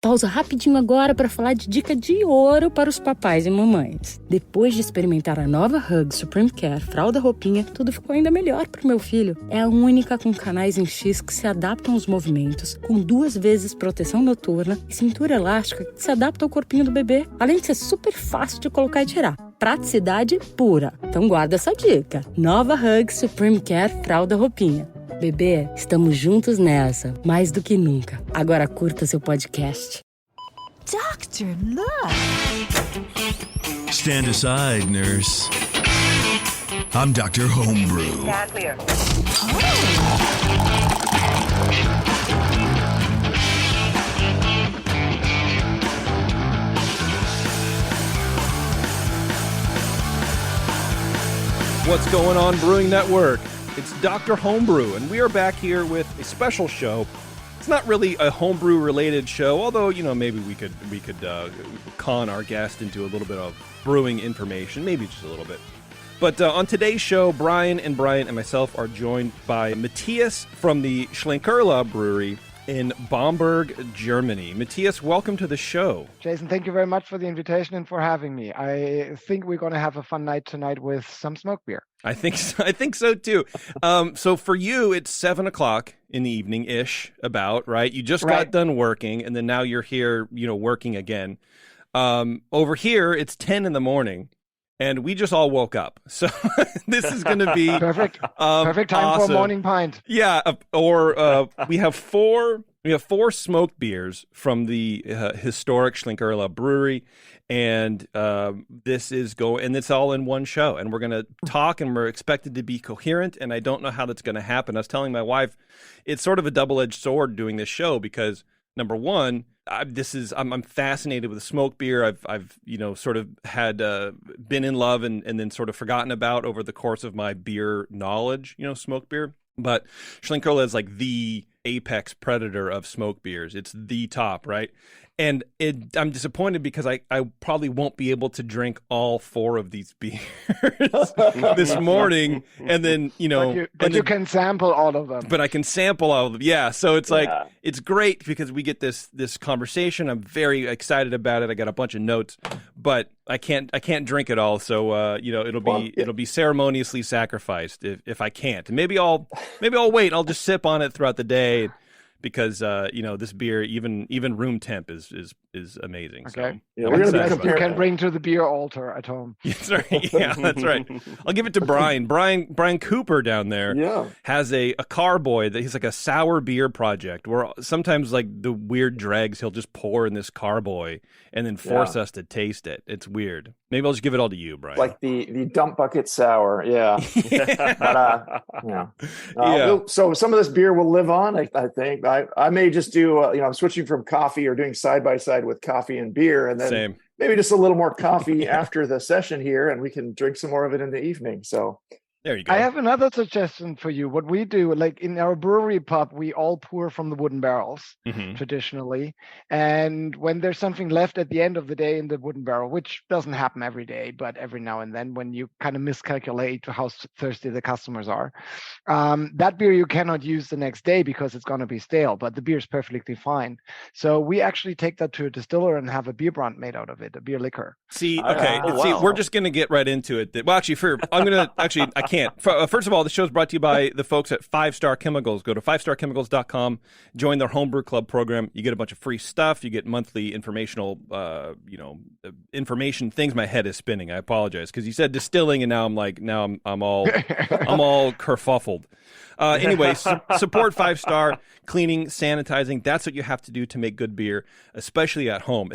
Pausa rapidinho agora para falar de dica de ouro para os papais e mamães. Depois de experimentar a nova Hug Supreme Care Fralda Roupinha, tudo ficou ainda melhor pro meu filho. É a única com canais em X que se adaptam aos movimentos, com 2 vezes proteção noturna e cintura elástica que se adapta ao corpinho do bebê, além de ser super fácil de colocar e tirar. Praticidade pura. Então guarda essa dica. Nova Hug Supreme Care Fralda Roupinha. Bebê, estamos juntos nessa, mais do que nunca. Agora curta seu podcast. Doctor, look! Stand aside, nurse. I'm Dr. Homebrew. Stand clear. What's going on, Brewing Network? It's Dr. Homebrew, and we are back here with a special show. It's not really a homebrew-related show, although, you know, maybe we could con our guest into a little bit of brewing information, maybe just a little bit. But on today's show, Brian and myself are joined by Matthias from the Schlenkerla brewery in Bamberg, Germany. Matthias, welcome to the show. Jason, thank you very much for the invitation and for having me. I think we're going to have a fun night tonight with some smoke beer. I think so too. So for you, it's 7 o'clock in the evening-ish, about, right? You just got done working, and then now you're here, working again. Over here, it's 10 in the morning, and we just all woke up. So this is going to be perfect time awesome. for a morning pint. Yeah, we have four smoked beers from the historic Schlenkerla brewery, and this is and it's all in one show, and we're going to talk, and we're expected to be coherent, and I don't know how that's going to happen. I was telling my wife, it's sort of a double-edged sword doing this show because, number one, I'm fascinated with the smoke beer. I've sort of had been in love and then sort of forgotten about over the course of my beer knowledge, smoke beer. But Schlenkerla is like the apex predator of smoke beers. It's the top, right? And I'm disappointed because I probably won't be able to drink all 4 of these beers this morning. And then, But you can sample all of them. But I can sample all of them. Yeah. So it's like, it's great because we get this conversation. I'm very excited about it. I got a bunch of notes, but I can't drink it all. So, it'll be ceremoniously sacrificed if I can't. And maybe I'll wait. I'll just sip on it throughout the day. Because this beer, even room temp is amazing. Okay. So we're going to you can bring to the beer altar at home. That's right. Yeah, that's right. I'll give it to Brian. Brian Cooper down there has a carboy that he's like a sour beer project where sometimes like the weird dregs he'll just pour in this carboy and then force us to taste it. It's weird. Maybe I'll just give it all to you, Brian. Like the dump bucket sour, yeah. So some of this beer will live on, I think. I may just do, I'm switching from coffee or doing side-by-side with coffee and beer, and then maybe just a little more coffee after the session here, and we can drink some more of it in the evening. So there you go. I have another suggestion for you. What we do, like in our brewery pub, we all pour from the wooden barrels traditionally. And when there's something left at the end of the day in the wooden barrel, which doesn't happen every day, but every now and then when you kind of miscalculate how thirsty the customers are, that beer you cannot use the next day because it's going to be stale, but the beer is perfectly fine. So we actually take that to a distiller and have a beer brand made out of it, a beer liquor. See, okay. We're just going to get right into it. Well, actually, I can't. First of all, the show's brought to you by the folks at 5 Star Chemicals. Go to 5starchemicals.com, join their Homebrew Club program. You get a bunch of free stuff. You get monthly informational, information things. My head is spinning. I apologize because you said distilling, and now I'm all kerfuffled. Anyway, support 5 Star cleaning, sanitizing. That's what you have to do to make good beer, especially at home.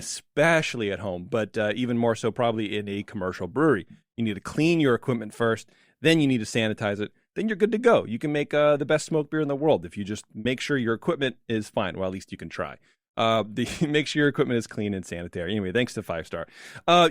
But even more so probably in a commercial brewery. You need to clean your equipment first. Then you need to sanitize it. Then you're good to go. You can make the best smoked beer in the world if you just make sure your equipment is fine. Well, at least you can try. Make sure your equipment is clean and sanitary. Anyway, thanks to 5 Star.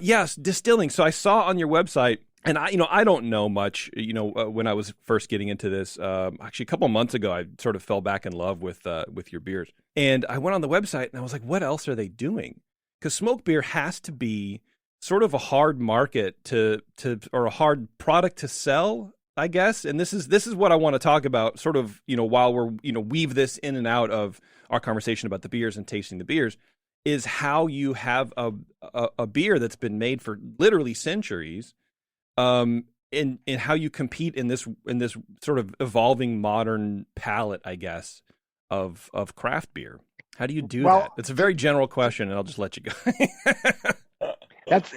Yes, distilling. So I saw on your website, and I don't know much. When I was first getting into this, actually a couple of months ago, I sort of fell back in love with your beers. And I went on the website and I was like, what else are they doing? Because smoked beer has to be sort of a hard market or a hard product to sell, I guess. And this is what I want to talk about sort of, while we're, weave this in and out of our conversation about the beers and tasting the beers is how you have a beer that's been made for literally centuries, in how you compete in this sort of evolving modern palette, I guess, of craft beer. How do you do that? It's a very general question, and I'll just let you go. That's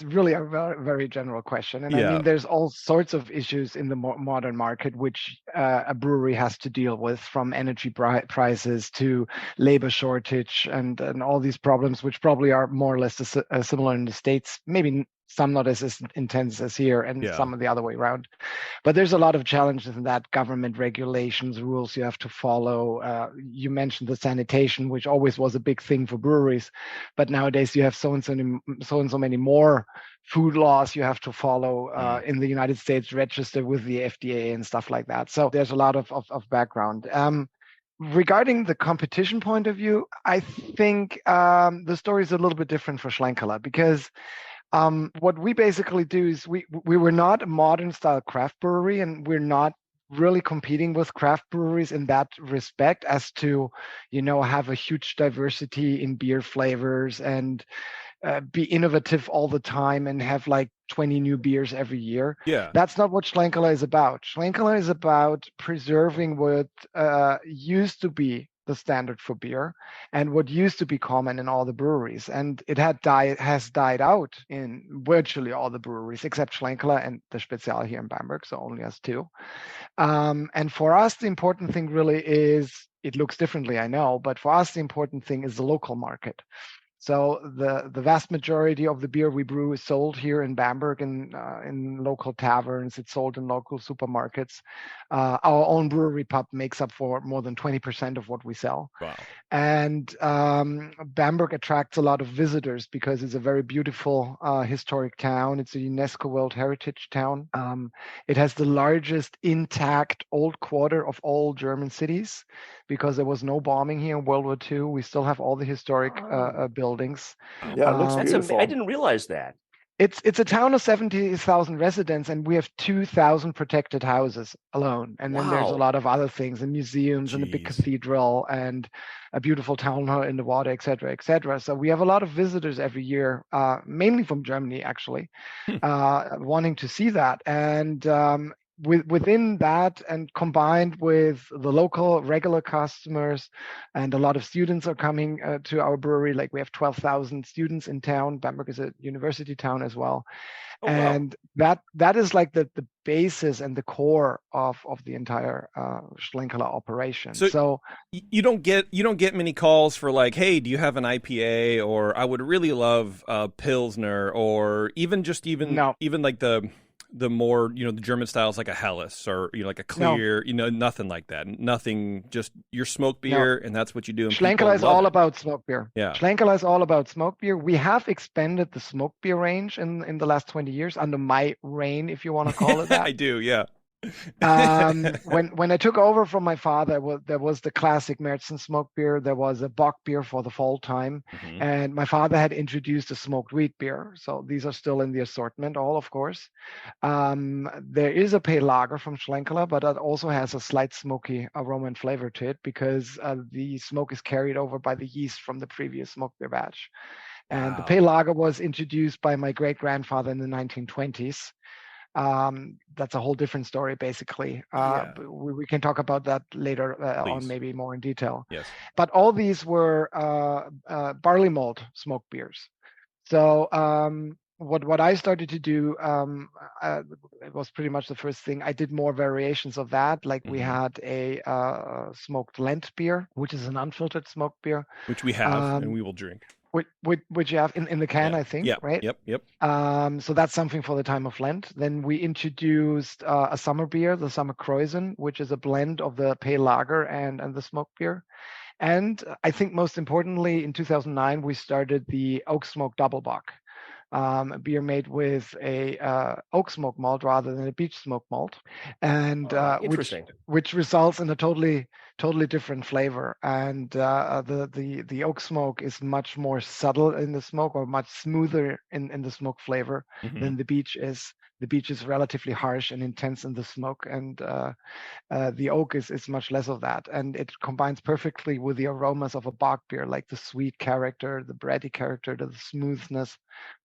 really a very, very general question, and I mean, there's all sorts of issues in the modern market which a brewery has to deal with, from energy prices to labor shortage and all these problems, which probably are more or less similar in the States. Maybe some not as intense as here, and some of the other way around. But there's a lot of challenges in that: government regulations, rules you have to follow. You mentioned the sanitation, which always was a big thing for breweries, but nowadays you have so and so many more food laws you have to follow in the United States, register with the FDA and stuff like that. So there's a lot of background. Regarding the competition point of view, I think the story is a little bit different for Schlenkerla, because what we basically do is we were not a modern style craft brewery, and we're not really competing with craft breweries in that respect, as to, have a huge diversity in beer flavors and be innovative all the time and have like 20 new beers every year. Yeah. That's not what Schlenkerla is about. Schlenkerla is about preserving what used to be the standard for beer and what used to be common in all the breweries. And it has died out in virtually all the breweries except Schlenkerla and the Spezial here in Bamberg, so only us two. And for us, the important thing really is, it looks differently, I know, but for us, the important thing is the local market. So the vast majority of the beer we brew is sold here in Bamberg in local taverns. It's sold in local supermarkets. Our own brewery pub makes up for more than 20% of what we sell. Wow. And Bamberg attracts a lot of visitors because it's a very beautiful historic town. It's a UNESCO World Heritage town. It has the largest intact old quarter of all German cities, because there was no bombing here in World War II. We still have all the historic buildings. Yeah, it looks beautiful. I didn't realize that. It's a town of 70,000 residents, and we have 2,000 protected houses alone. And then there's a lot of other things, and museums and a big cathedral and a beautiful town hall in the water, et cetera, et cetera. So we have a lot of visitors every year, mainly from Germany, actually, wanting to see that. And within that, and combined with the local regular customers, and a lot of students are coming to our brewery. Like, we have 12,000 students in town. Bamberg is a university town as well. And that is like the basis and the core of the entire Schlenkerla operation. So you don't get many calls for like, hey, do you have an IPA, or I would really love a Pilsner, or even like the more, the German styles, like a Helles, or like a clear, nothing like that. Nothing, just your smoke beer, and that's what you do. Schlenkerla is all about smoke beer. Yeah. Schlenkerla is all about smoke beer. We have expanded the smoke beer range in the last 20 years, under my reign, if you want to call it that. I do, yeah. When I took over from my father, there was the classic Märzen smoke beer. There was a Bock beer for the fall time, and my father had introduced a smoked wheat beer. So these are still in the assortment, all of course. There is a pale lager from Schlenkerla, but that also has a slight smoky aroma and flavor to it, because the smoke is carried over by the yeast from the previous smoked beer batch. And the pale lager was introduced by my great grandfather in the 1920s. That's a whole different story, basically. We can talk about that later on, maybe more in detail. Yes. But all these were barley malt smoked beers. So what I started to do, it was pretty much the first thing. I did more variations of that. Like, we had a smoked Lent beer, which is an unfiltered smoked beer, which we have and we will drink. Which you have in the can, I think, right? Yep. So that's something for the time of Lent. Then we introduced a summer beer, the Summer Kreuzen, which is a blend of the pale lager and the smoked beer. And I think most importantly, in 2009, we started the Oak Smoke Double Bock, a beer made with a oak smoke malt rather than a beech smoke malt, and which results in a totally different flavor. And the oak smoke is much more subtle in the smoke, or much smoother in the smoke flavor than the beech is. the beech is relatively harsh and intense in the smoke, and the oak is much less of that, and it combines perfectly with the aromas of a bock beer, like the sweet character, the bready character, the smoothness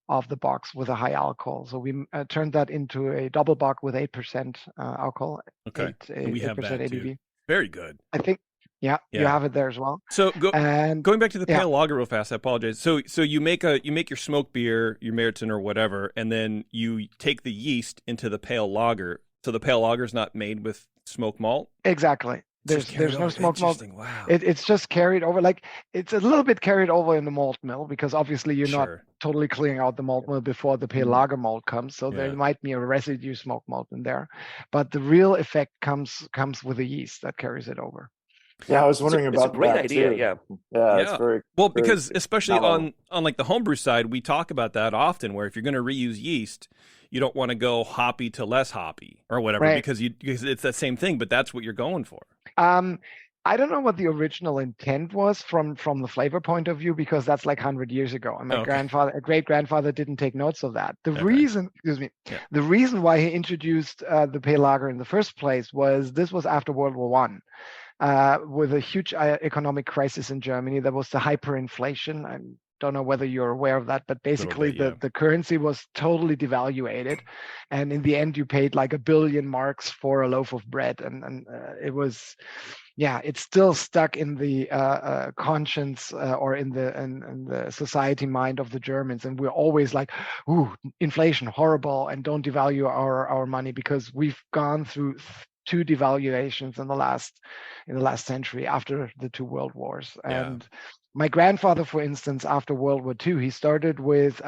of the box with a high alcohol. So we turned that into a double bock with 8% alcohol. Okay, and we have 8% that ABV. too. Very good. I think, you have it there as well. So going back to the pale lager real fast. I apologize. So you make your smoke beer, your Märzen or whatever, and then you take the yeast into the pale lager. So the pale lager is not made with smoked malt. Exactly. There's no smoked malt. Wow. It's just carried over. Like it's a little bit carried over in the malt mill, because obviously you're not totally clearing out the malt mill before the pale lager malt comes. So there might be a residue smoked malt in there, but the real effect comes with the yeast that carries it over. Yeah, I was wondering about that. It's a great idea. Too. Yeah. It's very well, very because especially novel. on like the homebrew side, we talk about that often, where if you're going to reuse yeast, you don't want to go hoppy to less hoppy or whatever, right. because it's that same thing, but that's what you're going for. I don't know what the original intent was from the flavor point of view, because that's like 100 years ago, and my great grandfather didn't take notes of that. The reason why he introduced the pale lager in the first place was after World War One. With a huge economic crisis in Germany. There was the hyperinflation. I don't know whether you're aware of that, but basically the currency was totally devaluated. And in the end, you paid like 1 billion marks for a loaf of bread. And it was, it's still stuck in the conscience or in the society mind of the Germans. And we're always like, ooh, inflation, horrible, and don't devalue our money, because we've gone through 2 devaluations in the last century after the 2 world wars. And my grandfather, for instance, after World War II, he started with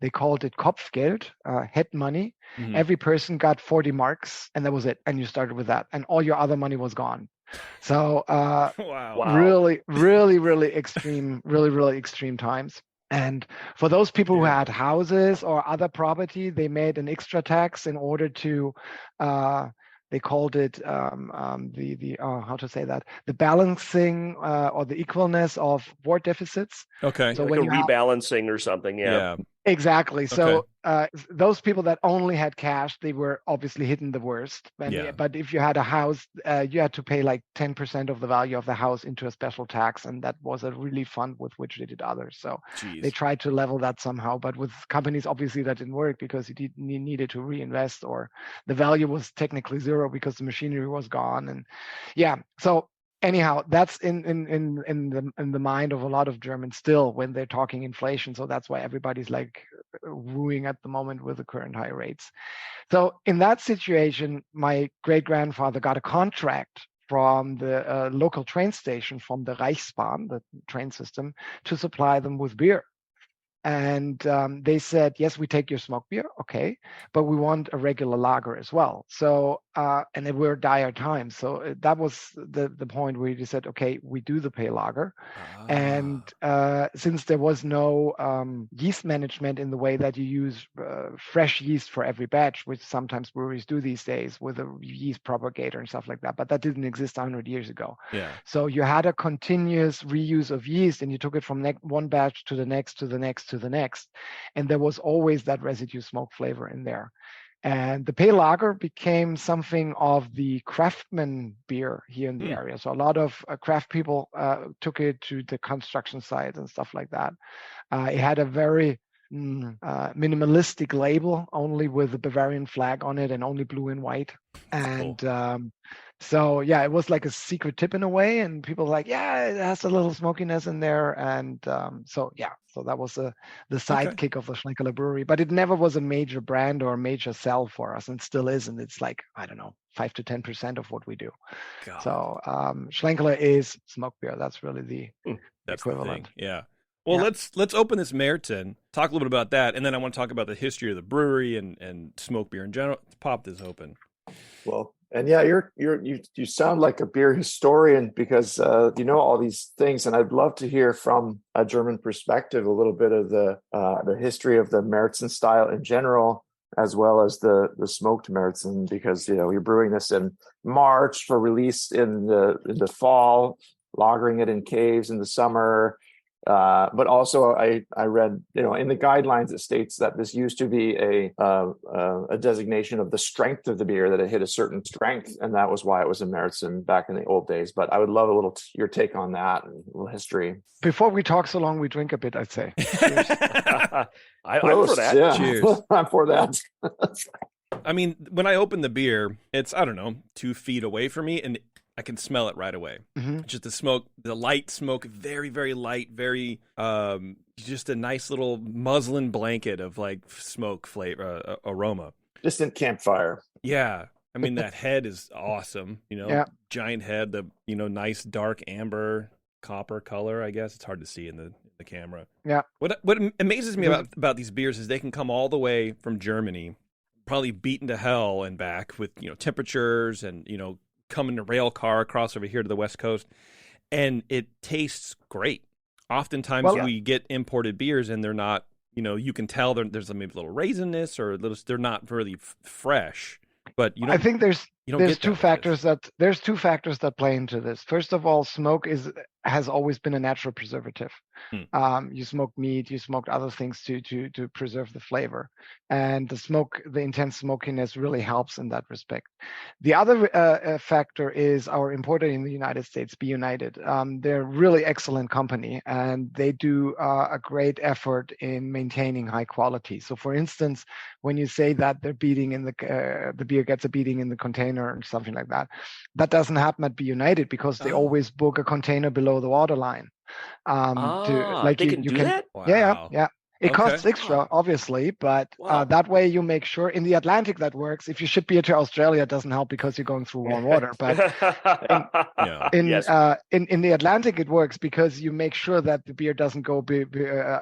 they called it Kopfgeld, head money. Mm-hmm. Every person got 40 marks, and that was it. And you started with that, and all your other money was gone. So really, really, really extreme, really extreme times. And for those people who had houses or other property, they made an extra tax in order to they called it how to say that, the balancing or the equalness of war deficits. Okay. So like when a rebalancing or something. Yeah. Exactly. So those people that only had cash, they were obviously hitting the worst. But if you had a house, you had to pay like 10% of the value of the house into a special tax, and that was a relief fund with which they did others. So they tried to level that somehow, but with companies, obviously that didn't work, because you needed to reinvest, or the value was technically zero because the machinery was gone. And so anyhow, that's in the mind of a lot of Germans still when they're talking inflation. So that's why everybody's like wooing at the moment with the current high rates. So in that situation, my great grandfather got a contract from the local train station, from the Reichsbahn, the train system, to supply them with beer. And they said, yes, we take your smoke beer, okay, but we want a regular lager as well. So, and it were dire times. So that was the point where you said, okay, we do the pale lager. And since there was no yeast management in the way that you use fresh yeast for every batch, which sometimes breweries do these days with a yeast propagator and stuff like that, but that didn't exist 100 years ago. Yeah. So you had a continuous reuse of yeast, and you took it from one batch to the next, to the next, to the next, and there was always that residue smoke flavor in there. And the pale lager became something of the craftsman beer here in the area. So a lot of craft people took it to the construction sites and stuff like that. It had a very minimalistic label, only with the Bavarian flag on it and only blue and white. And so it was like a secret tip in a way, and people were like, it has a little smokiness in there. And so that was the sidekick of the Schlenkerla brewery, but it never was a major brand or a major sell for us, and still isn't. It's like, I don't know, 5 to 10% of what we do. God. So Schlenkerla is smoke beer. That's really the equivalent. Well, let's open this Märzen, talk a little bit about that, and then I want to talk about the history of the brewery and smoke beer in general. Let's pop this open. Well, and you sound like a beer historian, because you know all these things, and I'd love to hear from a German perspective a little bit of the history of the Märzen style in general, as well as the smoked Märzen, because you're brewing this in March for release in the fall, lagering it in caves in the summer. But also I read, in the guidelines, it states that this used to be a designation of the strength of the beer, that it hit a certain strength, and that was why it was a Märzen back in the old days. But I would love a little your take on that and a little history. Before we talk so long, we drink a bit, I'd say. I'm for that. Yeah. Cheers. I'm for that. I mean, when I open the beer, it's, I don't know, 2 feet away from me, and I can smell it right away. Mm-hmm. Just the smoke, the light smoke, very, very light, very, just a nice little muslin blanket of like smoke flavor, aroma. Distant campfire. Yeah. I mean, that head is awesome. Giant head, the, nice dark amber copper color, I guess. It's hard to see in the camera. Yeah. What amazes me about these beers is they can come all the way from Germany, probably beaten to hell and back with, temperatures and, come in a rail car across over here to the West Coast, and it tastes great. Oftentimes we get imported beers and they're not, you can tell there's maybe a little raisiness or they're not really fresh. But I think there's two factors that play into this. First of all, smoke has always been a natural preservative. You smoke meat, you smoked other things to preserve the flavor, and the intense smokiness really helps in that respect. The other factor is our importer in the United States, Be United. They're a really excellent company, and they do a great effort in maintaining high quality. So, for instance, when you say that they're beating in the beer gets a beating in the container or something like that, that doesn't happen at Be United because they always book a container below the waterline. They can do that? Wow. Yeah. It costs extra, obviously, but that way you make sure in the Atlantic that works. If you ship beer to Australia, it doesn't help because you're going through warm water. But in the Atlantic, it works because you make sure that the beer doesn't go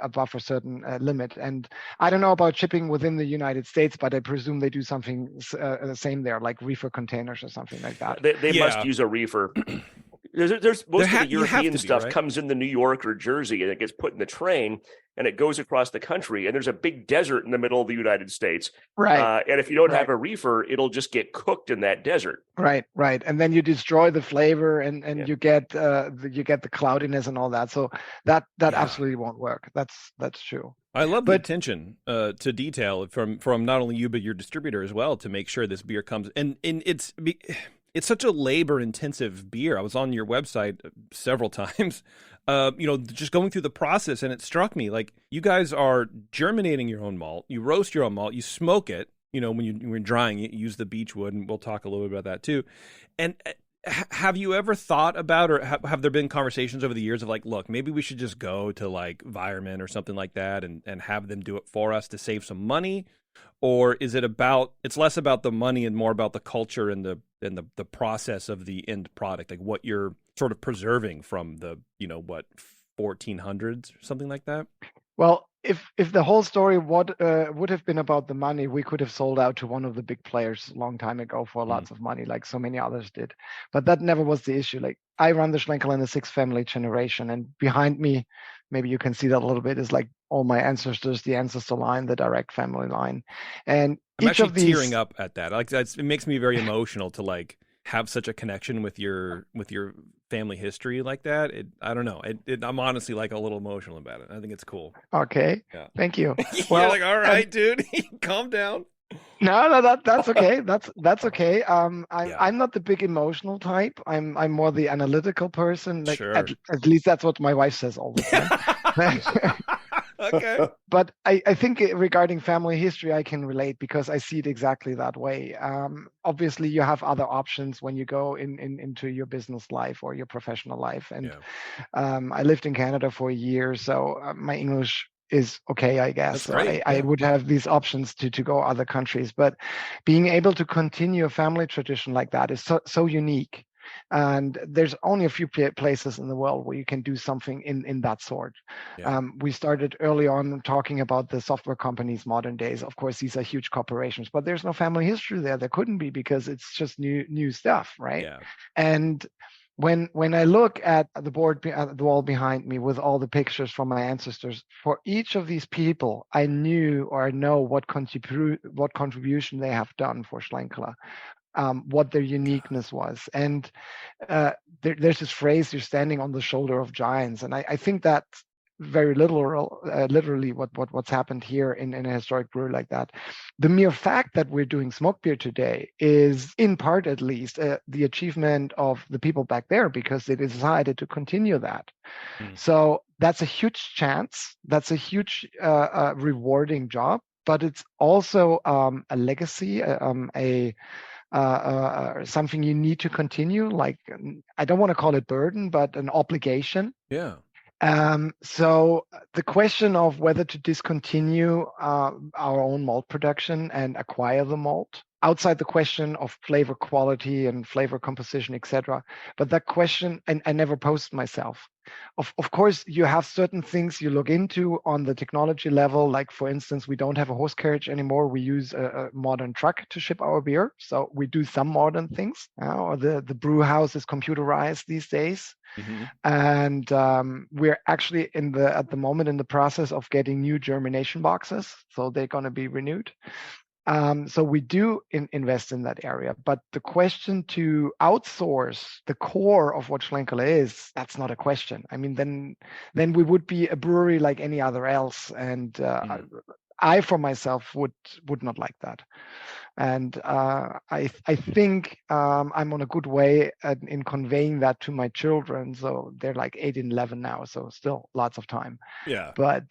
above a certain limit. And I don't know about shipping within the United States, but I presume they do something the same there, like reefer containers or something like that. They must use a reefer. There's most of the European stuff comes into New York or Jersey, and it gets put in the train, and it goes across the country, and there's a big desert in the middle of the United States. Right. And if you don't have a reefer, it'll just get cooked in that desert. Right. And then you destroy the flavor, and you get the cloudiness and all that. So that absolutely won't work. That's true. I love the attention to detail from not only you but your distributor as well to make sure this beer comes and it's such a labor-intensive beer. I was on your website several times, just going through the process, and it struck me, like, you guys are germinating your own malt, you roast your own malt, you smoke it, when you're drying it, you use the beechwood, and we'll talk a little bit about that too. And have you ever thought about, or have there been conversations over the years of like, look, maybe we should just go to like Weirmann or something like that and have them do it for us to save some money? Or is it's less about the money and more about the culture and the process of the end product, like what you're sort of preserving from the, 1400s or something like that? Well, if the whole story would have been about the money, we could have sold out to one of the big players a long time ago for lots of money, like so many others did. But that never was the issue. Like, I run the Schlenkerla in the 6th family generation, and behind me, maybe you can see that a little bit, is like all my ancestors, the ancestor line, the direct family line, and I'm each of these tearing up at that. Like, it makes me very emotional to like have such a connection with your family history like that. I don't know. I'm honestly like a little emotional about it. I think it's cool. Okay. Yeah. Thank you. Well, like, all right, dude, calm down. No, that's okay. That's okay. I'm not the big emotional type. I'm more the analytical person. Like, sure. At least that's what my wife says all the time. Okay. But I think regarding family history, I can relate because I see it exactly that way. Obviously, you have other options when you go into your business life or your professional life. And I lived in Canada for a year, so my English is okay, I guess. So I would have these options to go other countries. But being able to continue a family tradition like that is so unique. And there's only a few places in the world where you can do something in that sort. We started early on talking about the software companies modern days. Of course, these are huge corporations, but there's no family history there. There couldn't be, because it's just new stuff, right? Yeah. And when I look at the wall behind me with all the pictures from my ancestors, for each of these people, I know what contribution they have done for Schlenkerla. What their uniqueness was. And there's this phrase, you're standing on the shoulder of giants. And I think that very literally what's happened here in a historic brewery like that. The mere fact that we're doing smoke beer today is, in part at least, the achievement of the people back there, because they decided to continue that. So that's a huge chance. That's a huge rewarding job, but it's also a legacy, something you need to continue. Like, I don't want to call it burden, but an obligation. Yeah. So the question of whether to discontinue our own malt production and acquire the malt, outside the question of flavor quality and flavor composition, etc. But that question, and I never posed myself. Of course, you have certain things you look into on the technology level. Like, for instance, we don't have a horse carriage anymore. We use a modern truck to ship our beer. So we do some modern things. Or the brew house is computerized these days. And we're actually at the moment in the process of getting new germination boxes. So they're going to be renewed. So we do invest in that area, but the question to outsource the core of what Schlenkerla is, that's not a question. I mean, then we would be a brewery like any other else, and I for myself would not like that. And I think I'm on a good way in conveying that to my children. So they're like 8 and 11 now, so still lots of time. Yeah. But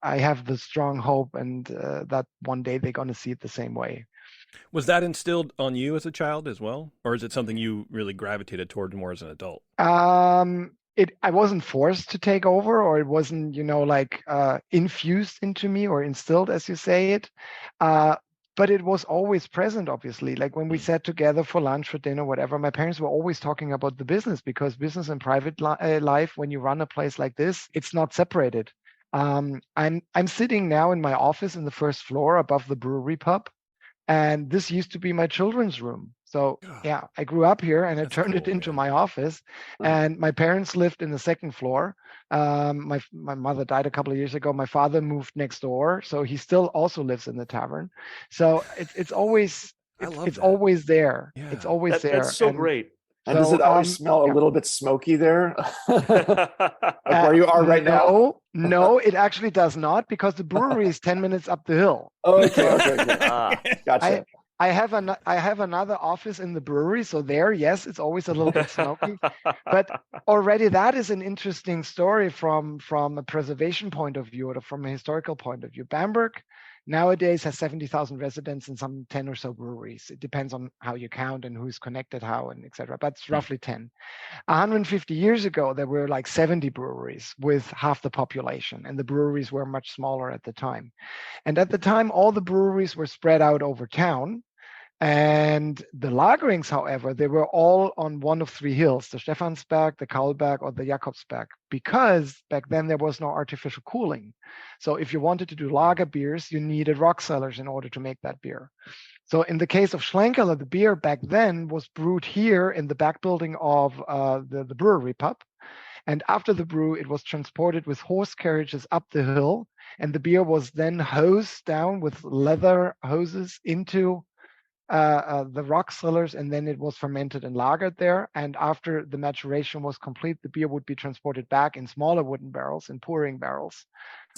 I have the strong hope, and that one day they're going to see it the same way. Was that instilled on you as a child as well? Or is it something you really gravitated toward more as an adult? I wasn't forced to take over, or it wasn't, infused into me or instilled, as you say it. But it was always present, obviously. Like when we sat together for lunch, for dinner, whatever, my parents were always talking about the business, because business and private life, when you run a place like this, it's not separated. I'm sitting now in my office in the first floor above the brewery pub, and this used to be my children's room. So yeah, I grew up here, and I turned it into my office. And my parents lived in the second floor. My mother died a couple of years ago. My father moved next door, so he still also lives in the tavern. So it's always always there. Yeah. It's always there. That's so great. And does it always smell a little bit smoky there? Like where you are right now? No, it actually does not, because the brewery is 10 minutes up the hill. Oh, okay. Gotcha. I have another office in the brewery, so there, yes, it's always a little bit smoky. But already that is an interesting story from a preservation point of view, or from a historical point of view. Bamberg nowadays has 70,000 residents and some 10 or so breweries. It depends on how you count and who's connected how, and etc. But it's roughly 10. 150 years ago, there were like 70 breweries with half the population, and the breweries were much smaller at the time. And at the time, all the breweries were spread out over town. And the lagerings, however, they were all on one of three hills, the Stephansberg, the Kaulberg, or the Jakobsberg, because back then there was no artificial cooling. So if you wanted to do lager beers, you needed rock cellars in order to make that beer. So in the case of Schlenkerla, the beer back then was brewed here in the back building of the brewery pub. And after the brew, it was transported with horse carriages up the hill, and the beer was then hosed down with leather hoses into the rock cellars, and then it was fermented and lagered there. And after the maturation was complete, the beer would be transported back in smaller wooden barrels, in pouring barrels,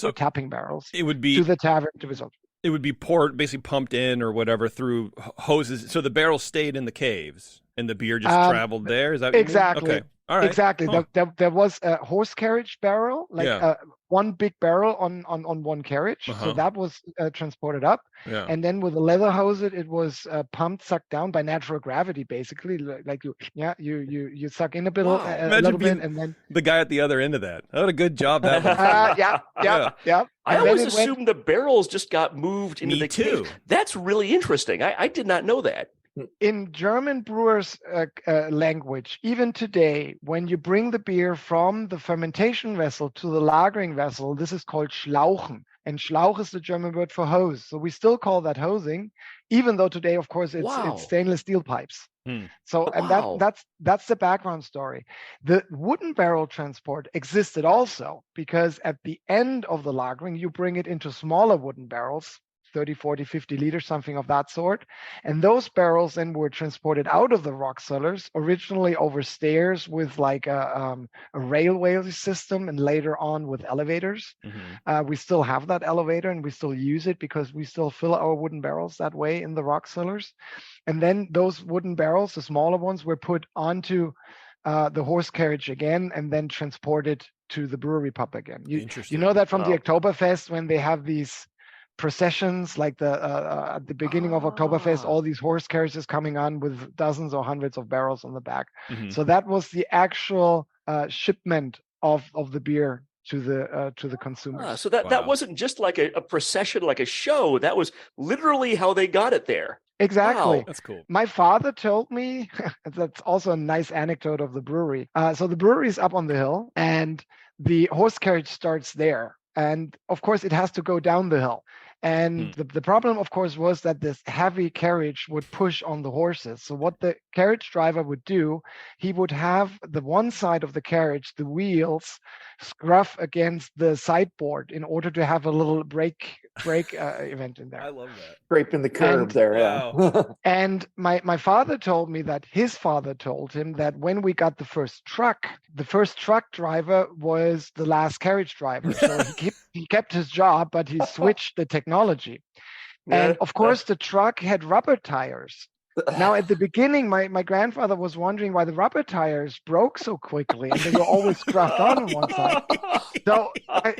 or tapping barrels, it would be to the tavern to result. It would be poured, basically pumped in or whatever through hoses. So the barrel stayed in the caves, and the beer just traveled there. Is that what exactly? You mean? Okay. All right. Exactly. Huh. There was a horse carriage barrel, like one big barrel on one carriage. So that was transported up. Yeah. And then with a leather hose, it was pumped, sucked down by natural gravity, basically. Like you suck in a bit, a little bit, and then the guy at the other end of that. What a good job that was. Yeah. I always assumed the barrels just got moved into the cave. That's really interesting. I did not know that. In German brewers' language, even today, when you bring the beer from the fermentation vessel to the lagering vessel, this is called Schlauchen. And Schlauch is the German word for hose. So we still call that hosing, even though today, of course, it's stainless steel pipes. So, and that's the background story. The wooden barrel transport existed also, because at the end of the lagering, you bring it into smaller wooden barrels, 30, 40, 50 liters, something of that sort. And those barrels then were transported out of the rock cellars, originally over stairs with like a railway system, and later on with elevators. We still have that elevator, and we still use it because we still fill our wooden barrels that way in the rock cellars. And then those wooden barrels, the smaller ones, were put onto the horse carriage again, and then transported to the brewery pub again. You know that from the Oktoberfest, when they have these processions, like at the beginning of Oktoberfest, all these horse carriages coming on with dozens or hundreds of barrels on the back. So that was the actual shipment of the beer to the consumers. So that wasn't just like a procession, like a show. That was literally how they got it there. Exactly. Wow. That's cool. My father told me, that's also a nice anecdote of the brewery. So the brewery is up on the hill, and the horse carriage starts there. And of course, it has to go down the hill. And the problem, of course, was that this heavy carriage would push on the horses. So what the carriage driver would do, he would have the one side of the carriage, the wheels, scruff against the sideboard in order to have a little brake event in there. I love that. Scraping the curb there. Wow. Yeah. And my father told me that his father told him that when we got the first truck driver was the last carriage driver. So he kept his job, but he switched the technology. And of course, the truck had rubber tires. Now, at the beginning, my grandfather was wondering why the rubber tires broke so quickly, and they were always scruffed on one side. So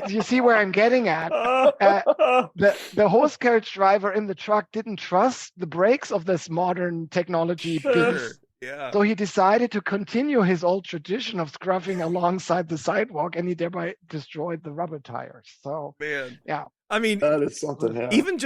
you see where I'm getting at. The horse carriage driver in the truck didn't trust the brakes of this modern technology beast. Yeah. So he decided to continue his old tradition of scruffing alongside the sidewalk, and he thereby destroyed the rubber tires. So, man, yeah. I mean, that is something. Yeah. Even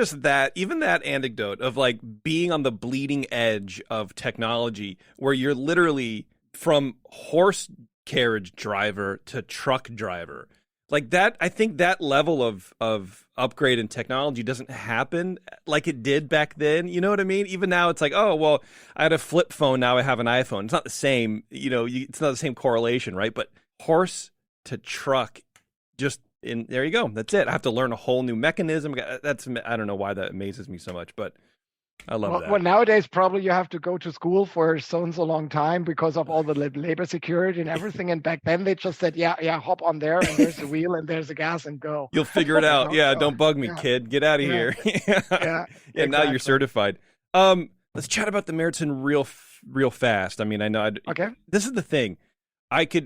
that anecdote of like being on the bleeding edge of technology, where you're literally from horse carriage driver to truck driver, like that. I think that level of upgrade in technology doesn't happen like it did back then. You know what I mean? Even now, it's like, oh well, I had a flip phone, now I have an iPhone. It's not the same. It's not the same correlation, right? But horse to truck, just. And there you go. That's it. I have to learn a whole new mechanism. I don't know why that amazes me so much, but I love that. Well, nowadays probably you have to go to school for so and so long time because of all the labor security and everything. And back then they just said, yeah, hop on there, and there's the wheel and there's the gas, and go. You'll figure it out. Yeah, don't bug me, kid. Get out of here. Yeah, exactly. Now you're certified. Let's chat about the Märzen real fast. I mean, I know. Okay. This is the thing.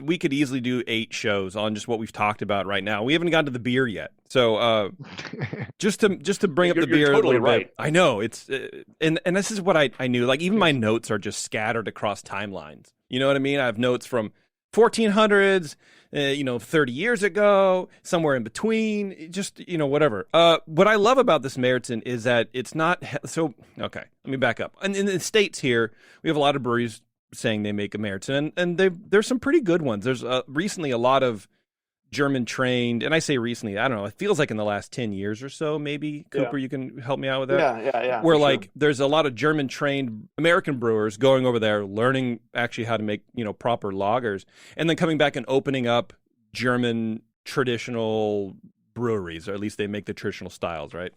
We could easily do 8 shows on just what we've talked about right now. We haven't gotten to the beer yet, so just to bring up the beer totally a little right. bit. I know it's and this is what I knew. Like even my notes are just scattered across timelines. You know what I mean? I have notes from 1400s, 30 years ago, somewhere in between, just whatever. What I love about this Märzen is that it's not so. Okay, let me back up. And in the States here, we have a lot of breweries saying they make a Märzen, and there's some pretty good ones. There's recently a lot of German trained, and I say recently, I don't know, it feels like in the last 10 years or so, maybe. Cooper, you can help me out with that. Yeah. Where like there's a lot of German trained American brewers going over there, learning actually how to make proper lagers, and then coming back and opening up German traditional breweries, or at least they make the traditional styles, right?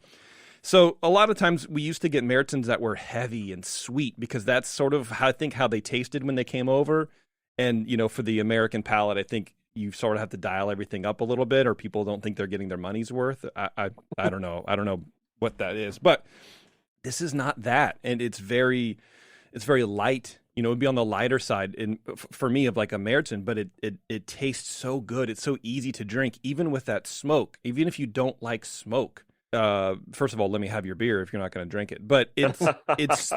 So a lot of times we used to get Märzens that were heavy and sweet because that's sort of how they tasted when they came over. And, for the American palate, I think you sort of have to dial everything up a little bit, or people don't think they're getting their money's worth. I don't know. I don't know what that is, but this is not that. And it's very light. It'd be on the lighter side for me of like a Märzen, but it tastes so good. It's so easy to drink, even with that smoke, even if you don't like smoke. First of all, let me have your beer if you're not going to drink it. But it's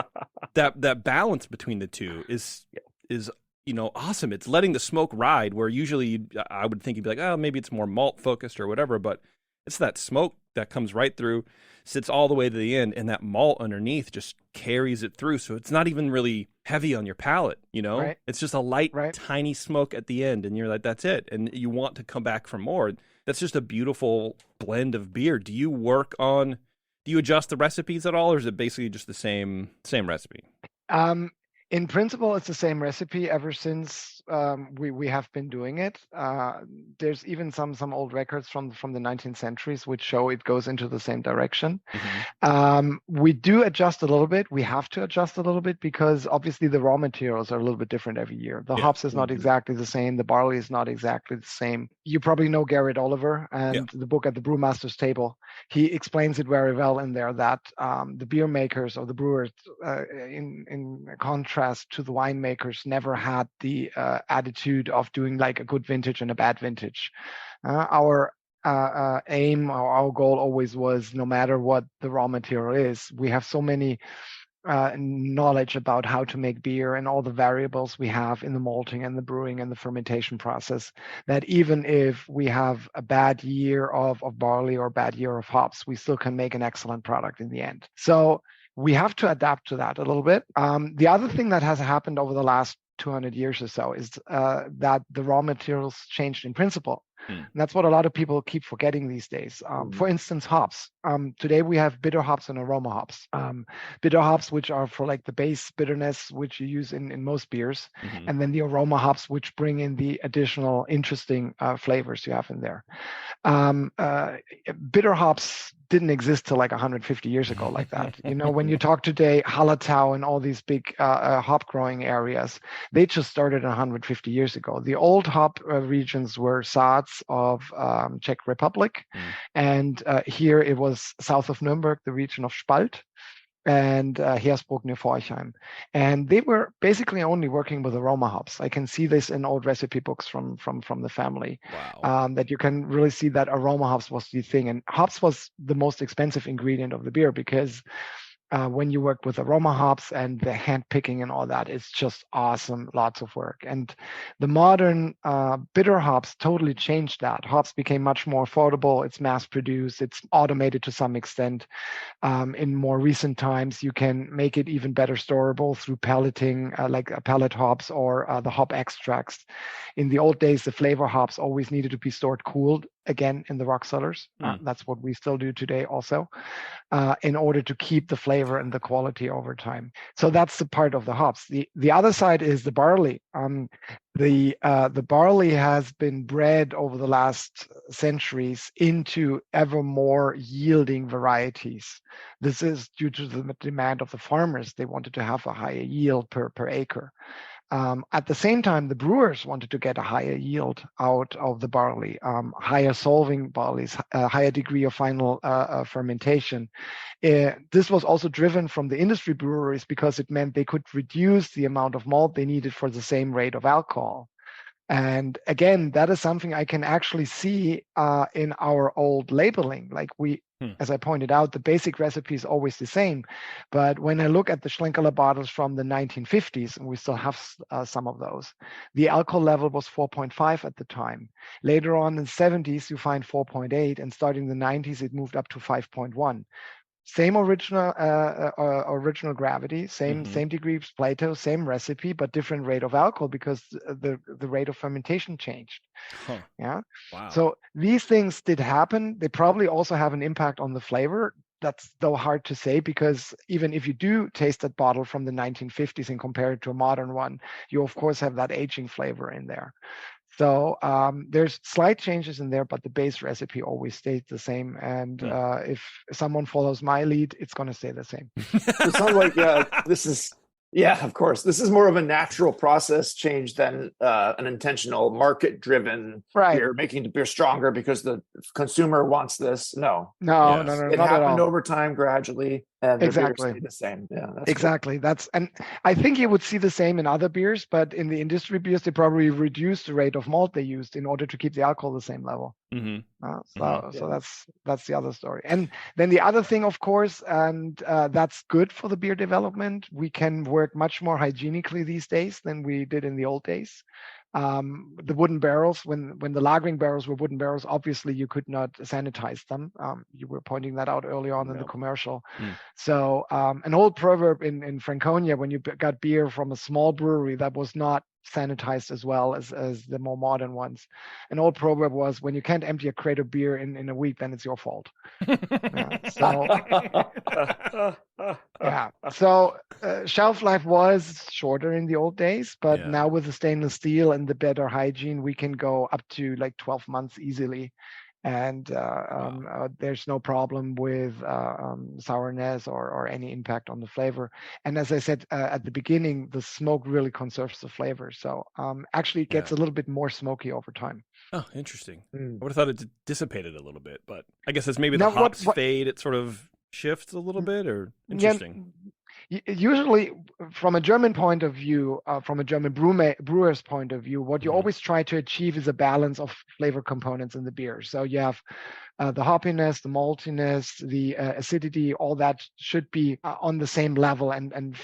that balance between the two is awesome. It's letting the smoke ride where usually I would think you'd be like, oh, maybe it's more malt focused or whatever, but it's that smoke that comes right through, sits all the way to the end, and that malt underneath just carries it through. So it's not even really heavy on your palate, Right. It's just a light, tiny smoke at the end, and you're like, that's it. And you want to come back for more. That's just a beautiful blend of beer. Do you adjust the recipes at all, or is it basically just the same recipe? In principle, it's the same recipe ever since we have been doing it. There's even some old records from the 19th centuries which show it goes into the same direction. We do adjust a little bit. We have to adjust a little bit because obviously the raw materials are a little bit different every year. The hops is not exactly the same. The barley is not exactly the same. You probably know Garrett Oliver and the book At the Brewmaster's Table. He explains it very well in there that the beer makers or the brewers, in contrast to the winemakers, never had the attitude of doing like a good vintage and a bad vintage. Our aim or our goal always was, no matter what the raw material is, we have so many knowledge about how to make beer and all the variables we have in the malting and the brewing and the fermentation process, that even if we have a bad year of barley or bad year of hops, we still can make an excellent product in the end. So we have to adapt to that a little bit. The other thing that has happened over the last 200 years or so is that the raw materials changed in principle. And that's what a lot of people keep forgetting these days. For instance, hops. Today we have bitter hops and aroma hops. Bitter hops, which are for like the base bitterness, which you use in most beers. And then the aroma hops, which bring in the additional interesting flavors you have in there. Bitter hops didn't exist till like 150 years ago like that. You know, when you talk today, Hallertau and all these big hop growing areas, they just started 150 years ago. The old hop regions were Saaz of Czech Republic. And here it was south of Nuremberg, the region of Spalt, and Hersbruck near Forchheim. And they were basically only working with aroma hops. I can see this in old recipe books from the family. Wow. That you can really see that aroma hops was the thing. And hops was the most expensive ingredient of the beer because when you work with aroma hops and the hand picking and all that, it's just awesome, lots of work. And the modern bitter hops totally changed that. Hops became much more affordable. It's mass produced. It's automated to some extent. In more recent times, you can make it even better storable through pelleting, like pellet hops or the hop extracts. In the old days, the flavor hops always needed to be stored cooled, again, in the rock cellars. That's what we still do today also, in order to keep the flavor and the quality over time. So that's the part of the hops. The other side is the barley. The barley has been bred over the last centuries into ever more yielding varieties. This is due to the demand of the farmers. They wanted to have a higher yield per acre. At the same time, the brewers wanted to get a higher yield out of the barley, higher solving barleys, a higher degree of final fermentation. This was also driven from the industry breweries because it meant they could reduce the amount of malt they needed for the same rate of alcohol. And again, that is something I can actually see in our old labeling. Like as I pointed out, the basic recipe is always the same. But when I look at the Schlenkerla bottles from the 1950s, and we still have some of those, the alcohol level was 4.5 at the time. Later on in the 70s, you find 4.8, and starting in the 90s, it moved up to 5.1. Same original gravity, same degree of Plato, same recipe, but different rate of alcohol because the rate of fermentation changed. Yeah. Wow. So these things did happen. They probably also have an impact on the flavor. That's though hard to say because even if you do taste that bottle from the 1950s and compare it to a modern one, you of course have that aging flavor in there. So there's slight changes in there, but the base recipe always stays the same. And if someone follows my lead, it's going to stay the same. It sounds like this is, of course. This is more of a natural process change than an intentional market-driven beer, making the beer stronger because the consumer wants this. No, it not happened at all. Over time, gradually. And exactly the same. Yeah, that's exactly. Cool. And I think you would see the same in other beers, but in the industry beers, they probably reduced the rate of malt they used in order to keep the alcohol the same level. So that's the other story. And then the other thing, of course, and that's good for the beer development. We can work much more hygienically these days than we did in the old days. The wooden barrels, when the lagering barrels were wooden barrels, obviously you could not sanitize them. You were pointing that out early on in the commercial. So an old proverb in Franconia, when you got beer from a small brewery that was not sanitized as well as the more modern ones. An old proverb was, when you can't empty a crate of beer in a week, then it's your fault. So shelf life was shorter in the old days, but now with the stainless steel and the better hygiene, we can go up to like 12 months easily. And there's no problem with sourness or any impact on the flavor. And as I said at the beginning, the smoke really conserves the flavor. So actually it gets a little bit more smoky over time. Oh, interesting. I would have thought it dissipated a little bit, but I guess as maybe the hops fade, it sort of shifts a little bit, or interesting. Usually, from a German point of view, from a German brewer's point of view, what you always try to achieve is a balance of flavor components in the beer. So you have the hoppiness, the maltiness, the acidity, all that should be on the same level and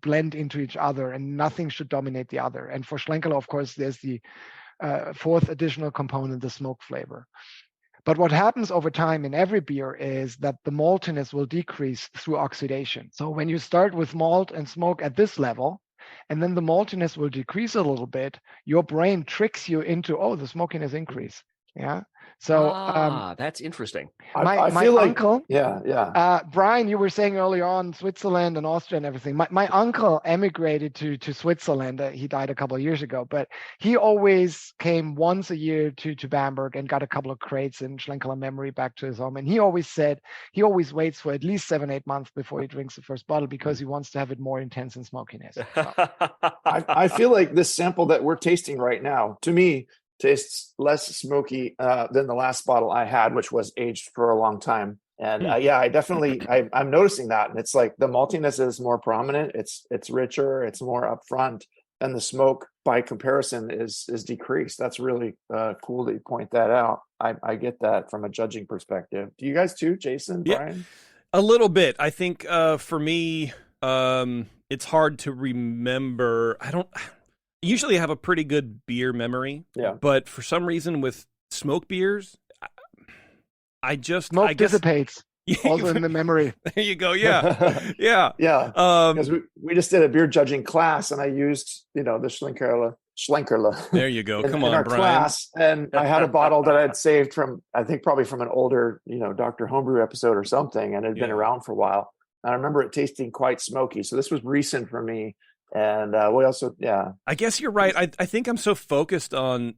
blend into each other, and nothing should dominate the other. And for Schlenkerla, of course, there's the fourth additional component, the smoke flavor. But what happens over time in every beer is that the maltiness will decrease through oxidation. So when you start with malt and smoke at this level, and then the maltiness will decrease a little bit, your brain tricks you into, the smokiness increase. Yeah. So that's interesting. My uncle, Brian, you were saying earlier on Switzerland and Austria and everything. My uncle emigrated to Switzerland. He died a couple of years ago, but he always came once a year to Bamberg and got a couple of crates in Schlenkerla memory back to his home. And he always said he always waits for at least 7-8 months before he drinks the first bottle because he wants to have it more intense in smokiness. So. I feel like this sample that we're tasting right now, to me, tastes less smoky than the last bottle I had, which was aged for a long time. And I'm noticing that. And it's like the maltiness is more prominent. It's richer. It's more upfront. And the smoke, by comparison, is decreased. That's really cool that you point that out. I get that from a judging perspective. Do you guys too, Jason, Brian? A little bit. I think for me, it's hard to remember. Usually I have a pretty good beer memory, but for some reason with smoke beers, I guess dissipates also in the memory. There you go. Yeah. Because we just did a beer judging class, and I used the Schlenkerla. There you go. Come on, our Brian. Class, and I had a bottle that I'd saved from, I think probably from an older Dr. Homebrew episode or something, and it had been around for a while. And I remember it tasting quite smoky. So this was recent for me. And we also, I guess you're right. I think I'm so focused on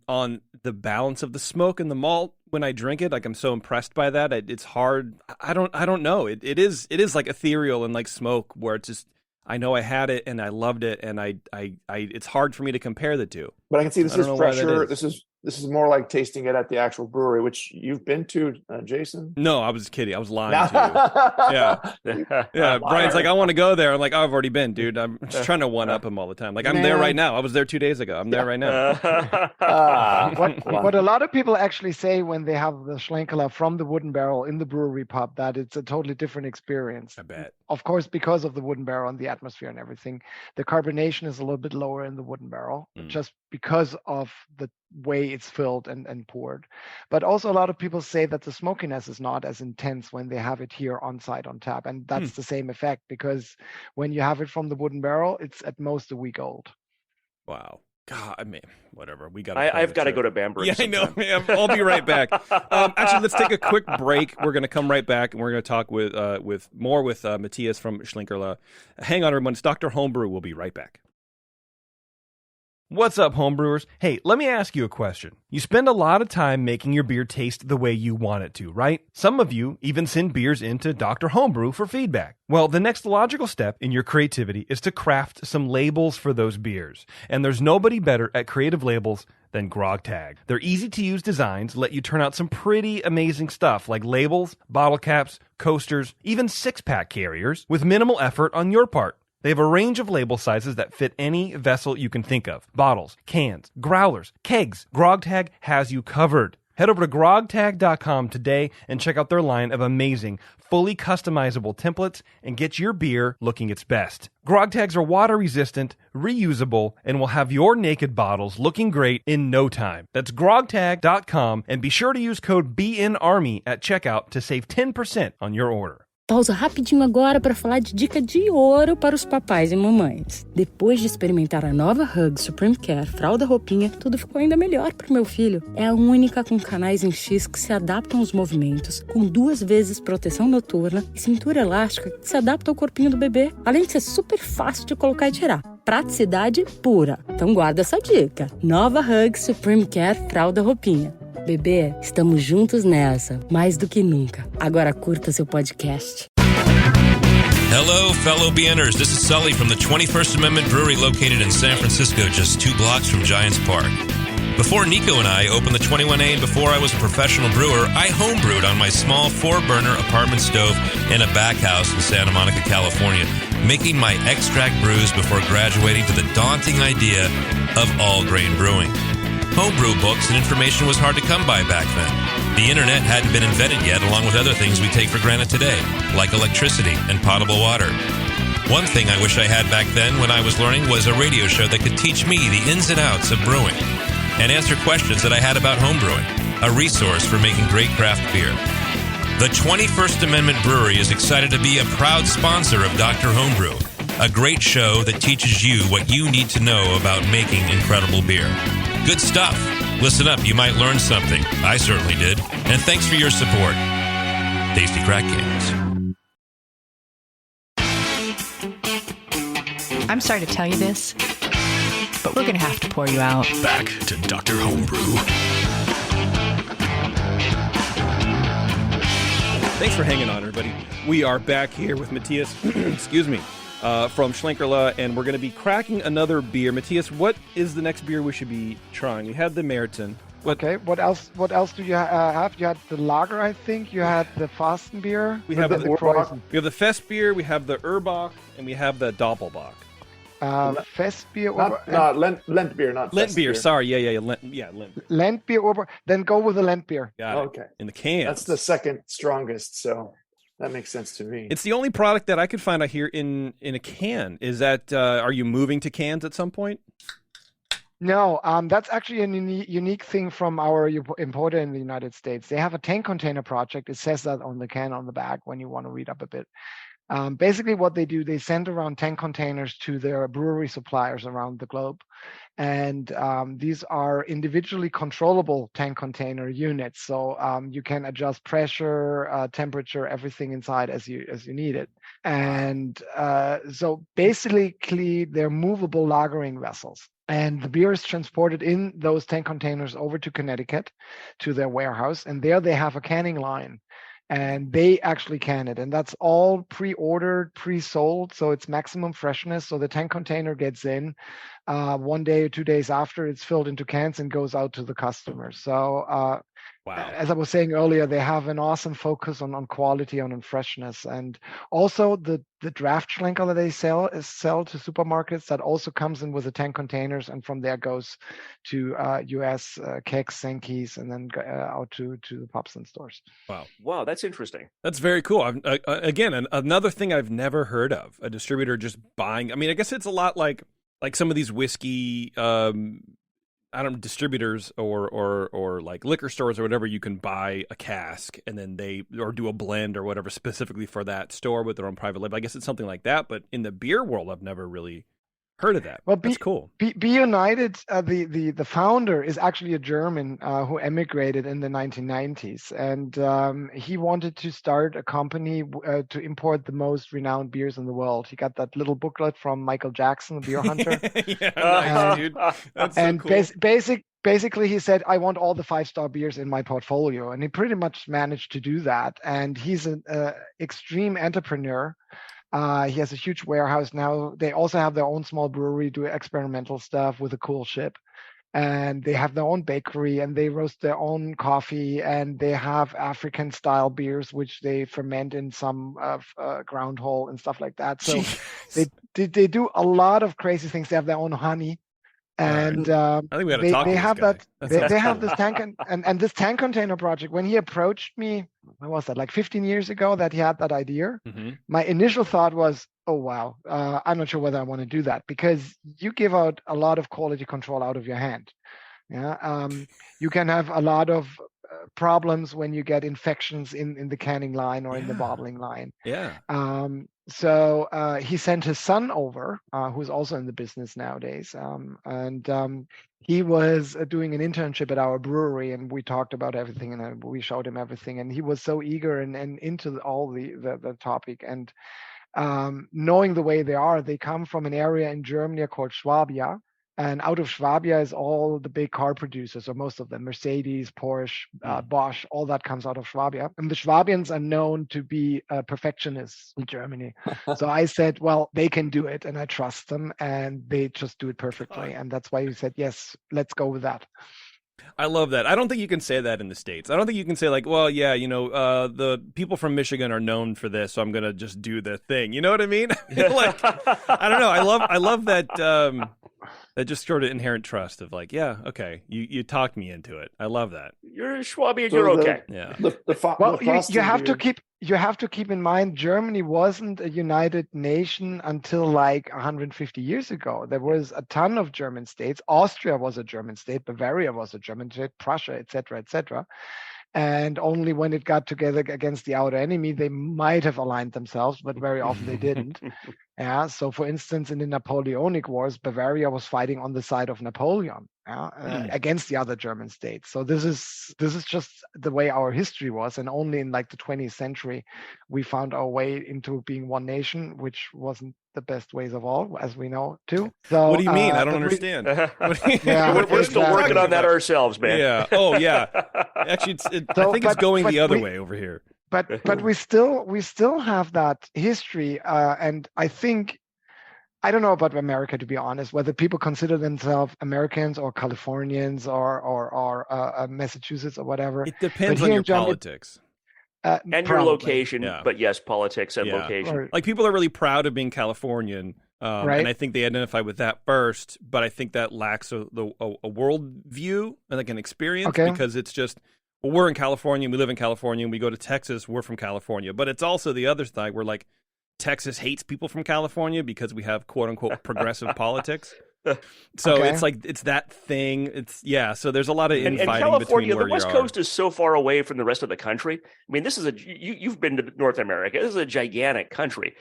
the balance of the smoke and the malt when I drink it. Like, I'm so impressed by that. It's hard. I don't know. It is like ethereal and like smoke, where it's just, I know I had it and I loved it, and I it's hard for me to compare the two. But I can see this is fresher. This is more like tasting it at the actual brewery, which you've been to, Jason? No, I was kidding. I was lying to you. Yeah. Brian's like, I want to go there. I'm like, I've already been, dude. I'm just trying to one-up him all the time. Like, I'm there right now. I was there 2 days ago. I'm there right now. What a lot of people actually say when they have the Schlenkerla from the wooden barrel in the brewery pub, that it's a totally different experience. I bet. Of course, because of the wooden barrel and the atmosphere and everything, the carbonation is a little bit lower in the wooden barrel, just because of the way it's filled and poured. But also a lot of people say that the smokiness is not as intense when they have it here on site on tap. And that's the same effect, because when you have it from the wooden barrel, it's at most a week old. Wow. God, I mean, whatever. I've got to go to Bamberg. Yeah, sometime. I know. I'll be right back. Actually, let's take a quick break. We're going to come right back, and we're going to talk with Matthias from Schlenkerla. Hang on, everyone. It's Dr. Homebrew. We'll be right back. What's up, homebrewers? Hey, let me ask you a question. You spend a lot of time making your beer taste the way you want it to, right? Some of you even send beers into Dr. Homebrew for feedback. Well, the next logical step in your creativity is to craft some labels for those beers. And there's nobody better at creative labels than Grog Tag. Their easy-to-use designs let you turn out some pretty amazing stuff, like labels, bottle caps, coasters, even six-pack carriers, with minimal effort on your part. They have a range of label sizes that fit any vessel you can think of. Bottles, cans, growlers, kegs. GrogTag has you covered. Head over to grogtag.com today and check out their line of amazing, fully customizable templates and get your beer looking its best. Grog tags are water resistant, reusable, and will have your naked bottles looking great in no time. That's grogtag.com, and be sure to use code BNARMY at checkout to save 10% on your order. Pausa rapidinho agora para falar de dica de ouro para os papais e mamães. Depois de experimentar a nova Hug Supreme Care fralda roupinha, tudo ficou ainda melhor pro meu filho. É a única com canais em X que se adaptam aos movimentos, com 2 vezes proteção noturna e cintura elástica que se adapta ao corpinho do bebê, além de ser super fácil de colocar e tirar. Praticidade pura. Então guarda essa dica. Nova Hug Supreme Care fralda roupinha. Bebê, estamos juntos nessa, mais do que nunca. Agora curta seu podcast. Hello, fellow BNers. This is Sully from the 21st Amendment Brewery located in San Francisco, just 2 blocks from Giants Park. Before Nico and I opened the 21A and before I was a professional brewer, I homebrewed on my small 4-burner apartment stove in a back house in Santa Monica, California, making my extract brews before graduating to the daunting idea of all-grain brewing. Homebrew books and information was hard to come by back then. The internet hadn't been invented yet, along with other things we take for granted today, like electricity and potable water. One thing I wish I had back then when I was learning was a radio show that could teach me the ins and outs of brewing and answer questions that I had about homebrewing, a resource for making great craft beer. The 21st Amendment Brewery is excited to be a proud sponsor of Dr. Homebrew, a great show that teaches you what you need to know about making incredible beer. Good stuff. Listen up, you might learn something. I certainly did. And thanks for your support. Tasty Crack Games. I'm sorry to tell you this, but we're going to have to pour you out. Back to Dr. Homebrew. Thanks for hanging on, everybody. We are back here with Matthias, excuse me, from Schlenkerla, and we're going to be cracking another beer. Matthias, what is the next beer we should be trying? We had the Meriton. Okay, what else do you have? You had the lager, I think. You had the Fasten beer. We have the Fest beer, we have the Urbach, and we have the Doppelbock. Fest beer, Lent beer, not Lent Fest beer. Sorry, Lent. Lent beer, then go with the Lent beer. Got it. Okay, in the can. That's the second strongest, so that makes sense to me. It's the only product that I could find out here in a can. Is that are you moving to cans at some point? No, that's actually a unique thing from our importer in the United States. They have a tank container project. It says that on the can on the back when you want to read up a bit. Basically what they do, they send around tank containers to their brewery suppliers around the globe. And these are individually controllable tank container units. So you can adjust pressure, temperature, everything inside as you need it. And so basically they're movable lagering vessels. And the beer is transported in those tank containers over to Connecticut to their warehouse. And there they have a canning line. And they actually can it. And that's all pre-ordered, pre-sold. So it's maximum freshness. So the tank container gets in 1 day or 2 days after it's filled into cans and goes out to the customers. So wow. As I was saying earlier, they have an awesome focus on quality and on freshness. And also the draft Schlenkerla they sell to supermarkets that also comes in with the tank containers, and from there goes to US kegs, Sankey's, and then out to the pubs and stores. Wow, that's interesting. That's very cool. Again, another thing I've never heard of, a distributor just buying. I mean, I guess it's a lot like some of these whiskey distributors or like liquor stores or whatever. You can buy a cask and then or do a blend or whatever specifically for that store with their own private label. I guess it's something like that, but in the beer world, I've never really heard of that. Well, that's cool. Be United, the founder is actually a German who emigrated in the 1990s, and he wanted to start a company to import the most renowned beers in the world. He got that little booklet from Michael Jackson, the beer hunter. Yeah, nice, dude. That's so cool. Basically, he said, I want all the 5-star beers in my portfolio. And he pretty much managed to do that. And he's an extreme entrepreneur. He has a huge warehouse now. They also have their own small brewery, do experimental stuff with a cool ship. And they have their own bakery, and they roast their own coffee, and they have African style beers, which they ferment in some ground hole and stuff like that. So they do a lot of crazy things. They have their own honey. And I think we got to talk to they have this guy. they have this tank and this tank container project. When he approached me, when was that? Like 15 years ago that he had that idea. Mm-hmm. My initial thought was, oh wow, I'm not sure whether I want to do that, because you give out a lot of quality control out of your hand. Yeah, you can have a lot of problems when you get infections in the canning line or in the bottling line. Yeah. So he sent his son over, who's also in the business nowadays, and he was doing an internship at our brewery, and we talked about everything, and we showed him everything, and he was so eager and into all the topic, and knowing the way they come from an area in Germany called Schwabia. And out of Schwabia is all the big car producers, or most of them, Mercedes, Porsche, Bosch, all that comes out of Schwabia. And the Schwabians are known to be perfectionists in Germany. So I said, well, they can do it, and I trust them, and they just do it perfectly. And that's why he said, yes, let's go with that. I love that. I don't think you can say that in the States. I don't think you can say like, well, yeah, the people from Michigan are known for this, so I'm going to just do the thing. You know what I mean? Like, I don't know. I love that that just sort of inherent trust of like, yeah, okay, you talked me into it. I love that. You're a Schwabian, you're okay. Yeah. You have to keep in mind, Germany wasn't a united nation until like 150 years ago. There was a ton of German states. Austria was a German state. Bavaria was a German state. Prussia, etc., etc. And only when it got together against the outer enemy, they might have aligned themselves, but very often they didn't. Yeah. So, for instance, in the Napoleonic Wars, Bavaria was fighting on the side of Napoleon against the other German states. So this is just the way our history was, and only in like the 20th century we found our way into being one nation, which wasn't the best ways of all, as we know too. So what do you mean? I don't understand. We're still working on that ourselves, man. Yeah. Oh, yeah. Actually, I think it's going the other way over here. But we still have that history, and I think, I don't know about America, to be honest, whether people consider themselves Americans or Californians or Massachusetts or whatever. It depends on your politics. And probably. Your location, but yes, politics and location. Like, people are really proud of being Californian, right? And I think they identify with that first, but I think that lacks a world view and like an experience, because it's just, well, we're in California, we live in California, and we go to Texas, we're from California. But it's also the other side where, like, Texas hates people from California because we have quote-unquote progressive politics. So it's like, it's that thing. So there's a lot of infighting between where the West Coast is so far away from the rest of the country. I mean, this is you've been to North America. This is a gigantic country.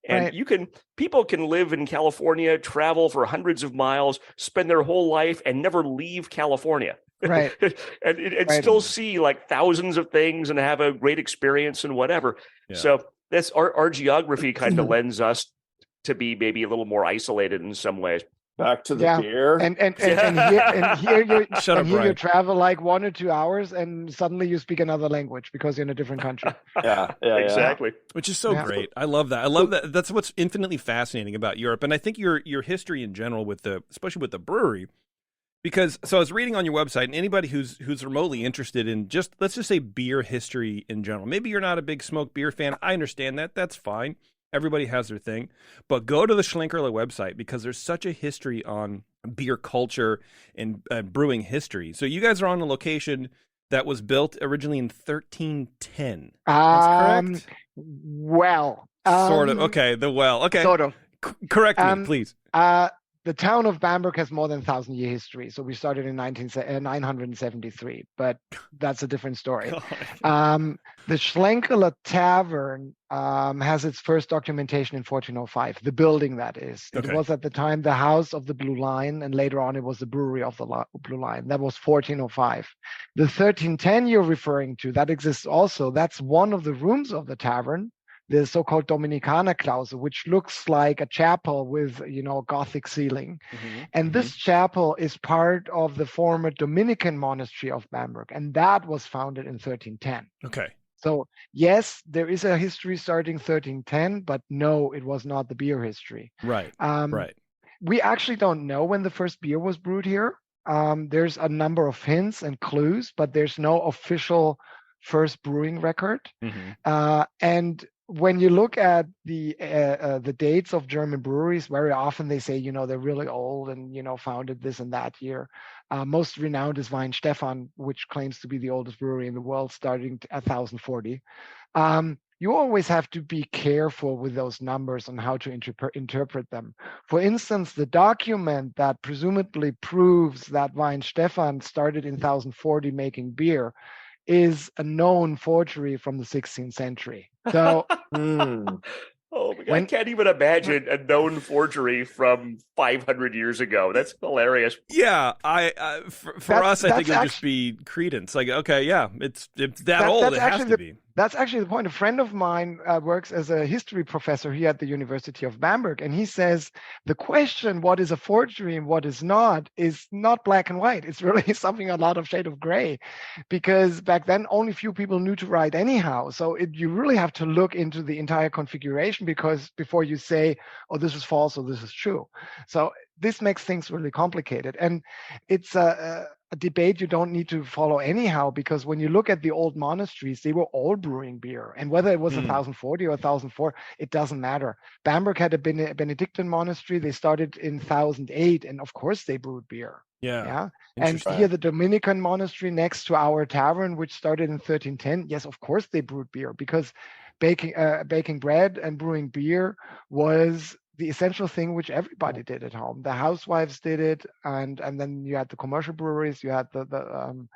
And people can live in California, travel for hundreds of miles, spend their whole life and never leave California. Right. and still see like thousands of things and have a great experience and whatever. Yeah. So that's our geography kind of lends us to be maybe a little more isolated in some ways. Back to the beer. And here you travel like 1 or 2 hours and suddenly you speak another language because you're in a different country. Yeah, exactly. Which is so great. I love that. I love that. That's what's infinitely fascinating about Europe. And I think your history in general especially with the brewery, because I was reading on your website, and anybody who's remotely interested in let's just say beer history in general. Maybe you're not a big smoked beer fan. I understand that. That's fine. Everybody has their thing. But go to the Schlenkerla website, because there's such a history on beer culture and brewing history. So you guys are on a location that was built originally in 1310. That's correct? Well. Sort of. Okay, the well. Okay. Sort of. Correct me, please. The town of Bamberg has more than 1,000-year history. So we started in 973, but that's a different story. The Schlenkerla Tavern has its first documentation in 1405, the building that is. It was at the time the House of the Blue Lion, and later on it was the Brewery of the Blue Lion. That was 1405. The 1310 you're referring to, that exists also. That's one of the rooms of the tavern, the so-called Dominikaner Klause, which looks like a chapel with, Gothic ceiling. Mm-hmm. And this chapel is part of the former Dominican monastery of Bamberg, and that was founded in 1310. Okay. So, yes, there is a history starting 1310, but no, it was not the beer history. Right, right. We actually don't know when the first beer was brewed here. There's a number of hints and clues, but there's no official first brewing record. Mm-hmm. And when you look at the dates of German breweries, very often they say, they're really old and, founded this and that year. Most renowned is Weinstefan, which claims to be the oldest brewery in the world, starting at 1040. You always have to be careful with those numbers on how to interpret them. For instance, the document that presumably proves that Weinstefan started in 1040 making beer is a known forgery from the 16th century. So oh my God, I can't even imagine a known forgery from 500 years ago. That's hilarious. Yeah, for us, I think it would just be credence. Like, okay, yeah, it's that old. It has to be. That's actually the point. A friend of mine works as a history professor here at the University of Bamberg, and he says the question, what is a forgery and what is not black and white. It's really something a lot of shade of gray, because back then only few people knew to write anyhow. So you really have to look into the entire configuration before you say, oh, this is false or this is true. So this makes things really complicated, and it's a debate you don't need to follow anyhow, because when you look at the old monasteries, they were all brewing beer, and whether it was 1040 or 1004, it doesn't matter. Bamberg had a Benedictine monastery. They started in 1008, and of course they brewed beer. Yeah. And here the Dominican monastery next to our tavern, which started in 1310, yes, of course they brewed beer, because baking bread and brewing beer was the essential thing which everybody did at home. The housewives did it, and then you had the commercial breweries, you had the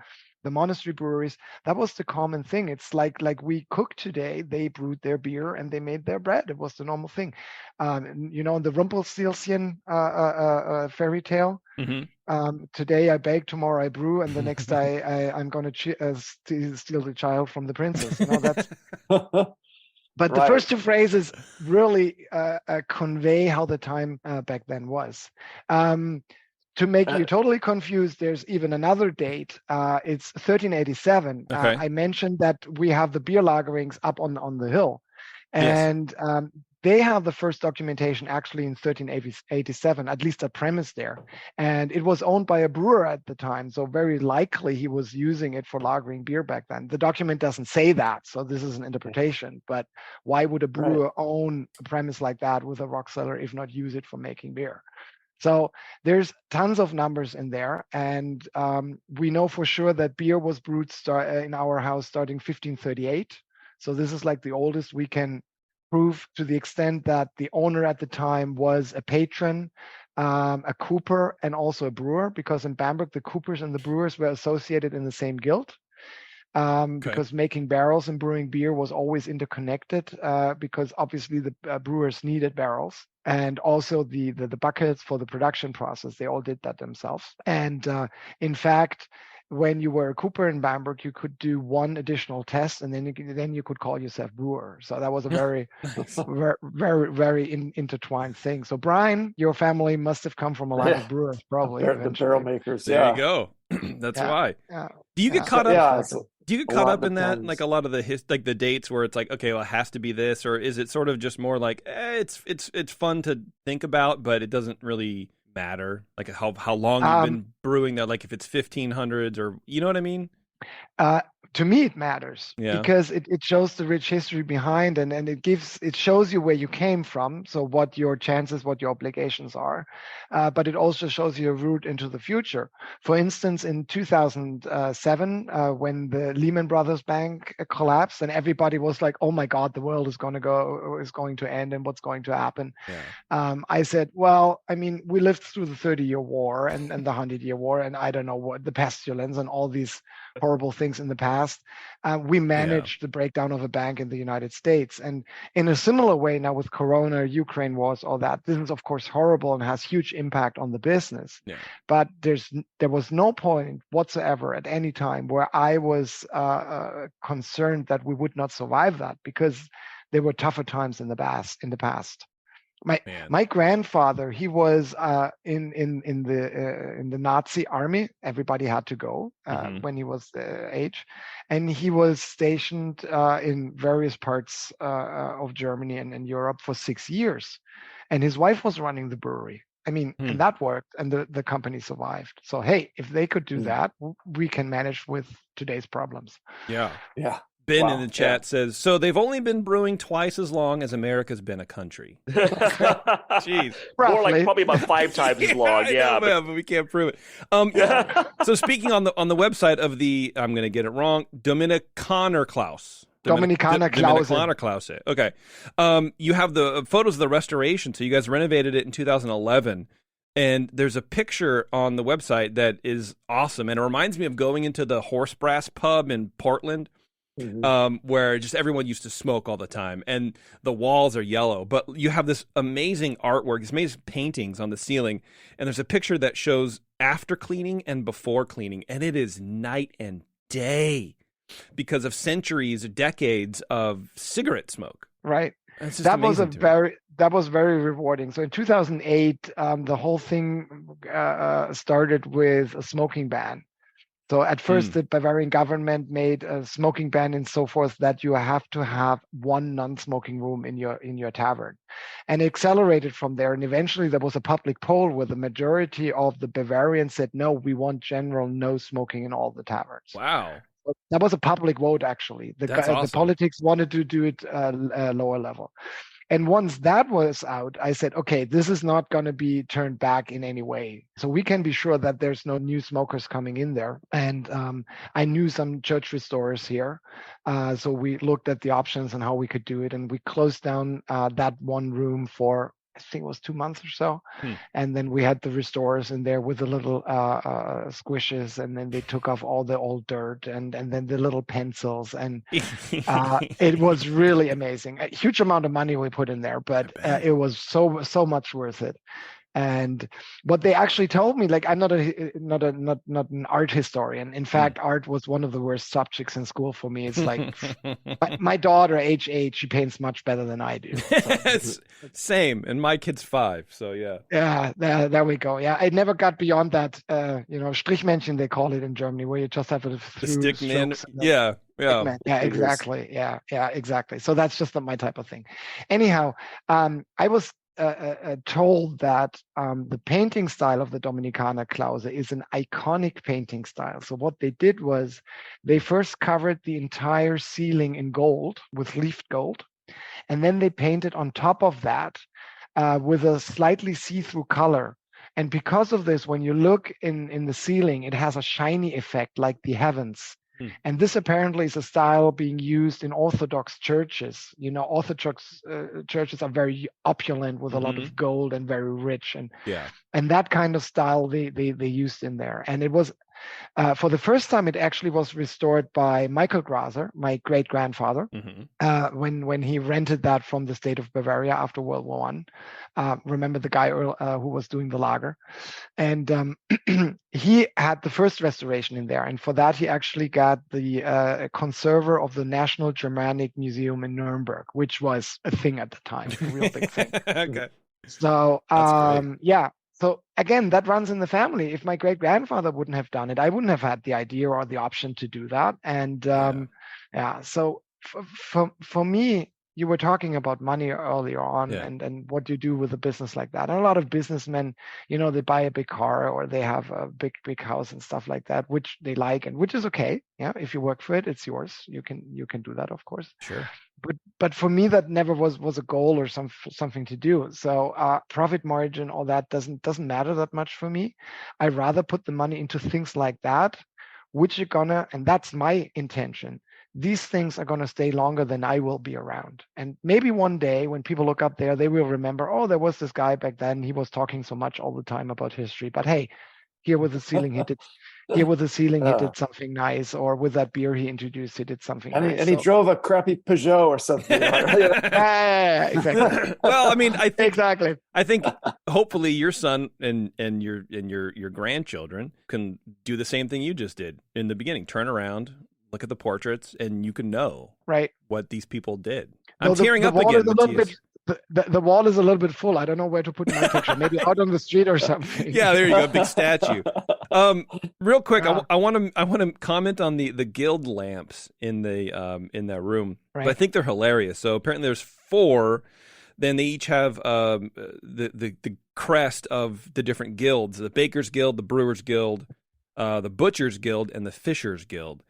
monastery breweries. That was the common thing. It's like we cook today. They brewed their beer and they made their bread. It was the normal thing. The Rumpelstiltskin fairy tale. Today I bake, tomorrow I brew, and the next day I'm going to steal the child from the princess. That's. But the first two phrases really convey how the time back then was. To make you totally confused, there's even another date. It's 1387. Okay. I mentioned that we have the beer lagerings up on the hill. And they have the first documentation actually in 1387, at least a premise there. And it was owned by a brewer at the time. So very likely he was using it for lagering beer back then. The document doesn't say that. So this is an interpretation. But why would a brewer own a premise like that with a rock cellar if not use it for making beer? So there's tons of numbers in there. And we know for sure that beer was brewed in our house starting 1538. So this is like the oldest we can prove, to the extent that the owner at the time was a patron, a cooper, and also a brewer, because in Bamberg, the coopers and the brewers were associated in the same guild. Because making barrels and brewing beer was always interconnected, because obviously the brewers needed barrels, and also the buckets for the production process. They all did that themselves. And in fact, when you were a cooper in Bamberg, you could do one additional test, and then you could call yourself brewer. So that was a very, very, very intertwined thing. So Brian, your family must have come from a lot of brewers, probably. The barrel makers. There you go. That's why. Yeah. Do you get caught up? Do you get caught up in that, like a lot of the dates where it's like, okay, well, it has to be this, or is it sort of just more like it's fun to think about, but it doesn't really matter, like how long you've been brewing that, like if it's 1500s, or you know what I mean? To me, it matters because it shows the rich history behind, and it shows you where you came from, so what your chances, what your obligations are, but it also shows you a route into the future. For instance, in 2007, when the Lehman Brothers Bank collapsed, and everybody was like, "Oh my God, the world is going to end, and what's going to happen?" I said, "Well, I mean, we lived through the 30-year war and the 100-year war, and I don't know what the pestilence and all these horrible things in the past. We managed the breakdown of a bank in the United States. And in a similar way now with Corona, Ukraine wars, all that, this is of course horrible and has huge impact on the business. But there was no point whatsoever at any time where I was concerned that we would not survive that, because there were tougher times in the past. My grandfather, he was in the Nazi army. Everybody had to go when he was age, and he was stationed in various parts of Germany and in Europe for 6 years. And his wife was running the brewery. I mean, and that worked, and the company survived. So hey, if they could do that, we can manage with today's problems. Yeah. Ben in the chat says, so they've only been brewing twice as long as America's been a country. Jeez. More like probably about 5 times as long. But we can't prove it. So speaking on the website of the, I'm going to get it wrong, Dominikaner Klaus. Okay. You have the photos of the restoration. So you guys renovated it in 2011. And there's a picture on the website that is awesome. And it reminds me of going into the Horse Brass pub in Portland, where just everyone used to smoke all the time. And the walls are yellow. But you have this amazing artwork, these amazing paintings on the ceiling. And there's a picture that shows after cleaning and before cleaning. And it is night and day because of centuries or decades of cigarette smoke. Right. That was very rewarding. So in 2008, the whole thing started with a smoking ban. So at first, the Bavarian government made a smoking ban and so forth that you have to have one non-smoking room in your tavern, and it accelerated from there. And eventually, there was a public poll where the majority of the Bavarians said, "No, we want general no smoking in all the taverns." Wow. That was a public vote, actually. The politics wanted to do it lower level. And once that was out, I said, okay, this is not going to be turned back in any way. So we can be sure that there's no new smokers coming in there. And I knew some church restorers here. So we looked at the options and how we could do it. And we closed down that one room for, I think it was 2 months or so. And then we had the restorers in there with the little squishes, and then they took off all the old dirt and then the little pencils. And it was really amazing. A huge amount of money we put in there, but it was so much worth it. And what they actually told me, like, I'm not an art historian. In fact, art was one of the worst subjects in school for me. It's like my daughter, age 8, she paints much better than I do. So. Same, and my kid's 5. So yeah. Yeah, there we go. Yeah, I never got beyond that. Strichmännchen, they call it in Germany, where you just have to the stick man. Yeah, exactly. Yeah, exactly. So that's just not my type of thing. Anyhow, I was told that the painting style of the Dominikaner Klause is an iconic painting style. So what they did was they first covered the entire ceiling in gold with leafed gold, and then they painted on top of that with a slightly see-through color. And because of this, when you look in the ceiling, it has a shiny effect like the heavens. And this apparently is a style being used in Orthodox churches. Orthodox churches are very opulent with a lot of gold and very rich, and that kind of style they used in there. And it was for the first time, it actually was restored by Michael Graser, my great grandfather, when he rented that from the state of Bavaria after World War I. Remember the guy who was doing the lager, and he had the first restoration in there, and for that he actually got the conserver of the National Germanic Museum in Nuremberg, which was a thing at the time, a real big thing. Okay. So So again, that runs in the family. If my great grandfather wouldn't have done it, I wouldn't have had the idea or the option to do that. And so for me, you were talking about money earlier on, and what you do with a business like that. And a lot of businessmen, they buy a big car or they have a big house and stuff like that, which they like and which is okay. Yeah, if you work for it, it's yours. You can do that, of course. Sure. But for me, that never was a goal or something to do. So profit margin, all that doesn't matter that much for me. I rather put the money into things like that, which are gonna, and that's my intention. These things are gonna stay longer than I will be around. And maybe one day when people look up there, they will remember, oh, there was this guy back then. He was talking so much all the time about history. But hey, here with the ceiling, he did. Here with the ceiling, he did something nice, or with that beer he introduced, he did something nice. And he drove a crappy Peugeot or something. Exactly. Well, I mean, I think exactly. I think hopefully your son and your grandchildren can do the same thing you just did in the beginning. Turn around, look at the portraits, and you can know what these people did. I'm tearing up again. The wall is a little bit full. I don't know where to put my picture. Maybe out on the street or something. Yeah, there you go, big statue. Real quick, I want to comment on the guild lamps in that room. Right. But I think they're hilarious. So apparently there's 4. Then they each have the crest of the different guilds: the Bakers Guild, the Brewers Guild, the Butchers Guild, and the Fishers Guild.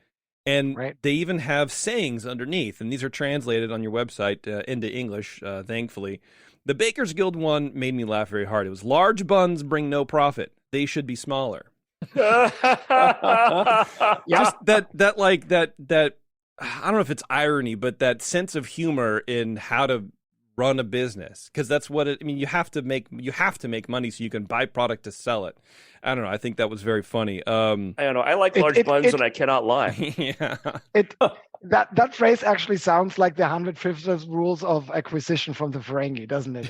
And they even have sayings underneath, and these are translated on your website into English, thankfully. The Bakers Guild one made me laugh very hard. It was, large buns bring no profit. They should be smaller. Just that I don't know if it's irony, but that sense of humor in how to run a business, because that's what it. I mean, you have to make money so you can buy product to sell it. I don't know. I think that was very funny. I don't know. I like large buns, and I cannot lie. Yeah. That phrase actually sounds like the 150th rules of acquisition from the Ferengi, doesn't it?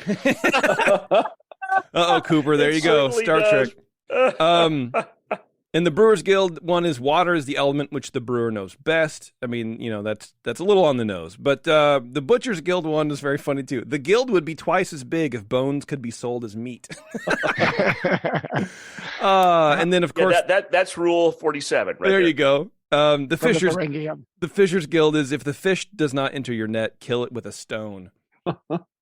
Uh-oh, Cooper. There you go. Star Trek. In the Brewers Guild, one is water is the element which the brewer knows best. I mean, that's a little on the nose. But the Butchers Guild one is very funny, too. The guild would be twice as big if bones could be sold as meat. And then, of course... that's rule 47, right there. You go. The Fishers Guild is if the fish does not enter your net, kill it with a stone.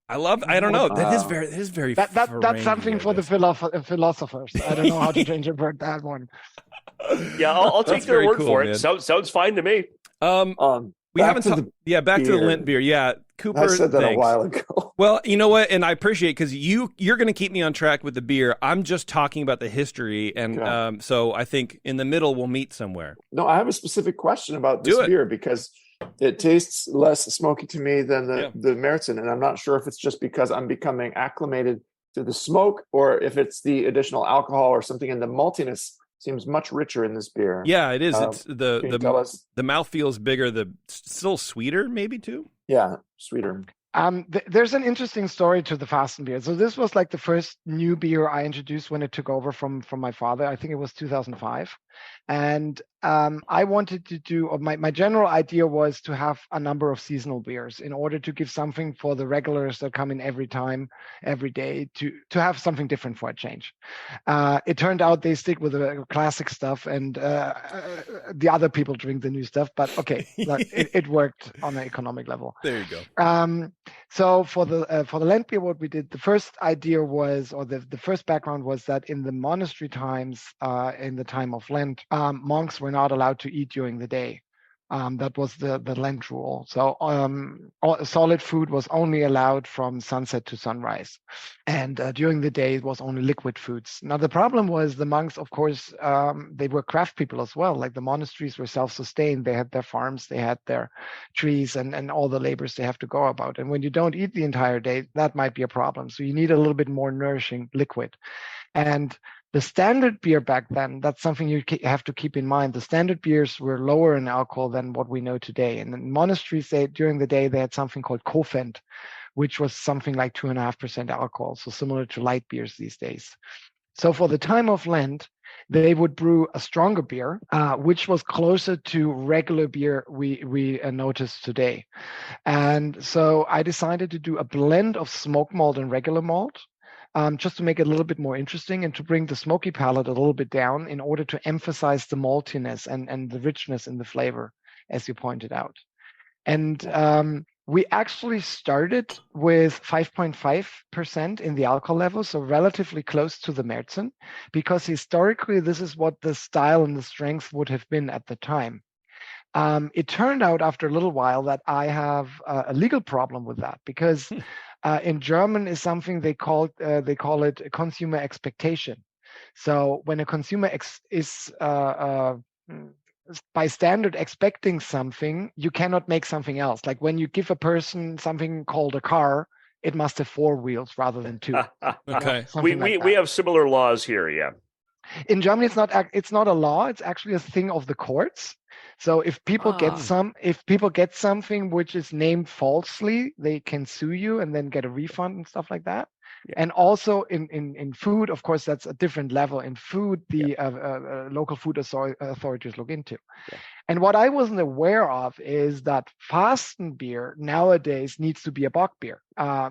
I don't know. That is very that's something for the philosophers. I don't know how to interpret that one. Yeah, I'll take their word for it. Sounds fine to me. We haven't talked. Yeah, back to the Lent beer. Yeah, Cooper. I said that thanks. a while ago. Well, you know what, and I appreciate because you're going to keep me on track with the beer. I'm just talking about the history, and so I think in the middle we'll meet somewhere. No, I have a specific question about this beer because it tastes less smoky to me than the Märzen, and I'm not sure if it's just because I'm becoming acclimated to the smoke or if it's the additional alcohol or something in the maltiness. Seems much richer in this beer. Yeah, it is. It's the mouth feels bigger. Still sweeter, maybe too. Yeah, sweeter. There's an interesting story to the Fasten beer. So this was like the first new beer I introduced when it took over from my father. I think it was 2005. And I wanted to do, or my general idea was to have a number of seasonal beers in order to give something for the regulars that come in every day, to have something different for a change. It turned out they stick with the classic stuff and the other people drink the new stuff, but okay, it worked on an economic level. There you go. So for the Lent beer, what we did, the first idea was, or the first background was that in the monastery times, in the time of Lent, monks were not allowed to eat during the day. That was the Lent rule. So solid food was only allowed from sunset to sunrise. And during the day, it was only liquid foods. Now, the problem was the monks, of course, they were craft people as well. Like the monasteries were self-sustained. They had their farms, they had their trees and all the labors they have to go about. And when you don't eat the entire day, that might be a problem. So you need a little bit more nourishing liquid. And the standard beer back then, that's something you have to keep in mind. The standard beers were lower in alcohol than what we know today. And in monasteries, during the day, they had something called Kofent, which was something like 2.5% alcohol, so similar to light beers these days. So for the time of Lent, they would brew a stronger beer, which was closer to regular beer we notice today. And so I decided to do a blend of smoked malt and regular malt, just to make it a little bit more interesting and to bring the smoky palate a little bit down in order to emphasize the maltiness and the richness in the flavor, as you pointed out. And we actually started with 5.5% in the alcohol level, so relatively close to the Märzen, because historically this is what the style and the strength would have been at the time. It turned out after a little while that I have a legal problem with that, because in German is something they call it consumer expectation. So when a consumer is by standard expecting something, you cannot make something else. Like when you give a person something called a car, it must have 4 wheels rather than 2. Okay, we have similar laws here. Yeah. In Germany, it's not a law. It's actually a thing of the courts. So if people get something which is named falsely, they can sue you and then get a refund and stuff like that. Yeah. And also in food, of course, that's a different level. In food, the local food authorities look into. Yeah. And what I wasn't aware of is that Fasten beer nowadays needs to be a bock beer,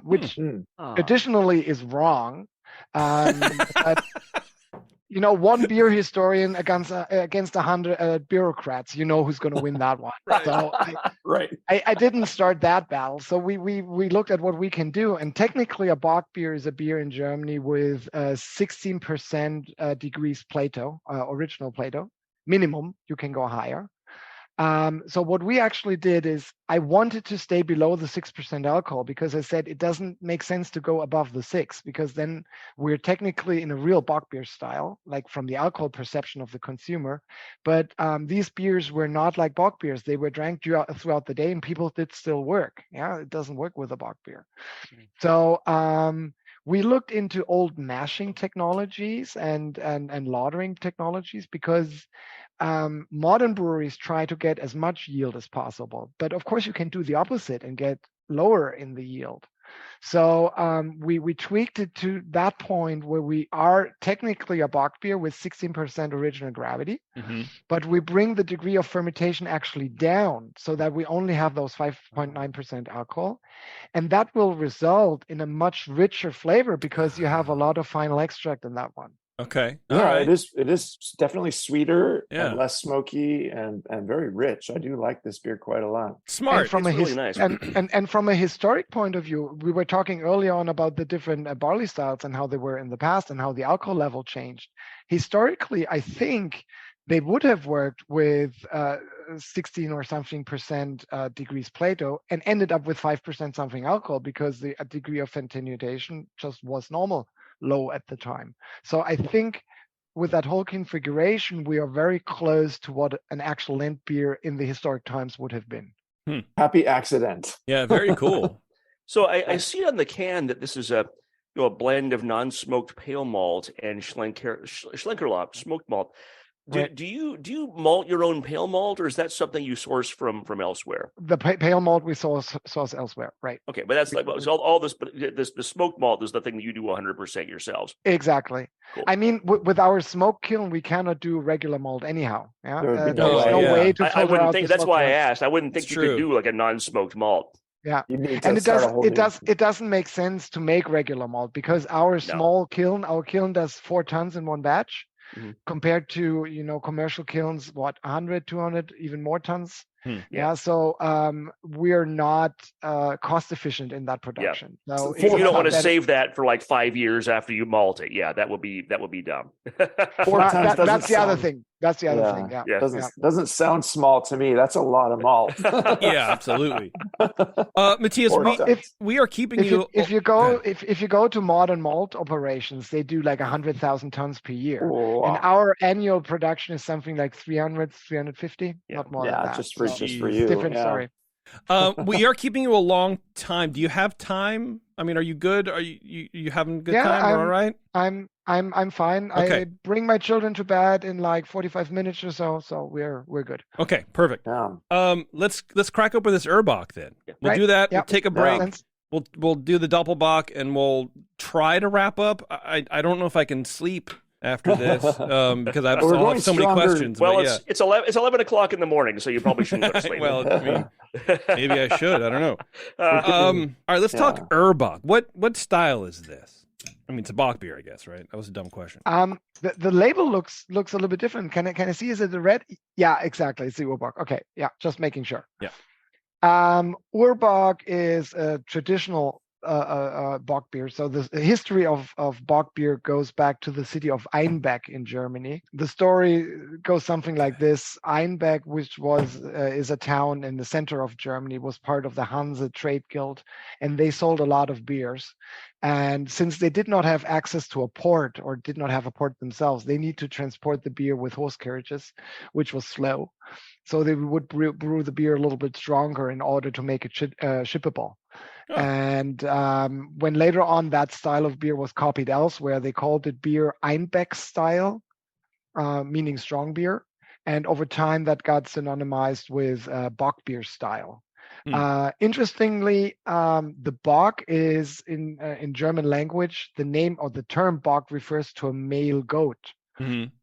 which additionally is wrong. But, one beer historian against 100 bureaucrats, who's going to win that one. Right. So I didn't start that battle. So we looked at what we can do. And technically a bock beer is a beer in Germany with 16% degrees Plato, original Plato. Minimum, you can go higher. So what we actually did is I wanted to stay below the 6% alcohol because I said it doesn't make sense to go above the 6 because then we're technically in a real bock beer style, like from the alcohol perception of the consumer. But these beers were not like bock beers. They were drank throughout the day and people did still work. Yeah, it doesn't work with a bock beer. So we looked into old mashing technologies and lautering technologies because modern breweries try to get as much yield as possible. But of course, you can do the opposite and get lower in the yield. So we tweaked it to that point where we are technically a bock beer with 16% original gravity, but we bring the degree of fermentation actually down so that we only have those 5.9% alcohol. And that will result in a much richer flavor because you have a lot of final extract in that one. Okay. Yeah, right. it is definitely sweeter Yeah. and less smoky and very rich. I do like this beer quite a lot. Smart. And from It's really nice. And from a historic point of view, we were talking early on about the different barley styles and how they were in the past and how the alcohol level changed. Historically, I think they would have worked with 16 or something percent degrees Plato and ended up with 5% something alcohol because the degree of attenuation just was normal. Low at the time. So I think with that whole configuration, we are very close to what an actual Lent beer in the historic times would have been. Happy accident. Yeah, very cool. So I see on the can that this is a blend of non-smoked pale malt and Schlenkerla smoked malt. Do you malt your own pale malt, or is that something you source from elsewhere? The pale malt we source elsewhere, right? Okay, but that's like so all this, but the smoked malt is the thing that you do 100% yourselves. Exactly. Cool. I mean, with our smoke kiln, we cannot do regular malt anyhow. Yeah, There would be there's no way to I filter wouldn't out think the that's smoke why I kiln. asked. I wouldn't think It's you true. could do like a non-smoked malt. Yeah, You need to and it doesn't make sense to make regular malt because our small kiln, does 4 tons in one batch. Compared to commercial kilns, 100, 200, even more tons. Yeah, so we're not cost efficient in that production. Yeah. So you don't want to save that for like 5 years after you malt it. Yeah, that would be dumb. 4 tons that's the other thing. That's the other thing. Yeah. Doesn't sound small to me. That's a lot of malt. Yeah, absolutely. Matthias, we are keeping you. If you go to modern malt operations, they do like 100,000 tons per year, and our annual production is something like 300, 350, not more than that. Just for you. Different story. We are keeping you a long time. Do you have time? I mean, are you good? Are you having a good time? All right. I'm fine. Okay. I bring my children to bed in like 45 minutes or so we're good. Okay, perfect. Yeah. Let's crack open this Urbach then. We'll do that. We'll take a break. We'll do the Doppelbock and we'll try to wrap up. I don't know if I can sleep after this because I have so many questions. Well, it's 11 o'clock in the morning, so you probably shouldn't go to sleep. Well, I mean, maybe I should. I don't know. All right, let's talk Urbach. What style is this? I mean, it's a Bock beer, I guess, right? That was a dumb question. The label looks a little bit different. Can I see? Is it the red? Yeah, exactly. It's the Urbach. Okay, yeah, just making sure. Yeah. Urbach is a traditional Bock beer. So the history of Bock beer goes back to the city of Einbeck in Germany. The story goes something like this: Einbeck, which is a town in the center of Germany, was part of the Hanse Trade Guild, and they sold a lot of beers. And since they did not have access to a port or did not have a port themselves, they need to transport the beer with horse carriages, which was slow. So they would brew the beer a little bit stronger in order to make it shippable. Oh. And when later on that style of beer was copied elsewhere, they called it beer Einbeck style, meaning strong beer. And over time, that got synonymized with Bock beer style. Interestingly, the Bock is in German language, the name or the term Bock refers to a male goat.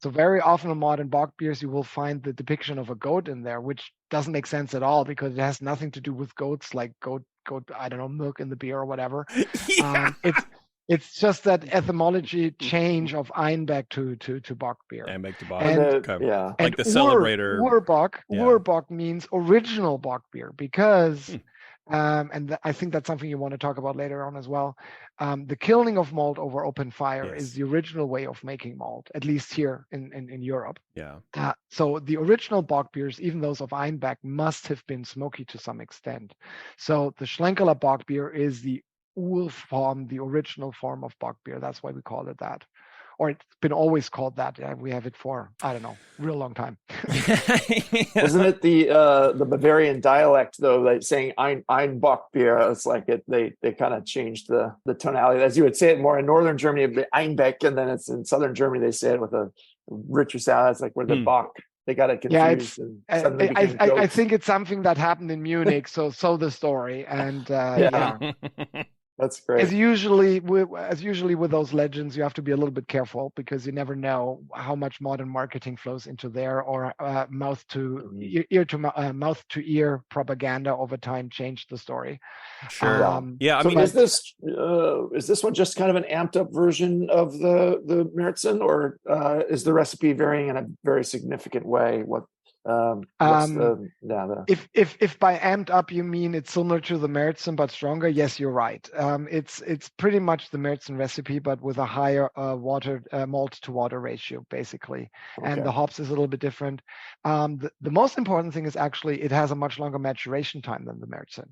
So very often in modern Bock beers, you will find the depiction of a goat in there, which doesn't make sense at all because it has nothing to do with goats, like goat, I don't know, milk in the beer or whatever. Yeah. It's just that etymology change of Einbeck to Bock beer. Einbeck to Bock. And like the celebrator. Urbach means original Bock beer because I think that's something you want to talk about later on as well. The kilning of malt over open fire is the original way of making malt, at least here in Europe. Yeah. So the original bock beers, even those of Einbeck, must have been smoky to some extent. So the Schlenkerla bock beer is the Urform, the original form of bock beer. That's why we call it that. Or it's been always called that. We have it for, I don't know, real long time. Wasn't it the Bavarian dialect though, like saying ein Bock beer? It's like they kind of changed the tonality. As you would say it more in northern Germany, it'd be Einbeck, and then it's in southern Germany they say it with a richer sound. It's like where the Bock. They got it confused. I think it's something that happened in Munich. So the story, and yeah. That's great. As usually with those legends, you have to be a little bit careful because you never know how much modern marketing flows into there, or mouth to ear propaganda over time changed the story. Sure. I mean, is this one just kind of an amped up version of the Märzen, or is the recipe varying in a very significant way? If by amped up you mean it's similar to the Märzen but stronger, yes, you're right. It's pretty much the Märzen recipe but with a higher malt to water ratio basically, and the hops is a little bit different. The most important thing is actually it has a much longer maturation time than the Märzen.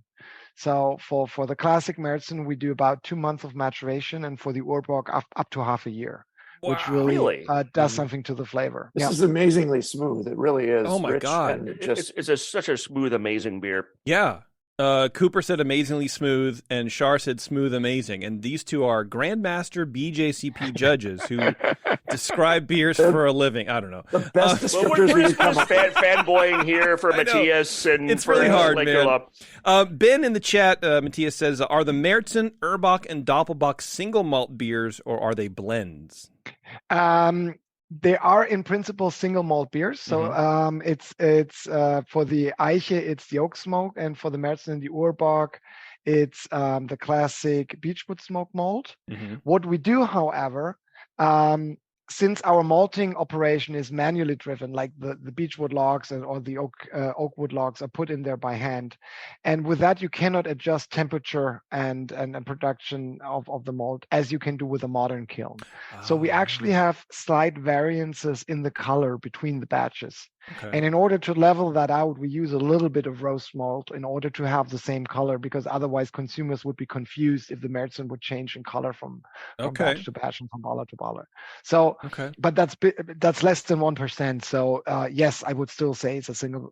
So for the classic Märzen we do about 2 months of maturation, and for the Urbock up to half a year. Wow, which really does something to the flavor. This is amazingly smooth. It really is. Oh my rich, God. and It's such a smooth, amazing beer. Yeah. Cooper said amazingly smooth, and Shar said smooth amazing. And these two are Grandmaster BJCP judges who describe beers for a living. I don't know. The best descriptors we're just fanboying here for Matthias. And it's really hard, man. Ben in the chat, Matthias says, are the Märzen, Urbach, and Doppelbock single malt beers, or are they blends? They are in principle single malt beers. So it's for the Eiche, it's the oak smoke, and for the Märzen and the Urbock, it's the classic beechwood smoke malt. What we do, however, since our malting operation is manually driven, like the beechwood logs or the oak wood logs are put in there by hand, and with that you cannot adjust temperature and production of the malt as you can do with a modern kiln. So we actually have slight variances in the color between the batches. And in order to level that out, we use a little bit of roast malt in order to have the same color, because otherwise consumers would be confused if the Märzen would change in color from batch to batch and from baller to baller. So, but that's less than 1%. So yes, I would still say it's a single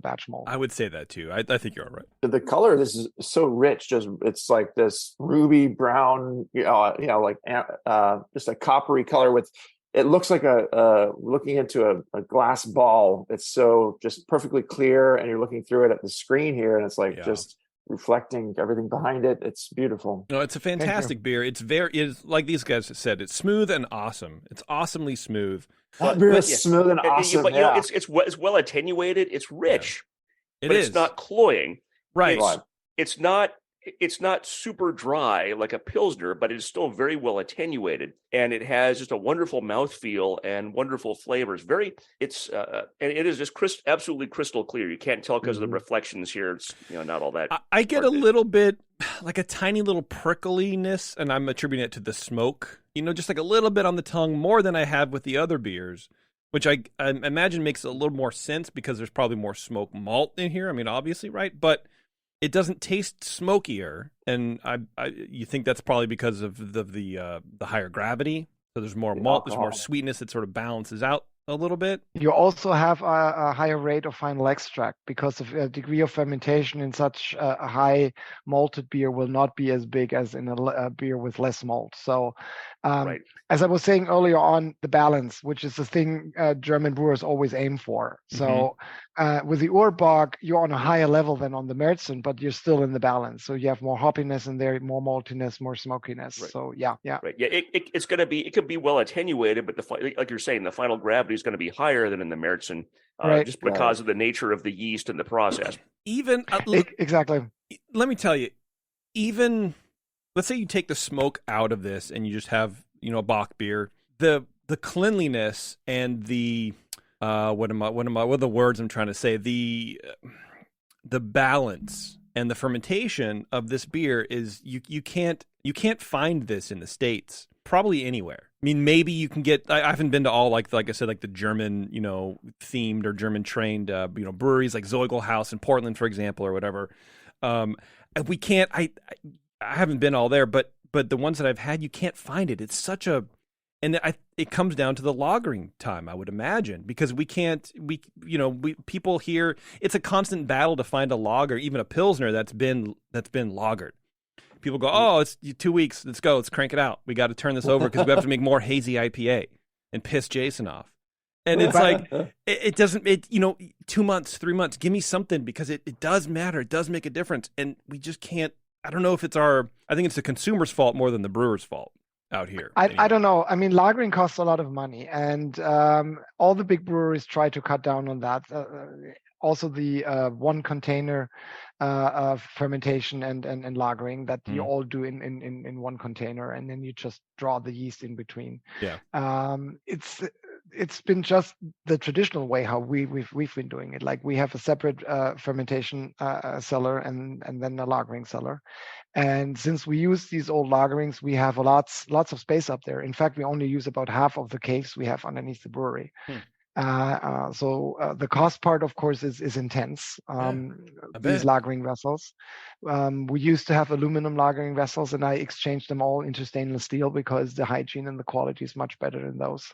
batch malt. I would say that too. I think you're all right. The color, this is so rich. It's like this ruby brown, like just a coppery color with. It looks like looking into a glass ball. It's so just perfectly clear, and you're looking through it at the screen here, and it's like just reflecting everything behind it. It's beautiful. No, it's a fantastic beer. It's like these guys said, it's smooth and awesome. It's awesomely smooth. That beer is smooth and awesome. But it's well attenuated. It's rich. Yeah. It's not cloying. Right. It's not super dry like a Pilsner, but it's still very well attenuated, and it has just a wonderful mouthfeel and wonderful flavors. And it is just absolutely crystal clear. You can't tell because of the reflections here. It's not all that. I get a little bit, like a tiny little prickliness, and I'm attributing it to the smoke. Just like a little bit on the tongue, more than I have with the other beers, which I imagine makes a little more sense because there's probably more smoked malt in here. I mean, obviously, right? But it doesn't taste smokier, and you think that's probably because of the higher gravity. So there's more malt, there's more sweetness. It sort of balances out a little bit. You also have a higher rate of final extract because of a degree of fermentation in such a high malted beer will not be as big as in a beer with less malt. So as I was saying earlier on, the balance, which is the thing German brewers always aim for. So with the Urbock, you're on a higher level than on the Märzen, but you're still in the balance. So you have more hoppiness in there, more maltiness, more smokiness. Right. So yeah. Right. Yeah. It could be well attenuated, but like you're saying, the final gravity is going to be higher than in the Märzen, just because of the nature of the yeast and the process. Exactly. Let me tell you, let's say you take the smoke out of this and you just have, a Bock beer, the cleanliness and the what are the words I'm trying to say? The balance And the fermentation of this beer is you can't find this in the States, probably anywhere. I mean, maybe you can get. I haven't been to all like I said, like the German, themed or German trained, breweries like Zeugelhaus in Portland, for example, or whatever. We can't. I haven't been all there, but the ones that I've had, you can't find it. It's such a, and it comes down to the lagering time, I would imagine, because people here, it's a constant battle to find a lager, even a Pilsner that's been lagered. People go, oh, it's 2 weeks. Let's go. Let's crank it out. We got to turn this over because we have to make more hazy IPA and piss Jason off. And it's like, it doesn't, 2 months, 3 months, give me something, because it does matter. It does make a difference. And we just can't, I don't know if I think it's the consumer's fault more than the brewer's fault out here. I don't know. I mean, lagering costs a lot of money, and all the big breweries try to cut down on that. Also, the one container fermentation and lagering that you all do in one container, and then you just draw the yeast in between. Yeah. It's been just the traditional way how we've been doing it. Like, we have a separate fermentation cellar and then a lagering cellar. And since we use these old lagerings, we have lots of space up there. In fact, we only use about half of the caves we have underneath the brewery. So the cost part, of course, is intense. These lagering vessels. We used to have aluminum lagering vessels, and I exchanged them all into stainless steel because the hygiene and the quality is much better in those.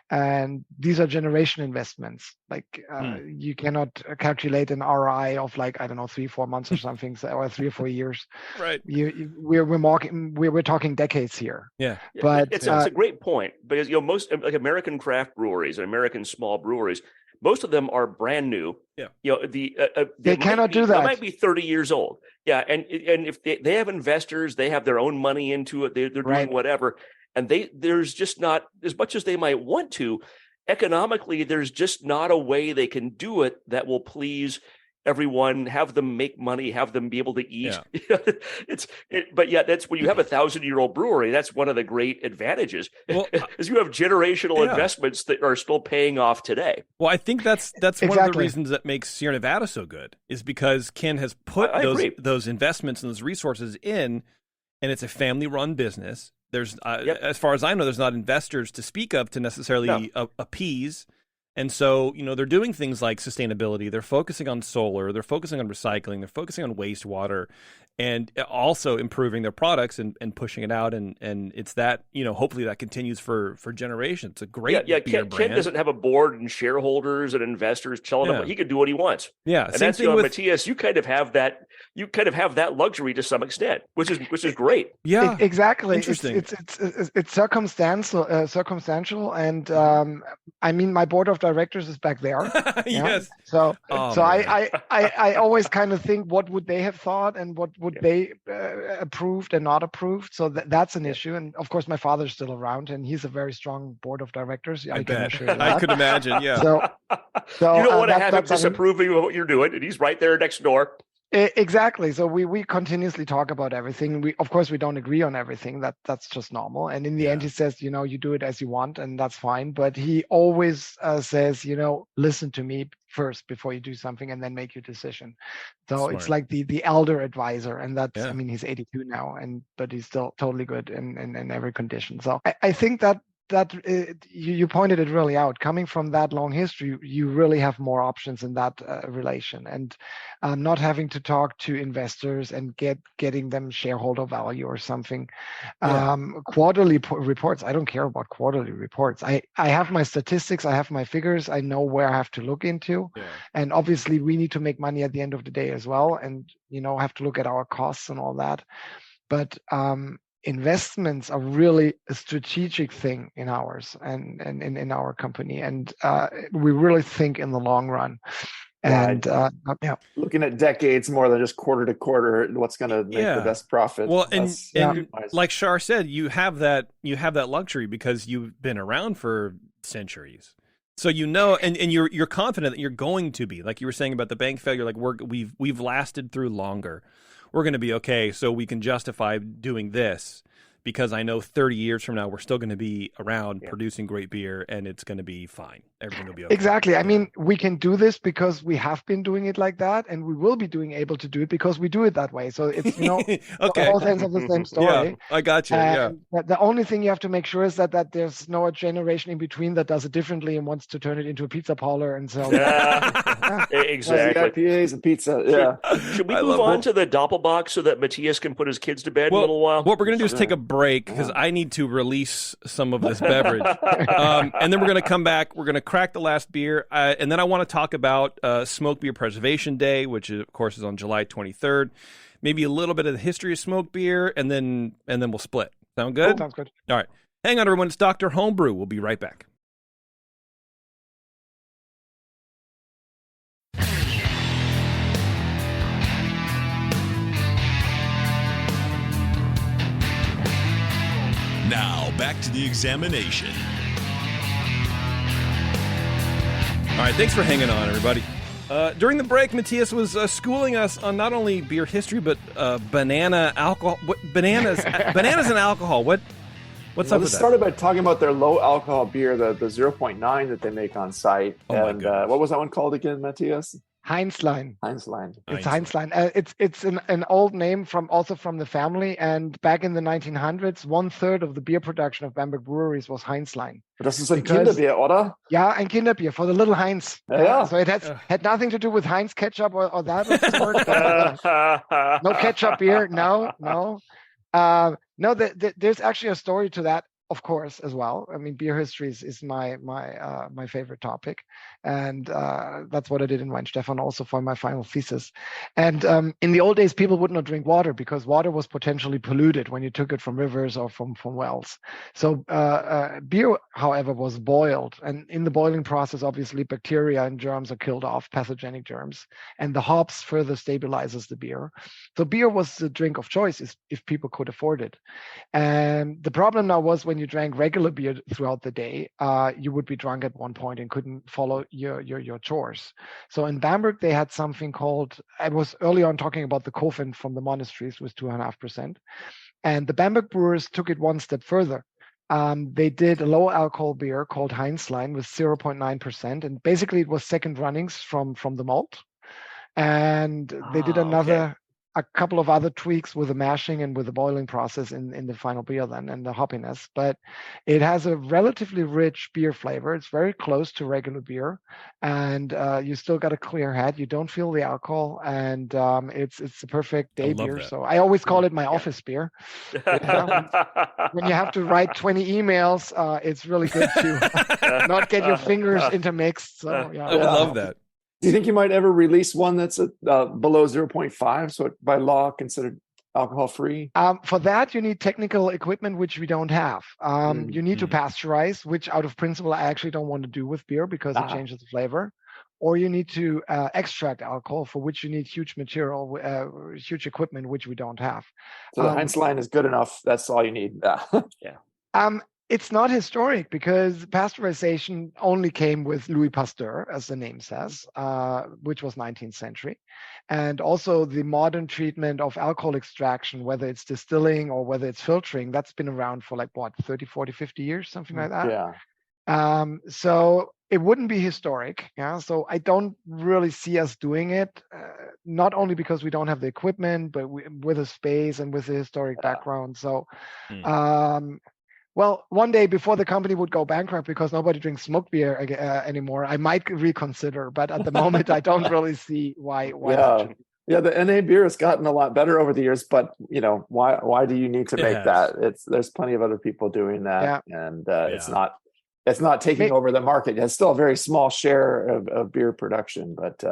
And these are generation investments. Like you cannot calculate an ROI of 3-4 months or something, or 3 or 4 years. Right. We're talking decades here. Yeah. But it's a great point, because most American craft breweries and American small breweries, most of them are brand new. Yeah. They cannot do that. They might be 30 years old. Yeah. And if they have investors, they have their own money into it. They're doing whatever. And there's just not, as much as they might want to, economically, there's just not a way they can do it that will please everyone, have them make money, have them be able to eat. Yeah. But that's when you have a 1,000-year-old brewery, that's one of the great advantages, is you have generational investments that are still paying off today. Well, I think that's one of the reasons that makes Sierra Nevada so good, is because Ken has put those investments and those resources in, and it's a family-run business. There's, as far as I know, there's not investors to speak of to necessarily appease. And so, they're doing things like sustainability. They're focusing on solar. They're focusing on recycling. They're focusing on wastewater, and also improving their products and pushing it out. And it's that, hopefully that continues for generations. It's a great beer brand. Ken doesn't have a board and shareholders and investors telling him he can do what he wants. Yeah. And that's, Matthias, you kind of have that luxury to some extent, which is great. Yeah. Exactly. Interesting. It's circumstantial. And I mean, my board of directors is back there. Yes. So I always kind of think, what would they have thought, and what would they approved and not approved? So that's an issue. And of course, my father's still around, and he's a very strong board of directors. I can assure you that. I could imagine. Yeah. So you don't want to have him disapproving of what you're doing, and he's right there next door. Exactly. So we continuously talk about everything. Of course we don't agree on everything. That's just normal. And in the end, he says, you do it as you want, and that's fine. But he always says, listen to me first before you do something, and then make your decision. So Smart. It's like the elder advisor, and that's I mean, he's 82 now, but he's still totally good in every condition. So I think that you pointed it really out. Coming from that long history, you really have more options in that relation, and not having to talk to investors and getting them shareholder value or something. Quarterly reports, I don't care about quarterly reports. I have my statistics, I have my figures, I know where I have to look into, and obviously we need to make money at the end of the day as well, and have to look at our costs and all that. But investments are really a strategic thing in ours and in our company, and we really think in the long run. And looking at decades more than just quarter to quarter, what's going to make the best profit. Well, and like Shar said, you have that luxury because you've been around for centuries. So and you're confident that you're going to be, like you were saying about the bank failure, like we've lasted through longer. We're going to be okay, so we can justify doing this because I know 30 years from now we're still going to be around producing great beer, and it's going to be fine. Everything will be okay. Exactly. I mean, we can do this because we have been doing it like that, and we will be able to do it because we do it that way. So it's, okay. all ends of the same story. Yeah, I got you. And the only thing you have to make sure is that there's no generation in between that does it differently and wants to turn it into a pizza parlor and so. Exactly. IPAs and pizza. Yeah. Should we move on to the Doppelbock so that Matthias can put his kids to bed in a little while? What we're going to do is take a break because I need to release some of this beverage. And then we're going to come back. We're going to crack the last beer. And then I want to talk about Smoke Beer Preservation Day, which, of course, is on July 23rd. Maybe a little bit of the history of smoked beer, and then we'll split. Sound good? Sounds good. All right. Hang on, everyone. It's Dr. Homebrew. We'll be right back. Now, back to the examination. All right, thanks for hanging on, everybody. During the break, Matthias was schooling us on not only beer history, but banana alcohol. Bananas and alcohol. What's up with that? This started by talking about their low alcohol beer, the 0.9 that they make on site. And what was that one called again, Matthias? Heinzlein. It's Heinzlein. It's an old name from the family. And back in the 1900s, 1/3 of the beer production of Bamberg breweries was Heinzlein. Das ist ein Kinderbier, oder? Yeah, ein Kinderbier for the little Heinz. Yeah. So it had nothing to do with Heinz ketchup or that. No ketchup beer. No. There's actually a story to that. Of course, as well. I mean, beer history is my favorite topic, and that's what I did in Weinstefan also for my final thesis. And in the old days, people would not drink water because water was potentially polluted when you took it from rivers or from wells. So beer, however, was boiled, and in the boiling process, obviously, bacteria and germs are killed off, pathogenic germs, and the hops further stabilizes the beer. So beer was the drink of choice if people could afford it. And the problem now was when you drank regular beer throughout the day, you would be drunk at one point and couldn't follow your chores. So in Bamberg, they had something called, I was early on talking about the Kofen from the monasteries was 2.5%. And the Bamberg brewers took it one step further. They did a low alcohol beer called Heinzlein with 0.9%. And basically it was second runnings from the malt. And they did a couple of other tweaks with the mashing and with the boiling process in the final beer then and the hoppiness, but it has a relatively rich beer flavor. It's very close to regular beer, and you still got a clear head. You don't feel the alcohol, and it's the perfect day beer. That. So I always call it my office beer. When you have to write 20 emails, it's really good to not get your fingers intermixed. So I would love that. Do you think you might ever release one that's below 0.5, so by law considered alcohol-free? For that, you need technical equipment, which we don't have. You need to pasteurize, which out of principle, I actually don't want to do with beer because it changes the flavor. Or you need to extract alcohol, for which you need huge material, huge equipment, which we don't have. So the Heinzlein is good enough. That's all you need. It's not historic because pasteurization only came with Louis Pasteur, as the name says, which was 19th century. And also the modern treatment of alcohol extraction, whether it's distilling or whether it's filtering, that's been around for 30, 40, 50 years, something like that. Yeah. So it wouldn't be historic. Yeah. So I don't really see us doing it, not only because we don't have the equipment, but with the space and with the historic background. So, well, one day before the company would go bankrupt because nobody drinks smoked beer anymore, I might reconsider. But at the moment, I don't really see why. Yeah, the NA beer has gotten a lot better over the years, but why do you need to make that? There's plenty of other people doing that, and it's not taking over the market. It's still a very small share of beer production, but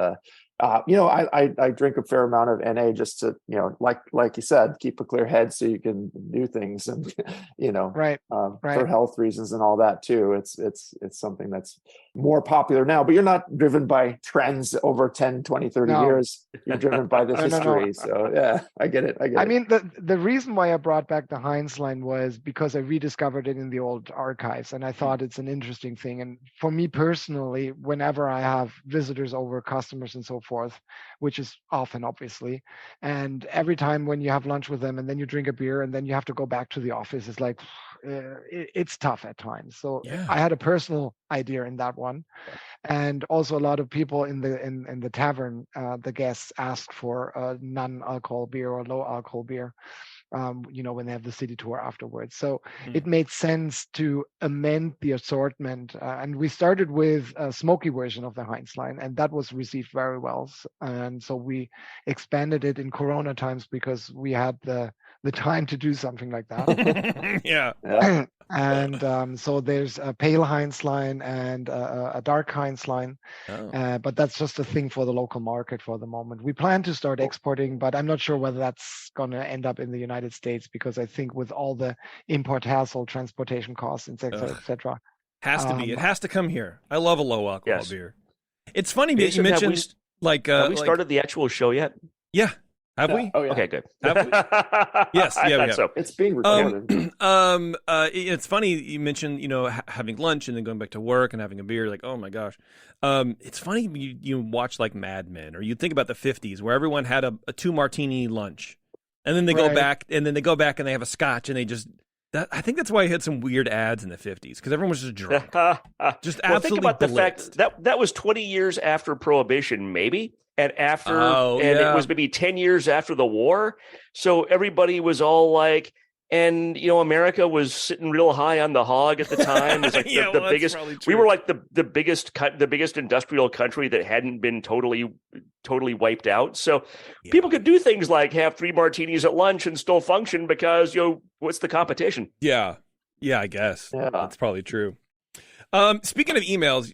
I drink a fair amount of NA just to, like you said, keep a clear head so you can do things and, for health reasons and all that too. It's something that's more popular now, but you're not driven by trends over 10, 20, 30 years. You're driven by this history. No. So yeah, I get it. I mean, the reason why I brought back the Heinzlein was because I rediscovered it in the old archives and I thought it's an interesting thing. And for me personally, whenever I have visitors over, customers and so forth, forth, which is often, obviously. And every time when you have lunch with them and then you drink a beer and then you have to go back to the office, it's like, it's tough at times. So I had a personal idea in that one. And also a lot of people in the tavern, the guests asked for non-alcohol beer or low alcohol beer. When they have the city tour afterwards. So it made sense to amend the assortment. And we started with a smoky version of the Heinz line, and that was received very well. And so we expanded it in Corona times because we had the time to do something like that. Yeah. And so there's a pale Heinz line and a dark Heinz line, but that's just a thing for the local market for the moment. We plan to start exporting, but I'm not sure whether that's going to end up in the United States, because I think with all the import hassle, transportation costs, et cetera. Has to be. It has to come here. I love a low alcohol beer. It's funny that you mentioned have we started the actual show yet? Yeah. Have we? Oh, yeah. Okay, good. Have we? Yes, yeah, we have. So. It's being recorded. It's funny you mentioned, having lunch and then going back to work and having a beer. Like, oh my gosh. It's funny you watch like Mad Men, or you think about the 50s where everyone had a 2-martini lunch, and then they go back and they have a scotch, and I think that's why I had some weird ads in the 50s, because everyone was just drunk. Just absolutely think about blitzed. the fact that was 20 years after Prohibition, maybe. And it was maybe 10 years after the war. So everybody was all like, and America was sitting real high on the hog at the time. It was like the biggest. We were like the biggest industrial country that hadn't been totally wiped out. So people could do things like have 3 martinis at lunch and still function because what's the competition? Yeah, I guess that's probably true. Speaking of emails,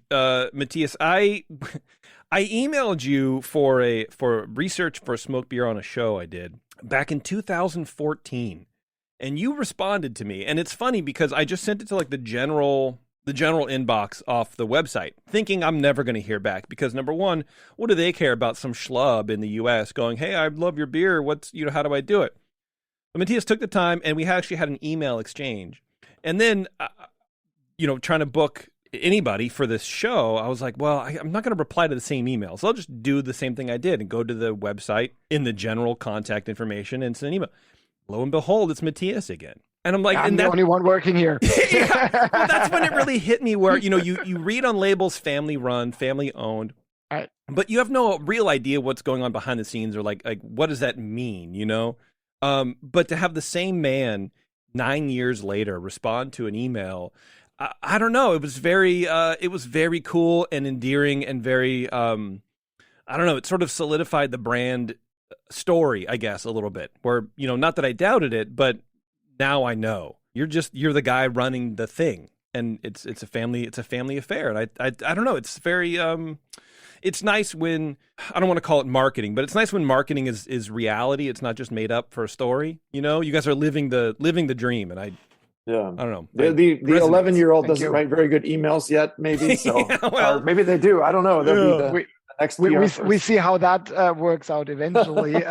Matthias, I emailed you for research for a smoke beer on a show I did back in 2014, and you responded to me. And it's funny because I just sent it to like the general inbox off the website, thinking I'm never going to hear back, because number one, what do they care about some schlub in the U.S. going, hey, I love your beer. How do I do it? But Matthias took the time, and we actually had an email exchange, and then trying to book anybody for this show, I was like, well, I'm not going to reply to the same email, so I'll just do the same thing I did and go to the website in the general contact information and send an email. Lo and behold, it's Matthias again. And I'm like, I'm the only one working here. Yeah, well, that's when it really hit me, where you read on labels, family run, family owned, right, but you have no real idea what's going on behind the scenes, or like what does that mean, but to have the same man 9 years later respond to an email, I don't know. It was very cool and endearing, and very, I don't know. It sort of solidified the brand story, I guess, a little bit, where, not that I doubted it, but now I know you're the guy running the thing, and it's a family affair. And I don't know. It's very, it's nice when, I don't want to call it marketing, but it's nice when marketing is reality. It's not just made up for a story. You guys are living the dream. And I don't know. The 11-year-old doesn't write very good emails yet, maybe. So, or maybe they do. I don't know. They'll be the next we see how that works out eventually.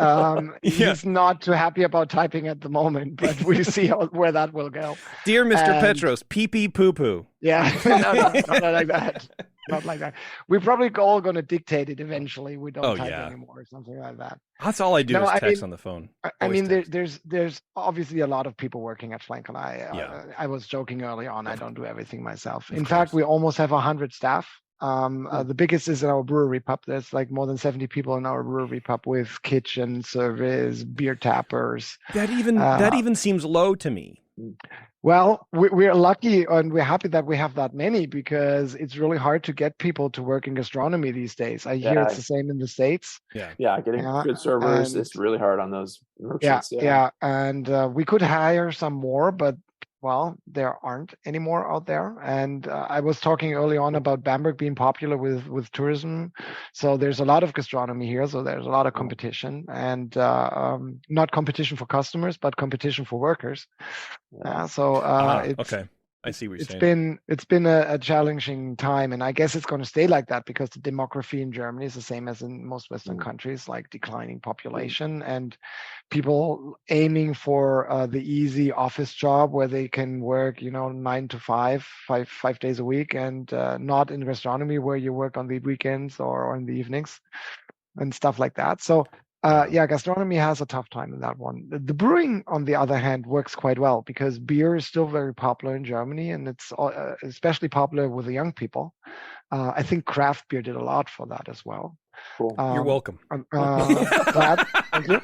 He's not too happy about typing at the moment, but we see where that will go. Dear Mr. Petros, pee pee poo poo. Yeah, not like that. Not like that. We're probably all going to dictate it eventually. We don't type anymore or something like that. That's all I do is text on the phone. There's obviously a lot of people working at Schlenkerla. I was joking early on. I don't do everything myself. In fact, we almost have 100 staff. The biggest is in our brewery pub. There's like more than 70 people in our brewery pub, with kitchen, service, beer tappers. That even seems low to me. Well, we're lucky and we're happy that we have that many, because it's really hard to get people to work in gastronomy these days. I hear it's the same in the States. Getting good servers is really hard on those merchants. And we could hire some more, but there aren't any more out there. And I was talking early on about Bamberg being popular with tourism. So there's a lot of gastronomy here. So there's a lot of competition, and not competition for customers, but competition for workers. Okay. I see what you're saying. It's been a challenging time, and I guess it's going to stay like that, because the demography in Germany is the same as in most Western countries, like declining population, and people aiming for the easy office job where they can work, 9 to 5 days a week, and not in gastronomy where you work on the weekends or on the evenings. and stuff like that. So gastronomy has a tough time in that one. The brewing, on the other hand, works quite well because beer is still very popular in Germany, and it's especially popular with the young people. I think craft beer did a lot for that as well. Cool. You're welcome. Glad. Thank you.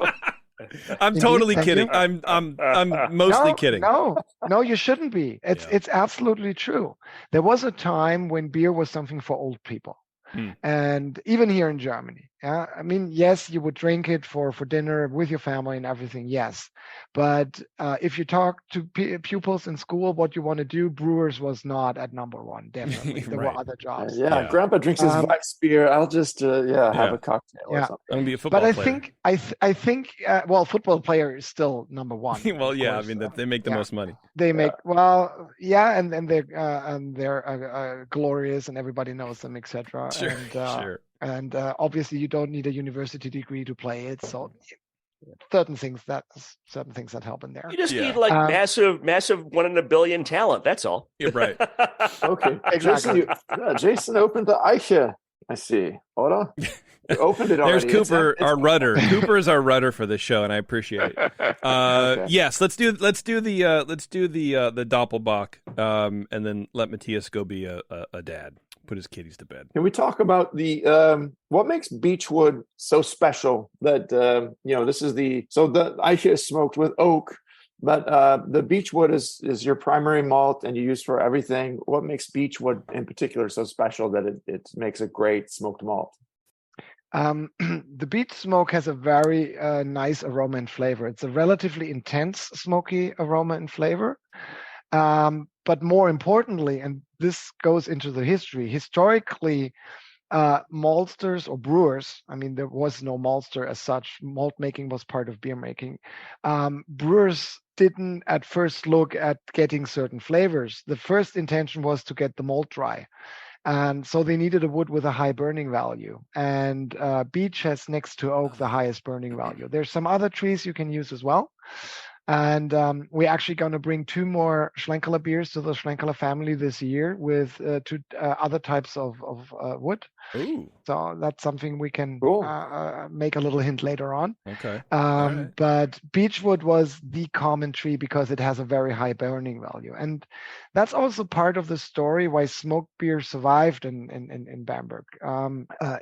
I'm totally kidding. I'm mostly kidding. No, you shouldn't be. It's absolutely true. There was a time when beer was something for old people. And even here in Germany, I mean, yes, you would drink it for dinner with your family and everything, yes. But if you talk to pupils in school, what you want to do, brewers was not at number one, definitely. There were other jobs. Grandpa drinks his Weiss beer. I'll just have a cocktail or something. I'm going to be a football player. But I think, football player is still number one. Well, yeah, I mean, they make the most money. They make, and they're glorious and everybody knows them, etc. Sure. And obviously, you don't need a university degree to play it. So certain things that help in there. You just need massive 1 in a billion talent. That's all. You're right. Okay, Exactly. Jason opened the Eiche. I see. Oder? You opened it already. There's Cooper, our rudder. Cooper is our rudder for this show, and I appreciate it. Okay. Yes, let's do the Doppelbock, and then let Matthias go be a dad. Put his kitties to bed. Can we talk about the what makes beechwood so special? That this is the Eiche is smoked with oak, but the beechwood is your primary malt, and you use for everything. What makes beechwood in particular so special that it makes a great smoked malt? The beech smoke has a very nice aroma and flavor. It's a relatively intense smoky aroma and flavor. But more importantly, and this goes into the history, historically, maltsters or brewers, I mean, there was no maltster as such. Malt making was part of beer making. Brewers didn't at first look at getting certain flavors. The first intention was to get the malt dry. And so they needed a wood with a high burning value. And beech has, next to oak, the highest burning value. There's some other trees you can use as well. And we're actually going to bring 2 more Schlenkerla beers to the Schlenkerla family this year with 2 other types of wood. Ooh. So that's something we can make a little hint later on. Okay. Right. But beechwood was the common tree because it has a very high burning value. And that's also part of the story why smoked beer survived in Bamberg.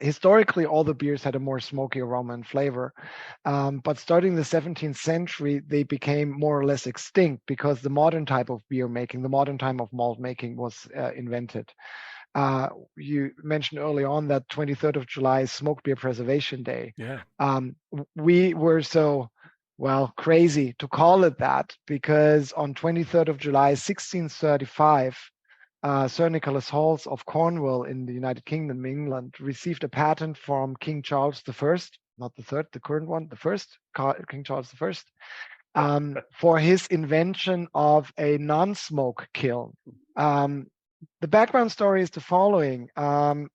Historically, all the beers had a more smoky aroma and flavor. But starting the 17th century, they became more or less extinct because the modern type of beer making, the modern type of malt making was invented. You mentioned early on that 23rd of July is Smoked Beer Preservation Day. Yeah. We were so crazy to call it that because on 23rd of July, 1635, Sir Nicholas Halls of Cornwall in the United Kingdom, England, received a patent from King Charles I, not the third, the current one, the first, King Charles I, for his invention of a non-smoke kiln. The background story is the following.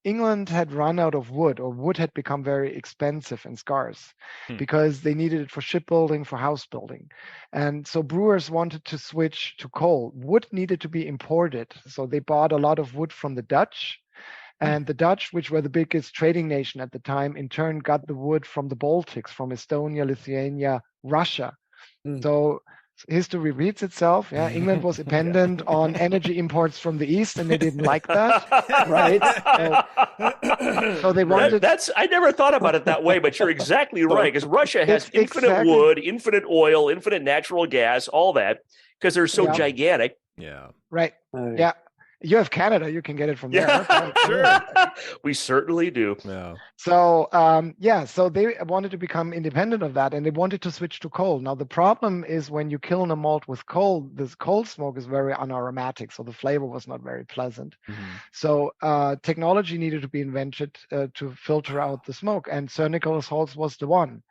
England had run out of wood, or wood had become very expensive and scarce because they needed it for shipbuilding, for house building. And so brewers wanted to switch to coal. Wood needed to be imported. So they bought a lot of wood from the Dutch. And the Dutch, which were the biggest trading nation at the time, in turn got the wood from the Baltics, from Estonia, Lithuania, Russia. So history repeats itself. Yeah, England was dependent on energy imports from the east, and they didn't like that, right? So they wanted. I never thought about it that way, but you're exactly right. Because Russia has infinite wood, infinite oil, infinite natural gas, all that, because they're so gigantic. Yeah. Right. Yeah. You have Canada, you can get it from there. Yeah, sure. We certainly do. Yeah. So, so they wanted to become independent of that, and they wanted to switch to coal. Now, the problem is when you kiln a malt with coal, this coal smoke is very unaromatic, so the flavor was not very pleasant. So technology needed to be invented to filter out the smoke, and Sir Nicholas Halls was the one.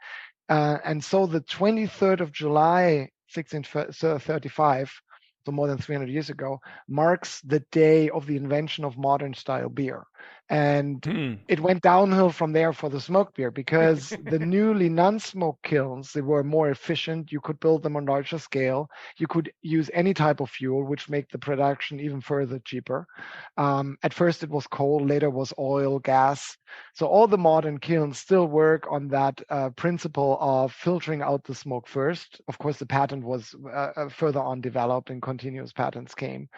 And so the 23rd of July, 1635, so more than 300 years ago, marks the day of the invention of modern style beer. And it went downhill from there for the smoke beer because the newly non-smoke kilns, they were more efficient. You could build them on larger scale. You could use any type of fuel, which made the production even further cheaper. At first it was coal, later was oil, gas. So all the modern kilns still work on that principle of filtering out the smoke first. Of course, the patent was further on developed and continuous patents came.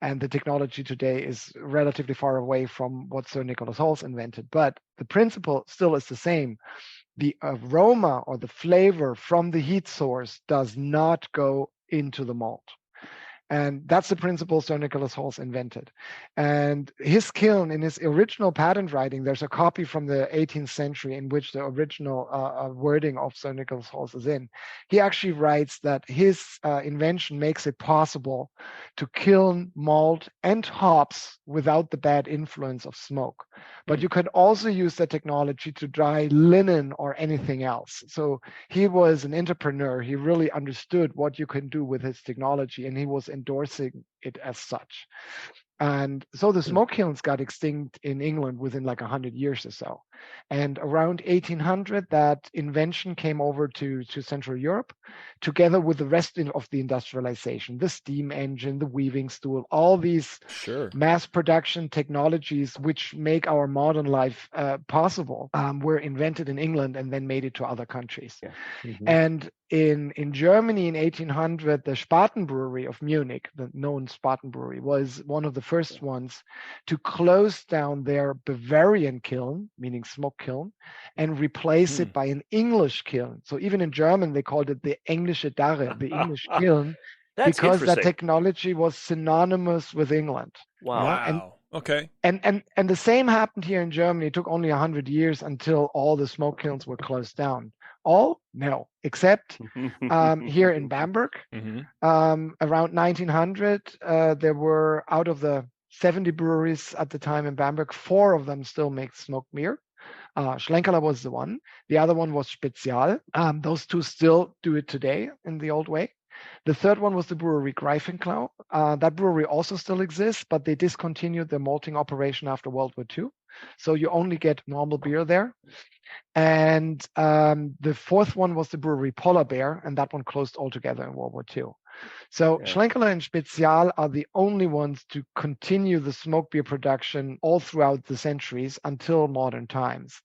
And the technology today is relatively far away from what Sir Nicholas Halls invented, but the principle still is the same. The aroma or the flavor from the heat source does not go into the malt. And that's the principle Sir Nicholas Halls invented. And his kiln, in his original patent writing, there's a copy from the 18th century in which the original wording of Sir Nicholas Halls is in. He actually writes that his invention makes it possible to kiln malt and hops without the bad influence of smoke. But you can also use that technology to dry linen or anything else. So he was an entrepreneur. He really understood what you can do with his technology, and he was endorsing it as such. And so the smoke kilns got extinct in England within like 100 years or so. And around 1800, that invention came over to Central Europe, together with the rest of the industrialization, the steam engine, the weaving stool, all these mass production technologies which make our modern life possible were invented in England and then made it to other countries. And in Germany in 1800, the Spaten Brewery of Munich, the known Spaten Brewery, was one of the first ones to close down their Bavarian kiln, meaning smoke kiln, and replace it by an English kiln. So even in German, they called it the Englische Darre, the English kiln, because that technology was synonymous with England. Wow. Okay. And the same happened here in Germany. It took only 100 years until all the smoke kilns were closed down. All? No, except here in Bamberg. Around 1900, there were, out of the 70 breweries at the time in Bamberg, 4 of them still make smoked beer. Schlenkerla was the one. The other one was Spezial. Those 2 still do it today in the old way. The third one was the brewery Greifenklau. That brewery also still exists, but they discontinued their malting operation after World War II. So you only get normal beer there. And the fourth one was the brewery Polar Bear, and that one closed altogether in World War II. So Schlenkerla and Spezial are the only ones to continue the smoke beer production all throughout the centuries until modern times.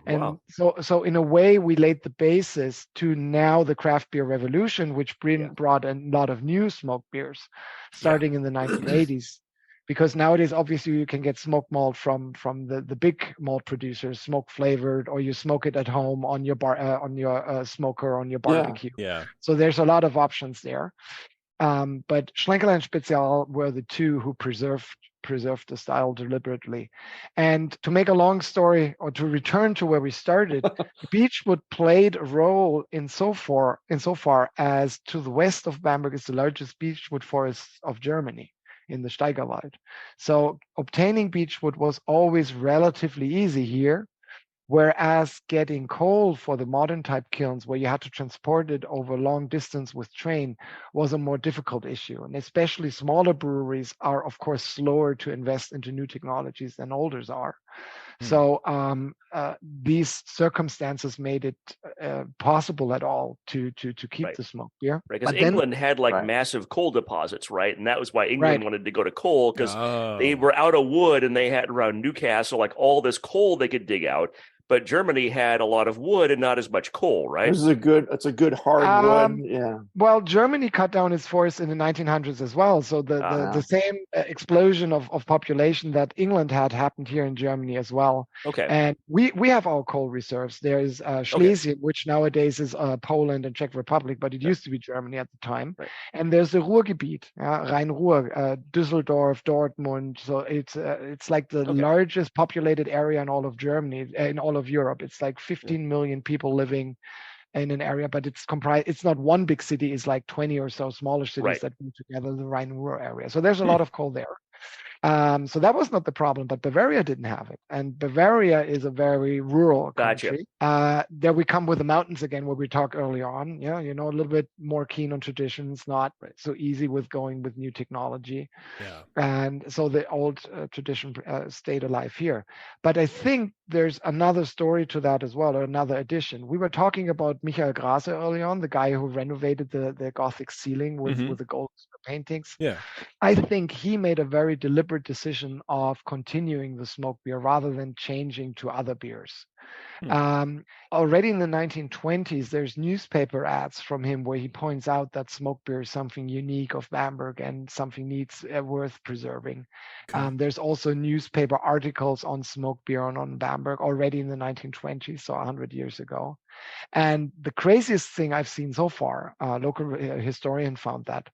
And so in a way, we laid the basis to now the craft beer revolution, which brought a lot of new smoke beers starting in the 1980s. Because nowadays, obviously, you can get smoked malt from the big malt producers, smoke flavored, or you smoke it at home on your smoker on your barbecue. So there's a lot of options there. But Schlenkerla and Spezial were the 2 who preserved the style deliberately. And to make a long story, or to return to where we started, beechwood played a role insofar as to the west of Bamberg is the largest beechwood forest of Germany, in the Steigerwald. So obtaining beechwood was always relatively easy here, whereas getting coal for the modern type kilns, where you had to transport it over long distance with train, was a more difficult issue. And especially smaller breweries are, of course, slower to invest into new technologies than olders are. So these circumstances made it possible at all to keep the smoke beer. Right, because England had massive coal deposits, right? And that was why England wanted to go to coal, because they were out of wood, and they had around Newcastle like all this coal they could dig out. But Germany had a lot of wood and not as much coal, right? It's a good hard wood. Yeah. Well, Germany cut down its forest in the 1900s as well. So the same explosion of population that England had happened here in Germany as well. Okay. And we have our coal reserves. There's Schlesien, which nowadays is Poland and Czech Republic, but it used to be Germany at the time. Right. And there's the Ruhrgebiet, Rhein-Ruhr, Düsseldorf, Dortmund. So it's like the largest populated area in all of Germany, in all of Europe. It's like 15 million people living in an area, but it's not one big city, it's like 20 or so smaller cities that go together, the Rhine-Ruhr area. So there's a lot of coal there. So that was not the problem, but Bavaria didn't have it. And Bavaria is a very rural country. There we come with the mountains again, where we talked early on. Yeah, a little bit more keen on traditions, not so easy with going with new technology. Yeah. And so the old tradition stayed alive here. But I think there's another story to that as well, or another addition. We were talking about Michael Grase early on, the guy who renovated the Gothic ceiling with the gold paintings. Yeah. I think he made a very deliberate decision of continuing the smoke beer rather than changing to other beers. Already in the 1920s, there's newspaper ads from him where he points out that smoke beer is something unique of Bamberg and something worth preserving. Okay. There's also newspaper articles on smoke beer on Bamberg already in the 1920s, so 100 years ago. And the craziest thing I've seen so far, a local historian found that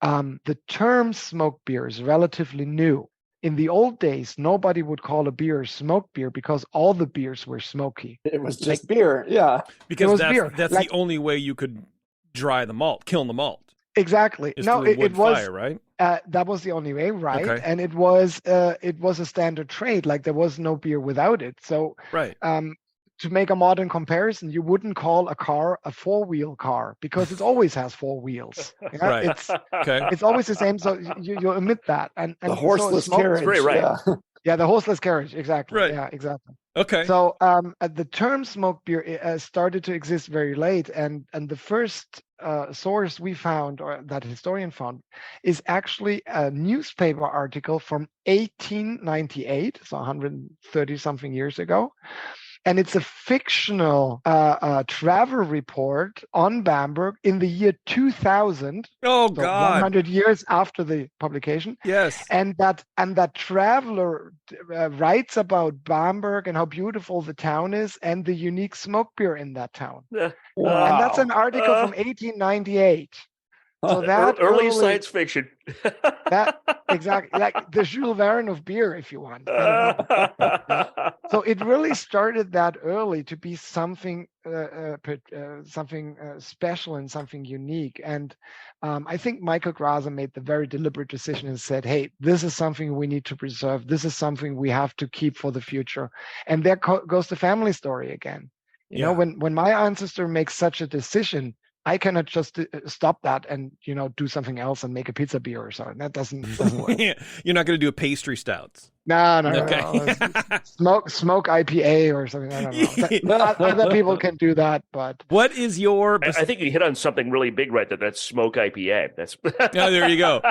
the term smoke beer is relatively new. In the old days, nobody would call a beer smoke beer because all the beers were smoky. It was just beer, yeah. Because that's the only way you could dry the malt, kill the malt. Exactly. No, it was fire, right? That was the only way, right? Okay. And it was a standard trade. Like there was no beer without it. So right. To make a modern comparison, you wouldn't call a car a four-wheel car because it always has four wheels. Yeah? Right. It's always the same. So you omit that. And the horseless carriage. Very right. Yeah, the horseless carriage. Exactly. Right. Yeah, exactly. Okay. So the term smoke beer started to exist very late, and the first source we found, or that historian found, is actually a newspaper article from 1898, so 130 something years ago. And it's a fictional travel report on Bamberg in the year 2000. Oh, so God. 100 years after the publication. Yes. And that traveler writes about Bamberg and how beautiful the town is and the unique smoke beer in that town. Wow. And that's an article from 1898. So that early science fiction. That exactly, like the Jules Verne of beer, if you want. So it really started that early to be something special and something unique. And I think Michael Grase made the very deliberate decision and said, "Hey, this is something we need to preserve. This is something we have to keep for the future." And there goes the family story again. You know, when my ancestor makes such a decision, I cannot just stop that and, do something else and make a pizza beer or something. That doesn't work. You're not going to do a pastry stouts. No. Okay. Smoke IPA or something. I don't know. Other people can do that, but what is your? I think you hit on something really big right there. That's smoke IPA. That's there you go.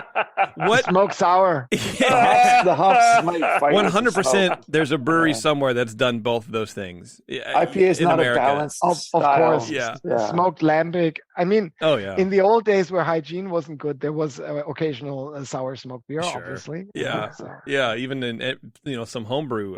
What smoke sour? The hops might fight. 100%. There's a brewery somewhere that's done both of those things. IPA is not America. a balanced of course. Yeah. Smoked lambic. I mean, in the old days where hygiene wasn't good, there was occasional sour smoked beer, obviously. Yeah. Yeah. Even in some homebrew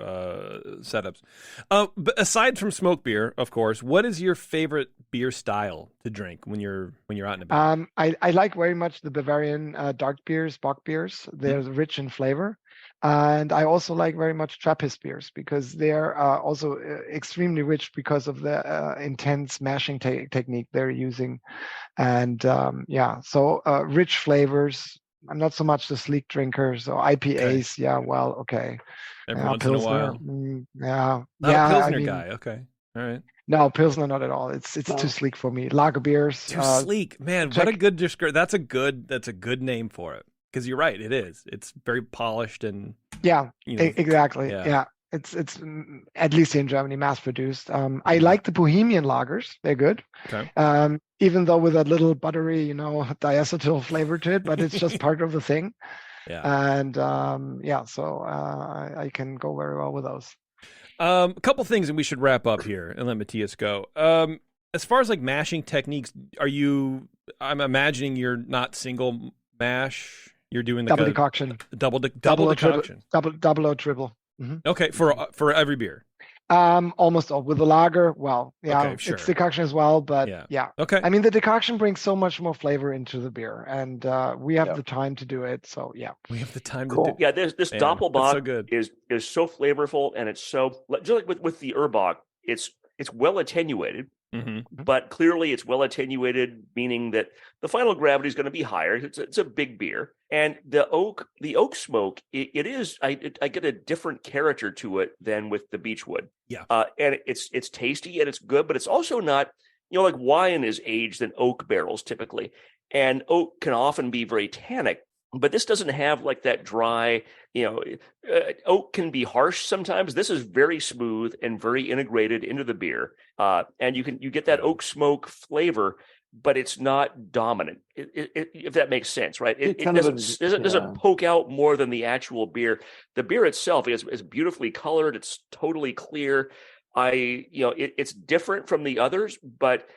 setups. But aside from smoke beer, of course, what is your favorite beer style to drink when you're out and about? I like very much the Bavarian dark beers, Bock beers. They're rich in flavor. And I also like very much Trappist beers because they're also extremely rich because of the intense mashing technique they're using. And so rich flavors. I'm not so much the sleek drinker, so IPAs, okay. Every once in a while. Not a Pilsner guy, okay. All right. No, Pilsner not at all. It's too sleek for me. Lager beers. Too sleek. Man, what a good description. That's a good name for it. Because you're right, it is. It's very polished and exactly. Yeah. It's at least in Germany mass produced. I like the Bohemian lagers. They're good. Okay. Even though with a little buttery, diacetyl flavor to it, but it's just part of the thing. Yeah. And so I can go very well with those. A couple things, and we should wrap up here and let Matthias go. As far as like mashing techniques, I'm imagining you're not single mash. You're doing the double decoction. Double decoction. Double or triple. Mm-hmm. Okay, for every beer. Almost all with the lager. Well, okay, sure. It's decoction as well, but Okay. I mean, the decoction brings so much more flavor into the beer, and we have the time to do it. So we have the time to do. Yeah, this Doppelbock so good. is so flavorful, and it's so just like with the Urbach, it's well attenuated. Mm-hmm. But clearly it's well attenuated, meaning that the final gravity is going to be higher. It's a big beer, And the oak smoke, it is, I get a different character to it than with the beechwood. Yeah. And it's tasty and it's good, but it's also not, like wine is aged in oak barrels typically, and oak can often be very tannic. But this doesn't have like that dry, oak can be harsh sometimes. This is very smooth and very integrated into the beer. And you get that oak smoke flavor, but it's not dominant, if that makes sense, right? It doesn't poke out more than the actual beer. The beer itself is beautifully colored. It's totally clear. It's different from the others, but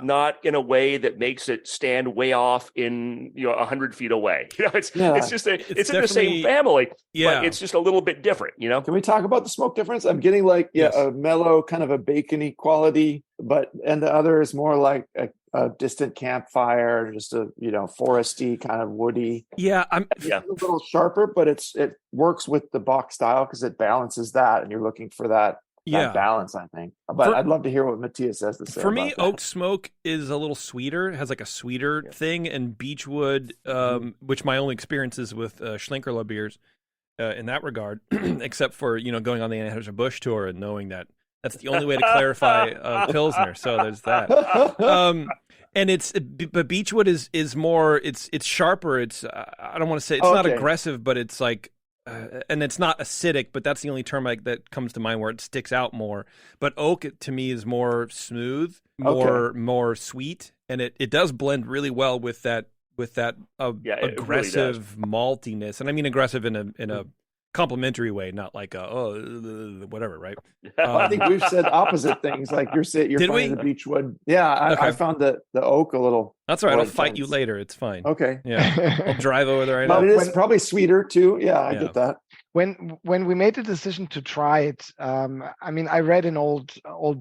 not in a way that makes it stand way off in 100 feet away. It's just it's in the same family, but it's just a little bit different. Can we talk about the smoke difference? I'm getting like a mellow kind of a bacony quality, and the other is more like a distant campfire, just a foresty kind of woody. I'm a little sharper, but it works with the Bach style because it balances that, and you're looking for that balance, I think. But I'd love to hear what Matthias has to say. For me, that. oak smoke is a little sweeter. It has like a sweeter thing, and beechwood, which my only experience is with Schlenkerla beers in that regard, except for going on the Anheuser-Busch tour and knowing that that's the only way to clarify Pilsner. So there's that. But beechwood is more. It's sharper. It's I don't want to say it's not aggressive, but it's like. And it's not acidic, but that's the only term that comes to mind where it sticks out more. But oak, to me, is more smooth, more sweet, and it does blend really well with that aggressive really maltiness. And I mean aggressive in a complimentary way, not like whatever, right? I think we've said opposite things. Like you're finding the beechwood. Yeah, I found the oak a little. That's all right. I'll fight you later. It's fine. Okay. Yeah, I'll drive over there right now. But it is probably sweeter too. Yeah, I get that. When we made the decision to try it, I read in old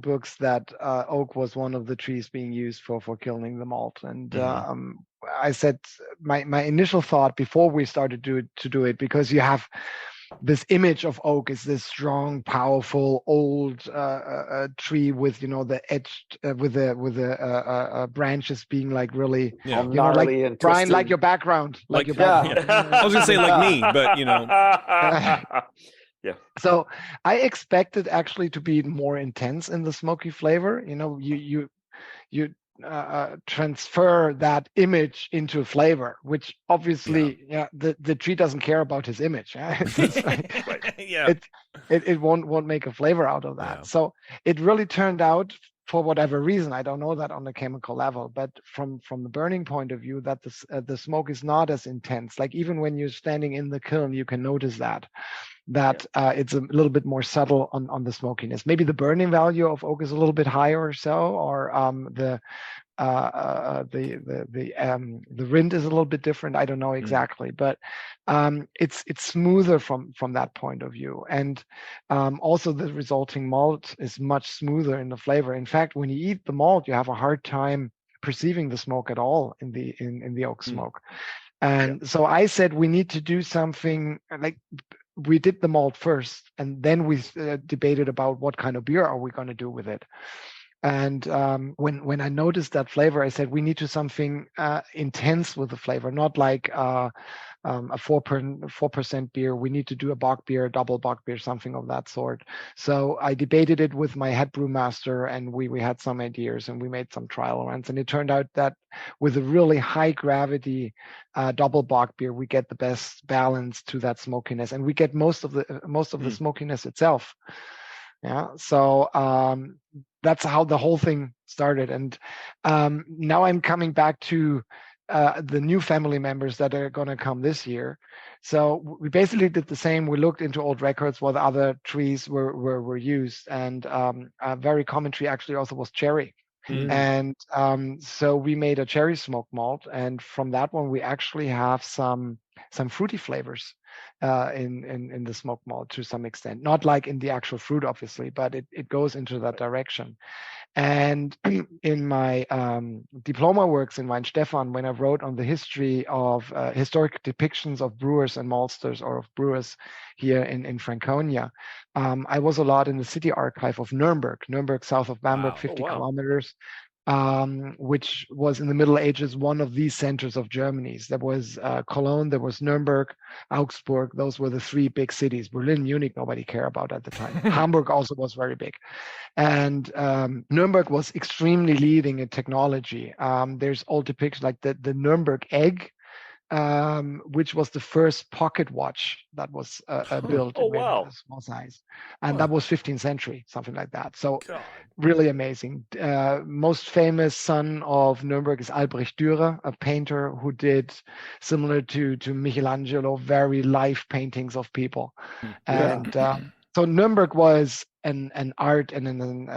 books that oak was one of the trees being used for kilning the malt, and I said my initial thought before we started to do it, because you have this image of oak is this strong, powerful, old tree with the edged with the branches being like really gnarly and Brian, like your background, like your background. I was gonna say like me, but Yeah. So I expected actually to be more intense in the smoky flavor. You transfer that image into flavor, which obviously the tree doesn't care about his image. It won't make a flavor out of that. So it really turned out, for whatever reason, I don't know that on the chemical level, but from the burning point of view, that the smoke is not as intense. Like even when you're standing in the kiln, you can notice that it's a little bit more subtle on the smokiness. Maybe the burning value of oak is a little bit higher or so, or the rind is a little bit different. I don't know exactly, but it's smoother from that point of view, and also the resulting malt is much smoother in the flavor. In fact, when you eat the malt, you have a hard time perceiving the smoke at all in the oak smoke. And so I said we need to do something like. We did the malt first, and then we debated about what kind of beer are we going to do with it. And when I noticed that flavor, I said we need to something intense with the flavor, not like a 4% beer. We need to do a Bock beer, a double Bock beer, something of that sort. So I debated it with my head brewmaster, and we had some ideas, and we made some trial runs. And it turned out that with a really high gravity double Bock beer, we get the best balance to that smokiness, and we get most of the smokiness itself. Yeah, so that's how the whole thing started. And now I'm coming back to the new family members that are going to come this year. So we basically did the same. We looked into old records, what other trees were used, and a very common tree actually also was cherry. And so we made a cherry smoked malt, and from that one we actually have some fruity flavors in the smoked malt to some extent, not like in the actual fruit obviously, but it goes into that direction. And in my diploma works in Weinstefan, when I wrote on the history of historic depictions of brewers and maltsters, or of brewers here in Franconia, I was a lot in the city archive of Nuremberg, south of Bamberg, 50 kilometers. which was in the Middle Ages one of these centers of Germany. There was Cologne, there was Nuremberg, Augsburg. Those were the three big cities. Berlin, Munich, nobody cared about at the time. Hamburg also was very big. And Nuremberg was extremely leading in technology. There's old depictions like the Nuremberg egg, which was the first pocket watch that was built in a small size. And that was 15th century, something like that. So really amazing. Most famous son of Nuremberg is Albrecht Dürer, a painter who did, similar to Michelangelo, very life paintings of people. And so Nuremberg was an art and an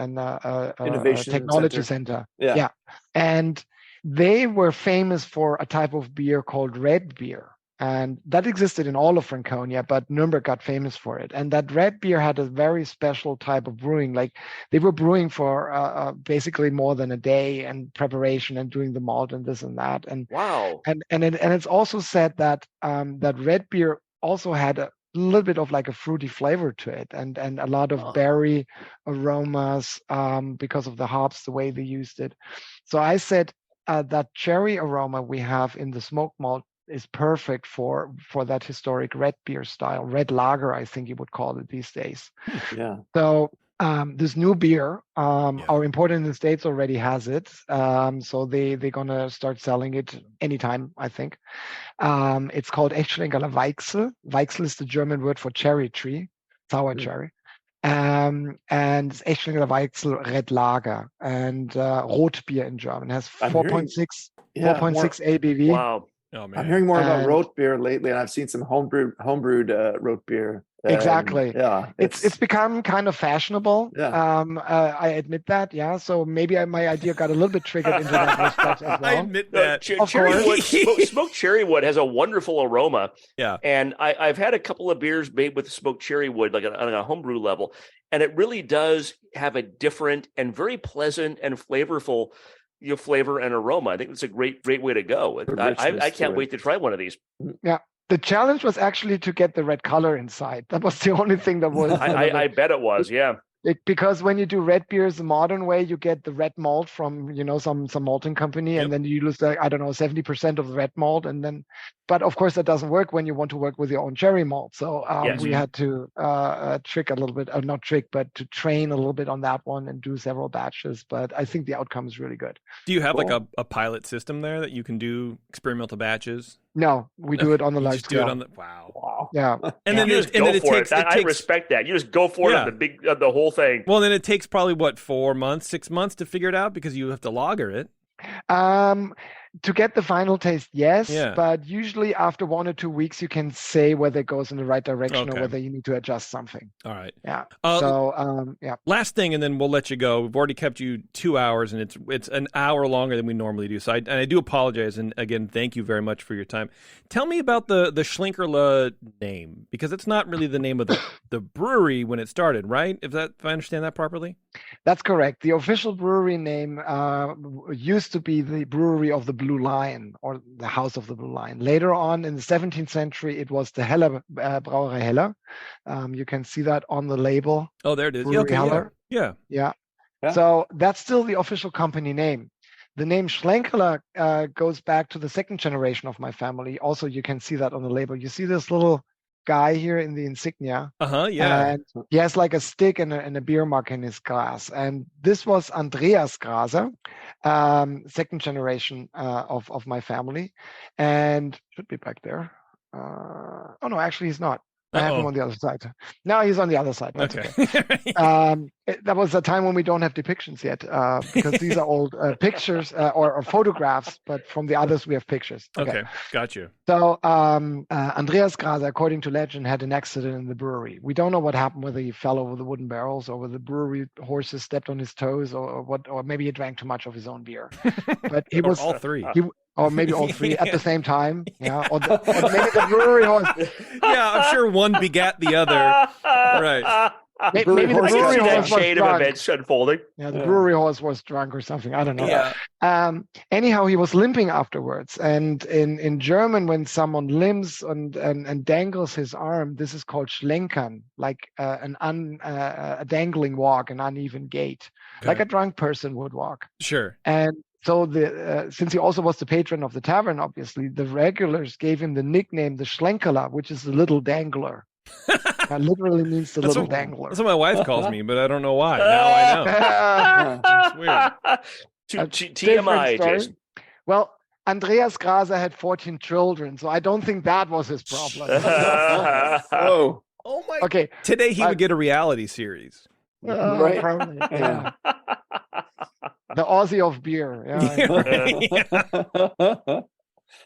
innovation technology center. Yeah. And they were famous for a type of beer called red beer. And that existed in all of Franconia, but Nuremberg got famous for it. And that red beer had a very special type of brewing. Like they were brewing for basically more than a day and preparation and doing the malt and this and that. And wow! And it's also said that that red beer also had a little bit of like a fruity flavor to it, and a lot of berry aromas because of the hops, the way they used it. So I said that cherry aroma we have in the smoked malt is perfect for that historic red beer style, red lager, I think you would call it these days. Yeah. So this new beer, our importer in the States already has it. So they're gonna start selling it anytime, I think. It's called Schlenkerla Weichsel. Weichsel is the German word for cherry tree, sour cherry. And it's Schlenkerla Weichsel Red Lager and Rotbier in German. It has 4.6 ABV. Wow. Oh, man. I'm hearing more about root beer lately, and I've seen some homebrewed root beer. Exactly. Yeah, it's become kind of fashionable. Yeah. I admit that. Yeah. So maybe my idea got a little bit triggered into that respect as well. I admit that. Smoked cherry wood has a wonderful aroma. Yeah. And I've had a couple of beers made with smoked cherry wood, like on a homebrew level, and it really does have a different and very pleasant and flavorful flavor and aroma. I think it's a great way to go. I can't wait to try one of these. Yeah. The challenge was actually to get the red color inside. That was the only thing that was. I bet it was, yeah. Because when you do red beers the modern way, you get the red malt from some malting company, and then you lose 70% of the red malt, and then. But of course that doesn't work when you want to work with your own cherry malt. So we had to trick a little bit, not trick, but to train a little bit on that one and do several batches. But I think the outcome is really good. Do you have like a pilot system there that you can do experimental batches? No, we do it on the large scale. Wow. Yeah. And then just go for it. I respect that. You just go for it on the whole thing. Well, then it takes probably 4 months, 6 months to figure it out because you have to lager it. To get the final taste, yes, but usually after 1 or 2 weeks, you can say whether it goes in the right direction or whether you need to adjust something. All right. Yeah. Last thing, and then we'll let you go. We've already kept you 2 hours, and it's an hour longer than we normally do. So I do apologize, and again, thank you very much for your time. Tell me about the Schlenkerla name, because it's not really the name of the brewery when it started, right? If I understand that properly. That's correct. The official brewery name used to be the Brewery of the Blue Lion, or the House of the Blue Lion. Later on in the 17th century, it was the Heller Brauerei Heller. You can see that on the label. Oh, there it is. Brewery Heller. Yeah. So that's still the official company name. The name Schlenkerla goes back to the second generation of my family. Also, you can see that on the label. You see this little guy here in the insignia. And he has like a stick and a beer mug in his glass. And this was Andreas Graser, second generation of my family, and should be back there. Oh no, actually he's not. I have him on the other side. No, he's on the other side. That's okay. That was a time when we don't have depictions yet, because these are old pictures or photographs, but from the others we have pictures. Okay, got you. So Andreas Graser, according to legend, had an accident in the brewery. We don't know what happened, whether he fell over the wooden barrels or whether the brewery horses stepped on his toes or what, or maybe he drank too much of his own beer. But he was all three. Or maybe all three at the same time. Yeah. Or maybe the brewery horse. Yeah, I'm sure one begat the other. Right. Maybe the Brewery horse I can brewery see that horse was chain of drunk. events unfolding. Yeah, the brewery horse was drunk or something. I don't know. Yeah. Anyhow, he was limping afterwards. And in German, when someone limps and dangles his arm, this is called Schlenkern, like a dangling walk, an uneven gait, like a drunk person would walk. Sure. And so since he also was the patron of the tavern, obviously, the regulars gave him the nickname, the Schlenkerla, which is the little dangler. That literally means the little dangler. That's what my wife calls me, but I don't know why. Now I know. It's weird. TMI, Jason. Well, Andreas Graser had 14 children, so I don't think that was his problem. Oh my! Okay, today he would get a reality series. Right. Probably, yeah. The Aussie of beer. Yeah.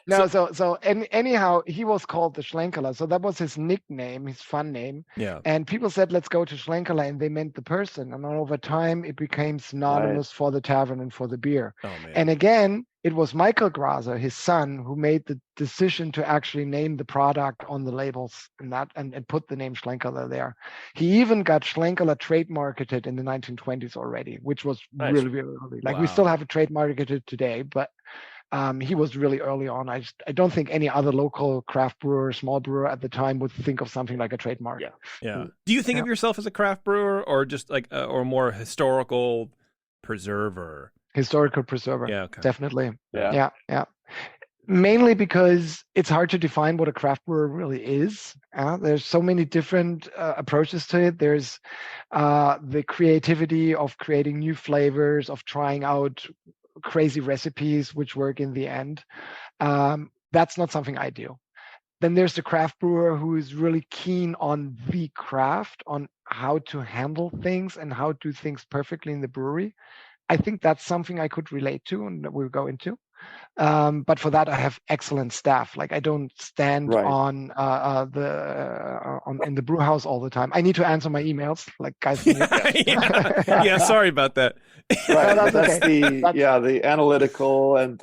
No, so anyhow, he was called the Schlenkerla. So that was his nickname, his fun name. Yeah. And people said, let's go to Schlenkerla, and they meant the person. And over time, it became synonymous for the tavern and for the beer. Oh, man. And again, it was Michael Graser, his son, who made the decision to actually name the product on the labels and put the name Schlenkerla there. He even got Schlenkerla trademarketed in the 1920s already, which was really, really early. Like we still have it trademarketed today, but he was really early on. I don't think any other local craft brewer, small brewer at the time would think of something like a trademark. Yeah. Do you think of yourself as a craft brewer, or just like or more historical preserver? Historical preserver. Yeah, okay. Definitely. Yeah. Mainly because it's hard to define what a craft brewer really is. There's so many different approaches to it. There's the creativity of creating new flavors, of trying out crazy recipes which work in the end. That's not something I do. Then there's the craft brewer who is really keen on the craft, on how to handle things and how to do things perfectly in the brewery. I think that's something I could relate to and that we'll go into. But for that, I have excellent staff. Like I don't stand in the brew house all the time. I need to answer my emails, like guys. Yeah, sorry about that. Right, that's the analytical and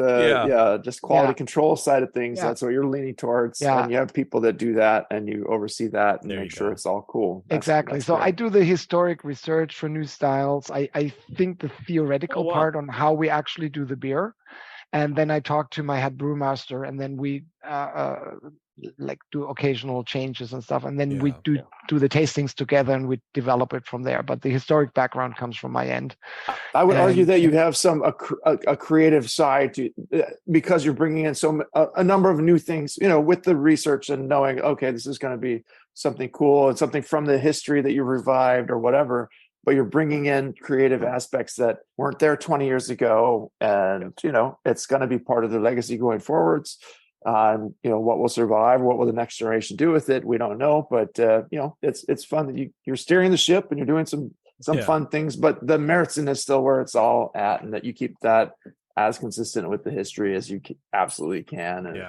just quality control side of things. That's what you're leaning towards, and you have people that do that, and you oversee that and make sure it's all cool. Exactly. So I do the historic research for new styles. I think the theoretical part on how we actually do the beer. And then I talk to my head brewmaster, and then we like do occasional changes and stuff. And then we do the tastings together, and we develop it from there. But the historic background comes from my end. I would argue that you have a creative side to, because you're bringing in a number of new things, with the research and knowing, okay, this is going to be something cool and something from the history that you revived or whatever. But you're bringing in creative aspects that weren't there 20 years ago. And, it's going to be part of the legacy going forwards. What will survive? What will the next generation do with it? We don't know. But, it's fun that you're steering the ship and you're doing some fun things. But the Meritzen is still where it's all at, and that you keep that as consistent with the history as you absolutely can. And,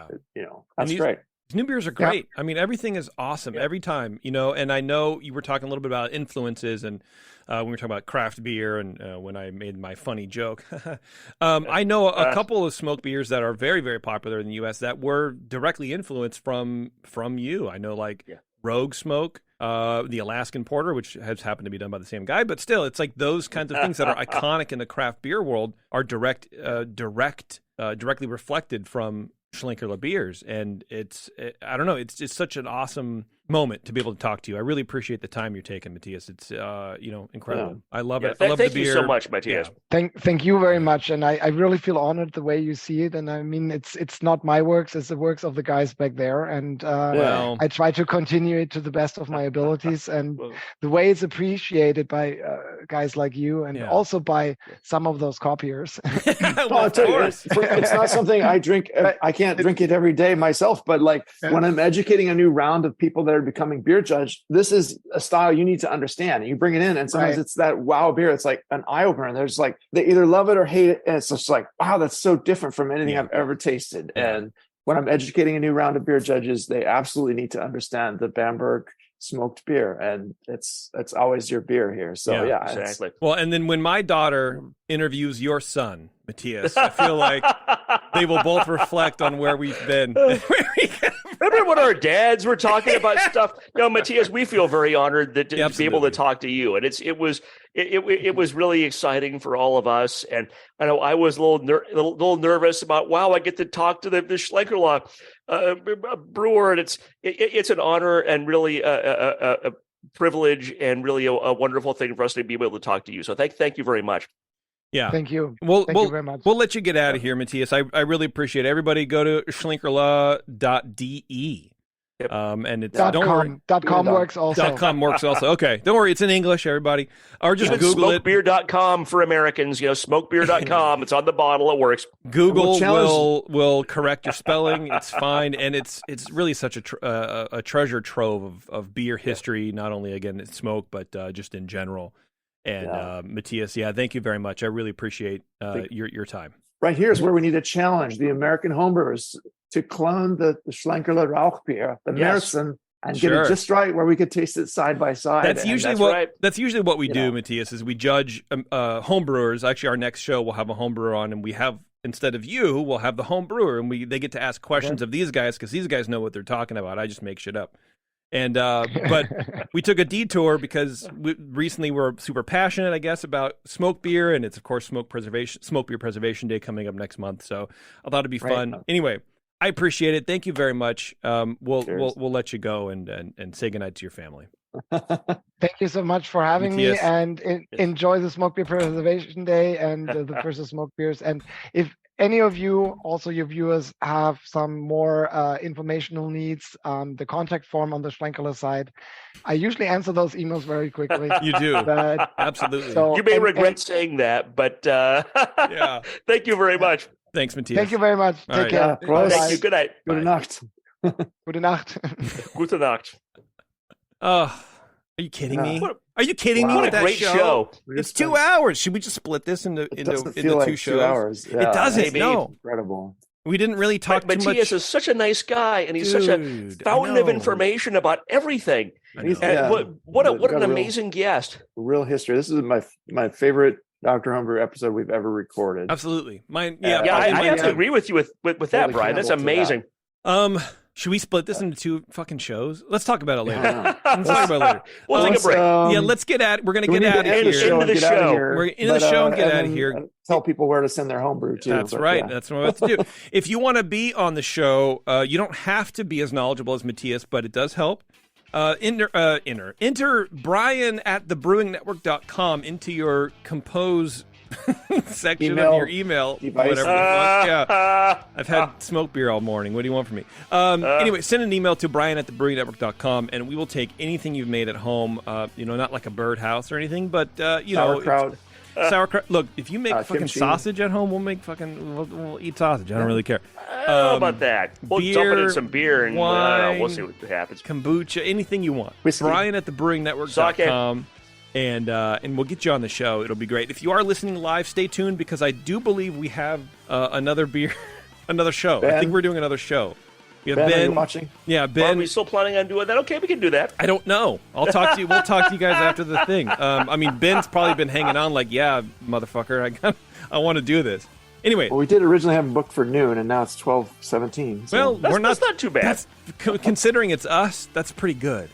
that's great. New beers are great. I mean, everything is awesome every time, and I know you were talking a little bit about influences and when we were talking about craft beer and when I made my funny joke. I know a couple of smoked beers that are very, very popular in the U.S. that were directly influenced from you. I know Rogue Smoke, the Alaskan Porter, which has happened to be done by the same guy, but still, it's like those kinds of things that are iconic in the craft beer world are directly reflected from Schlenkerla beers, and I don't know, it's just such an awesome moment to be able to talk to you. I really appreciate the time you're taking, Matthias. It's incredible. Yeah. I love it. I love the beer. Thank you so much, Matthias. Thank you very much, and I really feel honored the way you see it. And I mean, it's not my works; it's the works of the guys back there, and I try to continue it to the best of my abilities. And the way it's appreciated by guys like you, and also by some of those copiers. It's not something I drink. I can't drink it every day myself, but when I'm educating a new round of people that are becoming beer judge, this is a style you need to understand, and you bring it in, and sometimes it's that wow beer. It's like an eye opener, and there's they either love it or hate it, and it's just wow, that's so different from anything I've ever tasted. And when I'm educating a new round of beer judges, they absolutely need to understand the Bamberg smoked beer, and it's always your beer here. So exactly. Well, and then when my daughter interviews your son, Matthias. I feel like they will both reflect on where we've been. Remember when our dads were talking about stuff? No, Matthias, we feel very honored that to be able to talk to you, and it was really exciting for all of us. And I know I was a little nervous about, wow, I get to talk to the Schlenkerla brewer, and it's an honor and really a privilege and really a wonderful thing for us to be able to talk to you. So thank you very much. Yeah. Thank you. Thank you very much. We'll let you get out of here, Matthias. I really appreciate it. Everybody go to schlenkerla.de. Yep. And it's .com works also. .com works also. Okay. Don't worry, it's in English, everybody. Or just Google it. Smokebeer.com for Americans, smokebeer.com. It's on the bottle, it works. Google will correct your spelling. It's fine. And it's really such a treasure trove of beer history, not only again smoke, but just in general. And Matthias, thank you very much. I really appreciate your time. Right here is where we need to challenge the American homebrewers to clone the Schlenkerla Rauchbier, the Märzen, and get it just right, where we could taste it side by side. That's usually what we do, Matthias, is we judge homebrewers. Actually, our next show we'll have a homebrewer on, and we have, instead of you, we'll have the homebrewer, and they get to ask questions of these guys, because these guys know what they're talking about. I just make shit up. And but we took a detour because recently we're super passionate, I guess, about smoke beer, and it's of course Smoke Beer Preservation Day coming up next month. So I thought it'd be fun. Anyway, I appreciate it. Thank you very much. We'll let you go and say goodnight to your family. Thank you so much for having me, and enjoy the Smoke Beer Preservation Day and the first of smoke beers. And if any of you, also your viewers, have some more informational needs, the contact form on the Schlenkerla side, I usually answer those emails very quickly. You do. Absolutely. So, you may regret saying that, but thank you very much. Thanks, Matthias. Thank you very much. Take care. Thank you. Good night. Gute Nacht. Gute Nacht. Gute Nacht. Are you kidding me? Are you kidding me? What a great show! It's 2 hours. Should we just split this into 2 shows? 2 hours. Yeah, it doesn't. No, incredible. We didn't really talk too much. Matthias is such a nice guy, and he's such a fountain of information about everything. What an amazing guest! Real history. This is my favorite Dr. Homebrew episode we've ever recorded. Absolutely. Mine. I have to agree with you with that, Brian. That's amazing. Should we split this into 2 fucking shows? Let's talk about it later. Let's talk about it later. We'll take a break. Let's get at. We're going to get out of here. Into the show. We're in the show and get out of here. Tell people where to send their homebrew too. That's right. Yeah. That's what I'm about to do. If you want to be on the show, you don't have to be as knowledgeable as Matthias, but it does help. Enter Brian at thebrewingnetwork.com into your compose section of your email device. Whatever. I've had smoke beer all morning. What do you want from me? Anyway, send an email to Brian at thebrewingnetwork.com, and we will take anything you've made at home. Not like a birdhouse or anything, but sauerkraut. Sauerkraut. Look, if you make fucking kimchi. Sausage at home, we'll eat sausage. I don't really care. How about that? We'll dump it in some beer and wine, we'll see what happens. Kombucha, anything you want. Whiskey. Brian at thebrewingnetwork.com. And we'll get you on the show. It'll be great. If you are listening live, stay tuned, because I do believe we have another show. Ben? I think we're doing another show. We have Ben. Are you watching? Yeah, Ben. Are we still planning on doing that? Okay, we can do that. I don't know. I'll talk to you. We'll talk to you guys after the thing. Ben's probably been hanging on like, yeah, motherfucker, I want to do this. Anyway. Well, we did originally have him booked for noon, and now it's 12:17. So. Well, that's not too bad. Considering it's us, that's pretty good.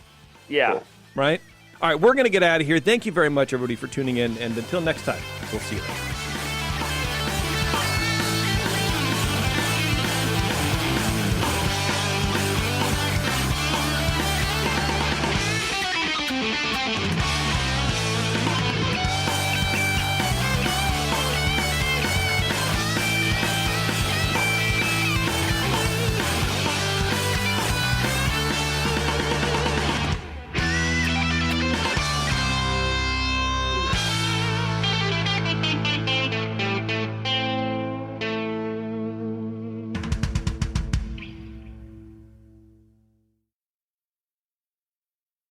Yeah. Right? All right, we're going to get out of here. Thank you very much, everybody, for tuning in. And until next time, we'll see you later.